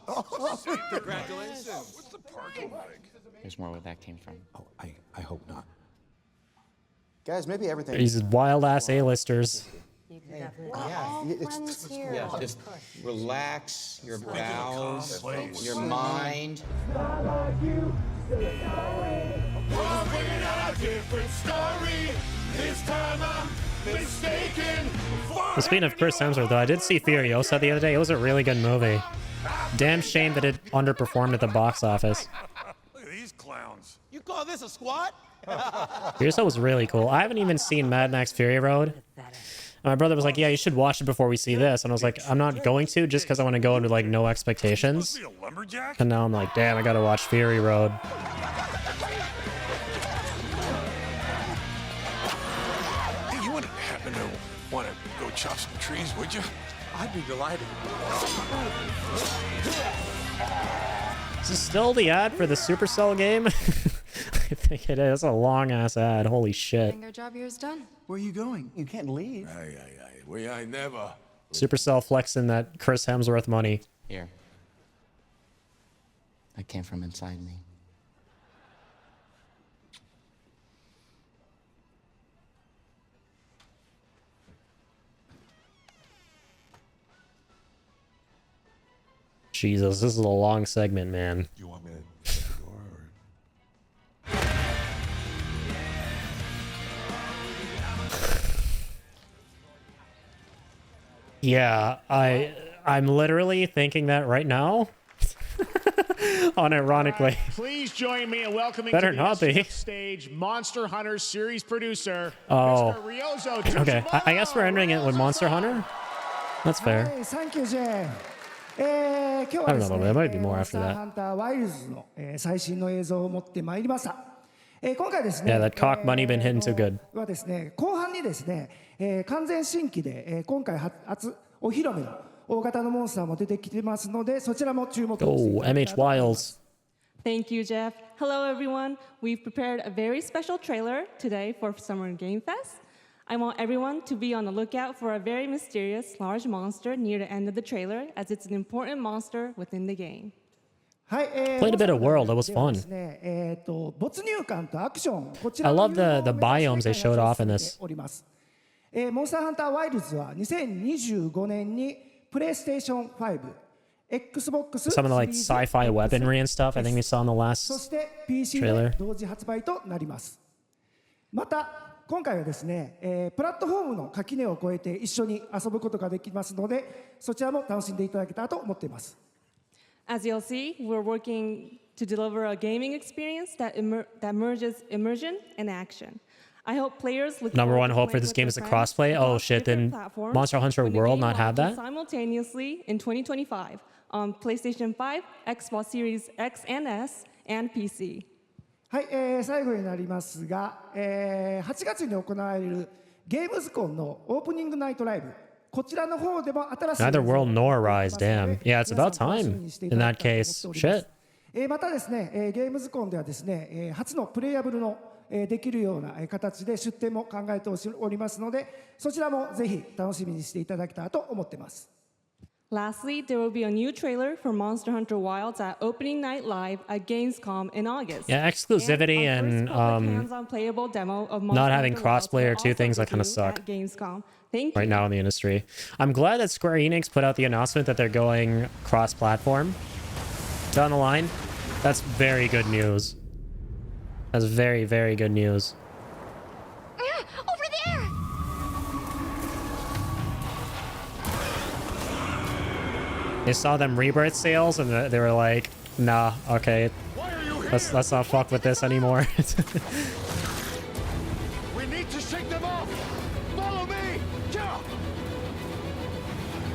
Speaker 20: Congratulations. What's the parking like?
Speaker 8: There's more where that came from.
Speaker 16: Oh, I hope not. Guys, maybe everything...
Speaker 1: These wild ass A-listers.
Speaker 8: Just relax your bowels, your mind.
Speaker 28: This time I'm mistaken.
Speaker 1: Speaking of Chris Hemsworth, though, I did see Furiosa the other day. It was a really good movie. Damn shame that it underperformed at the box office.
Speaker 20: Look at these clowns.
Speaker 16: You call this a squat?
Speaker 1: Furiosa was really cool. I haven't even seen Mad Max Fury Road. My brother was like, yeah, you should watch it before we see this. And I was like, I'm not going to just because I want to go into like no expectations. And now I'm like, damn, I got to watch Fury Road.
Speaker 20: Hey, you wouldn't happen to want to go chop some trees, would you?
Speaker 16: I'd be delighted.
Speaker 1: Is this still the ad for the Supercell game? I think it is. It's a long ass ad. Holy shit.
Speaker 22: Our job here is done.
Speaker 16: Where are you going? You can't leave.
Speaker 20: We ain't never.
Speaker 1: Supercell flexing that Chris Hemsworth money.
Speaker 8: Here. That came from inside me.
Speaker 1: Jesus, this is a long segment, man.
Speaker 20: You want me to shut the door or...
Speaker 1: Yeah, I'm literally thinking that right now. Unironically.
Speaker 3: Please join me in welcoming
Speaker 1: Better
Speaker 3: to the
Speaker 1: not be.
Speaker 3: stage Monster Hunter series producer,
Speaker 1: Oh.
Speaker 3: Mr. Ryozo.
Speaker 1: Okay, I guess we're entering it with Monster Hunter. That's fair.
Speaker 23: Thank you, Jay.
Speaker 1: I don't know, there might be more after that.
Speaker 23: ハンターワイルズの最新の映像を持ってまいりました。今回ですね。
Speaker 1: Yeah, that cock money been hitting too good.
Speaker 23: はですね、後半にですね、完全新規で今回初お披露目の大型のモンスターも出てきてますので、そちらも注目。
Speaker 1: Oh, MH Wiles.
Speaker 7: Thank you, Jeff. Hello, everyone. We've prepared a very special trailer today for Summer Game Fest. I want everyone to be on the lookout for a very mysterious large monster near the end of the trailer, as it's an important monster within the game.
Speaker 1: Played a bit of World, it was fun. I love the biomes they showed off in this.
Speaker 23: モンスターハンターワイルズは2025年にプレイステーション5、Xbox
Speaker 1: Some of the like sci-fi weaponry and stuff I think we saw in the last
Speaker 23: そして PC で
Speaker 1: trailer.
Speaker 23: 同時発売となります。また今回はですね、プラットフォームの垣根を越えて一緒に遊ぶことができますので、そちらも楽しんでいただけたらと思っています。
Speaker 7: As you'll see, we're working to deliver a gaming experience that merges immersion and action. I hope players look
Speaker 1: Number
Speaker 7: forward
Speaker 1: one
Speaker 7: to
Speaker 1: hope for
Speaker 7: playing
Speaker 1: this
Speaker 7: with
Speaker 1: game
Speaker 7: their
Speaker 1: is the
Speaker 7: friends
Speaker 1: crossplay. Oh
Speaker 7: across
Speaker 1: shit,
Speaker 7: different
Speaker 1: then
Speaker 7: platforms
Speaker 1: Monster Hunter
Speaker 7: when the
Speaker 1: World
Speaker 7: game
Speaker 1: not have
Speaker 7: launches
Speaker 1: that?
Speaker 7: simultaneously in 2025 on PlayStation 5, Xbox Series X and S, and PC.
Speaker 23: はい、最後になりますが、8月に行われるゲームズコンのオープニングナイトライブ。こちらの方でも新しい
Speaker 1: Neither world nor rise. Damn. Yeah, it's about time. In that case, shit.
Speaker 23: またですね、ゲームズコンではですね、初のプレイヤブルのできるような形で出展も考えておりますので、そちらもぜひ楽しみにしていただけたらと思ってます。
Speaker 7: Lastly, there will be a new trailer for Monster Hunter Wilds at opening night live at Gamescom in August.
Speaker 1: Yeah, exclusivity and not having crossplay are two things that kind of suck right now in the industry. I'm glad that Square Enix put out the announcement that they're going cross-platform down the line. That's very good news. That's very, very good news.
Speaker 18: Over there!
Speaker 1: They saw them Rebirth sales and they were like, nah, okay, let's not fuck with this anymore.
Speaker 28: We need to shake them off! Follow me! Yeah!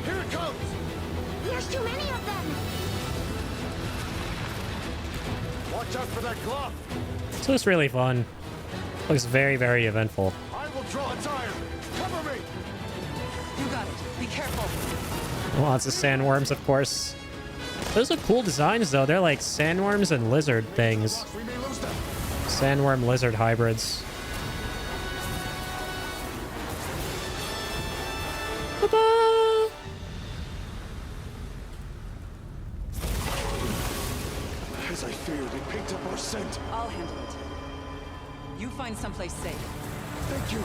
Speaker 28: Here it comes!
Speaker 18: There's too many of them!
Speaker 28: Watch out for that glove!
Speaker 1: This looks really fun. Looks very, very eventful.
Speaker 28: I will draw a tire! Cover me!
Speaker 5: You got it. Be careful.
Speaker 1: Lots of sandworms, of course. Those are cool designs, though. They're like sandworms and lizard things. Sandworm lizard hybrids. Ba-ba!
Speaker 28: As I feared, it picked up our scent.
Speaker 5: I'll handle it. You find someplace safe.
Speaker 28: Thank you.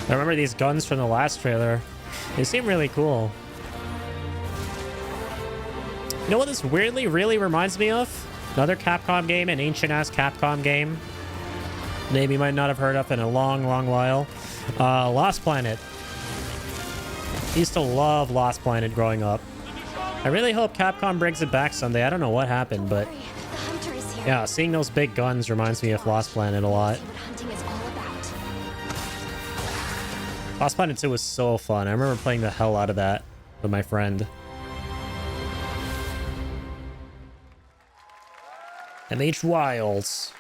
Speaker 1: I remember these guns from the last trailer. They seem really cool. You know what this weirdly really reminds me of? Another Capcom game, an ancient-ass Capcom game. Name you might not have heard of in a long, long while. Lost Planet. I used to love Lost Planet growing up. I really hope Capcom brings it back someday. I don't know what happened, but... yeah, seeing those big guns reminds me of Lost Planet a lot. Lost Planet 2 was so fun. I remember playing the hell out of that with my friend. MH Wilds.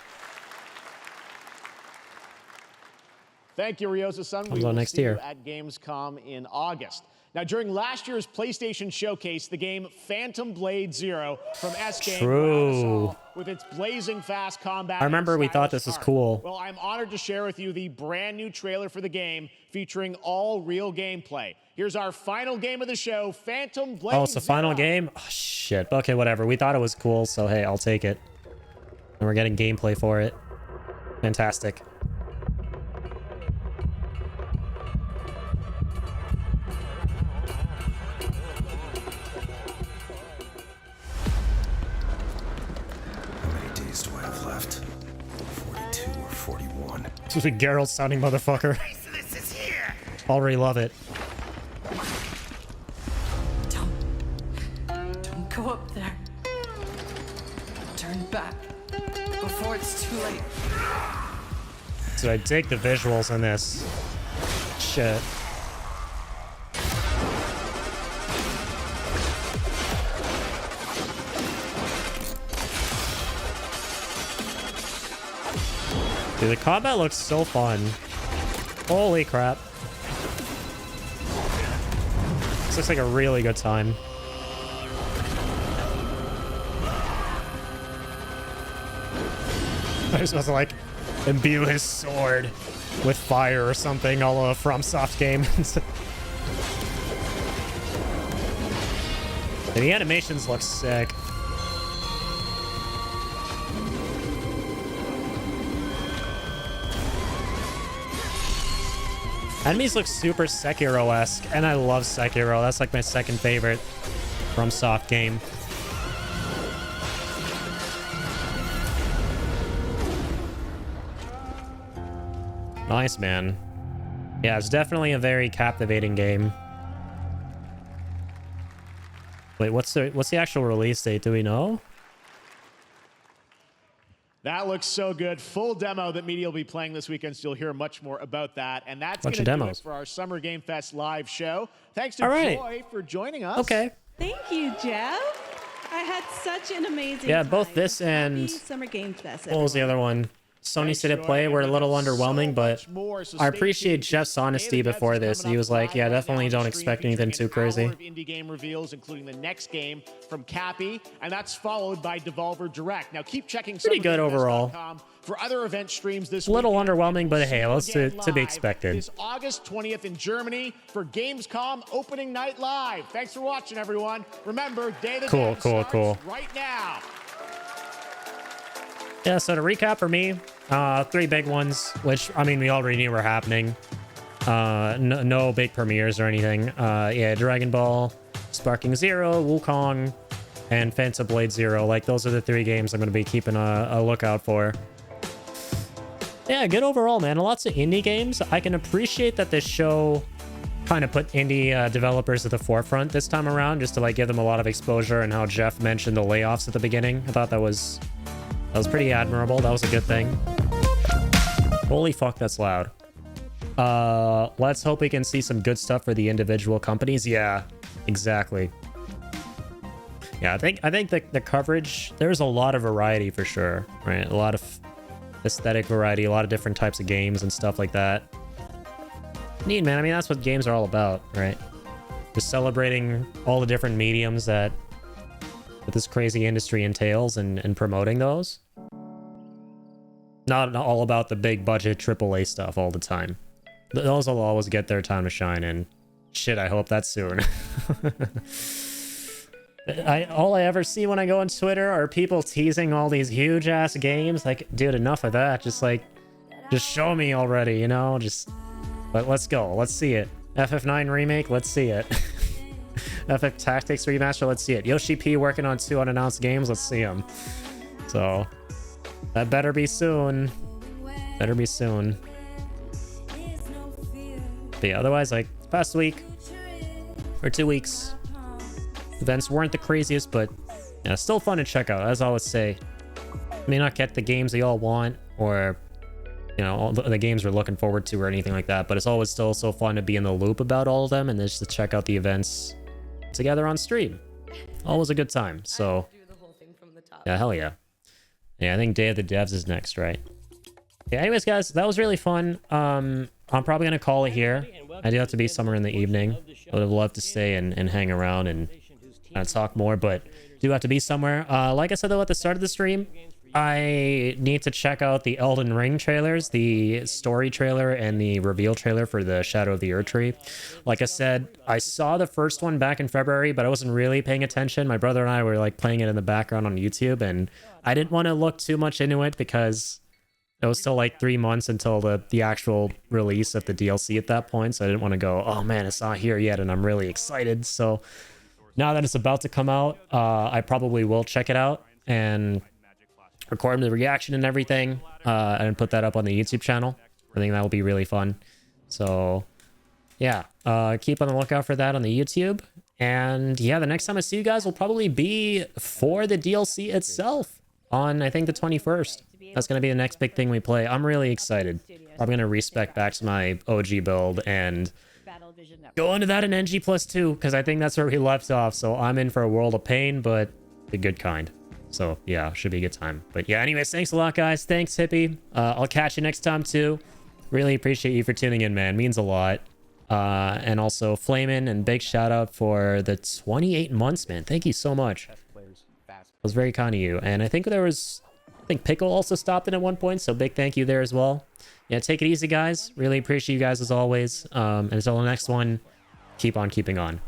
Speaker 3: Thank you, Ryosa-san. We will see you at Gamescom in August. Now, during last year's PlayStation Showcase, the game Phantom Blade Zero from S-Game
Speaker 1: True.
Speaker 3: with its blazing fast combat.
Speaker 1: I remember we thought this was cool.
Speaker 3: Well, I'm honored to share with you the brand new trailer for the game featuring all real gameplay. Here's our final game of the show, Phantom Blade
Speaker 1: Oh, it's the final game? Oh, shit. Okay, whatever. We thought it was cool, so hey, I'll take it. And we're getting gameplay for it. Fantastic.
Speaker 6: Do I have left? 42 or 41.
Speaker 1: This is a Geralt sounding motherfucker.
Speaker 6: This is here.
Speaker 1: Already love it.
Speaker 5: Don't go up there. Turn back before it's too late.
Speaker 1: So I dig the visuals in this. Shit. Dude, the combat looks so fun. Holy crap. This looks like a really good time. I'm supposed to like imbue his sword with fire or something, all a FromSoft game. And the animations look sick. Enemies look super Sekiro-esque, and I love Sekiro. That's like my second favorite FromSoft game. Nice, man. Yeah, it's definitely a very captivating game. Wait, what's the actual release date? Do we know?
Speaker 3: That looks so good. Full demo that media will be playing this weekend, so you'll hear much more about that. And that's going to do it for our Summer Game Fest live show. Thanks to Joy for joining us.
Speaker 1: Okay.
Speaker 7: Thank you, Jeff. I had such an amazing
Speaker 1: Yeah,
Speaker 7: time.
Speaker 1: both this and
Speaker 7: Happy Summer Game Fest.
Speaker 1: what was the other one? Sony State of Play were a little underwhelming, but I appreciate Jeff's honesty before this. He was like, yeah, definitely don't expect anything too crazy.
Speaker 3: Indie game reveals, including the next game from Cappy, and that's followed by Devolver Direct. Now keep checking
Speaker 1: Pretty good overall.
Speaker 3: for other event streams this
Speaker 1: A little
Speaker 3: weekend.
Speaker 1: underwhelming, but hey, that's to be expected.
Speaker 3: This August 20th in Germany for Gamescom Opening Night Live. Thanks for watching, everyone. Remember, Day of the Dead starts right now.
Speaker 1: Yeah, so to recap for me, 3 big ones, which, I mean, we already knew were happening. No big premieres or anything. Yeah, Dragon Ball, Sparking Zero, Wukong, and Phantom Blade Zero. Like, those are the 3 games I'm going to be keeping a lookout for. Yeah, good overall, man. Lots of indie games. I can appreciate that this show kind of put indie developers at the forefront this time around, just to, like, give them a lot of exposure, and how Jeff mentioned the layoffs at the beginning. I thought that was pretty admirable. That was a good thing. Holy fuck, that's loud. Let's hope we can see some good stuff for the individual companies. Yeah, exactly. Yeah, I think the coverage, there's a lot of variety for sure, right? A lot of aesthetic variety, a lot of different types of games and stuff like that. Neat, man. I mean, that's what games are all about, right? Just celebrating all the different mediums that this crazy industry entails and promoting those. Not all about the big budget AAA stuff all the time. Those will always get their time to shine, and shit, I hope that's soon. All I ever see when I go on Twitter are people teasing all these huge ass games. Like, dude, enough of that. Just show me already, you know? But let's go. Let's see it. FF9 remake, let's see it. FF Tactics remaster, let's see it. Yoshi P working on 2 unannounced games, let's see them. So that better be soon. Better be soon. But yeah, otherwise, like, past week or 2 weeks, events weren't the craziest, but yeah, still fun to check out. As I always say, may not get the games they all want, or you know, all the games we're looking forward to or anything like that, but it's always still so fun to be in the loop about all of them and just to check out the events together on stream. Always a good time. So yeah, hell yeah. Yeah, I think Day of the Devs is next, right? Yeah, anyways, guys, that was really fun. I'm probably gonna call it here. I do have to be somewhere in the evening. I would have loved to stay and hang around and talk more, but do have to be somewhere. Like I said though at the start of the stream, I need to check out the Elden Ring trailers, the story trailer and the reveal trailer for the Shadow of the Erdtree. Like I said, I saw the first one back in February, but I wasn't really paying attention. My brother and I were like playing it in the background on YouTube, and I didn't want to look too much into it because it was still like 3 months until the actual release of the DLC at that point. So I didn't want to go, oh man, it's not here yet and I'm really excited. So now that it's about to come out, I probably will check it out and record the reaction and everything, and put that up on the YouTube channel. I think that will be really fun. So yeah, keep on the lookout for that on the YouTube. And yeah, the next time I see you guys will probably be for the DLC itself on, I think, the 21st. That's going to be the next big thing we play. I'm really excited. I'm going to respec back to my OG build and go into that in NG+2, because I think that's where we left off. So I'm in for a world of pain, but the good kind. So yeah, should be a good time. But yeah, anyways, thanks a lot, guys. Thanks, Hippie. I'll catch you next time too. Really appreciate you for tuning in, man. Means a lot. And also Flamin', and big shout out for the 28 months, man. Thank you so much. That was very kind of you. And I think Pickle also stopped in at one point, so big thank you there as well. Yeah, take it easy, guys. Really appreciate you guys as always. And until the next one, keep on keeping on.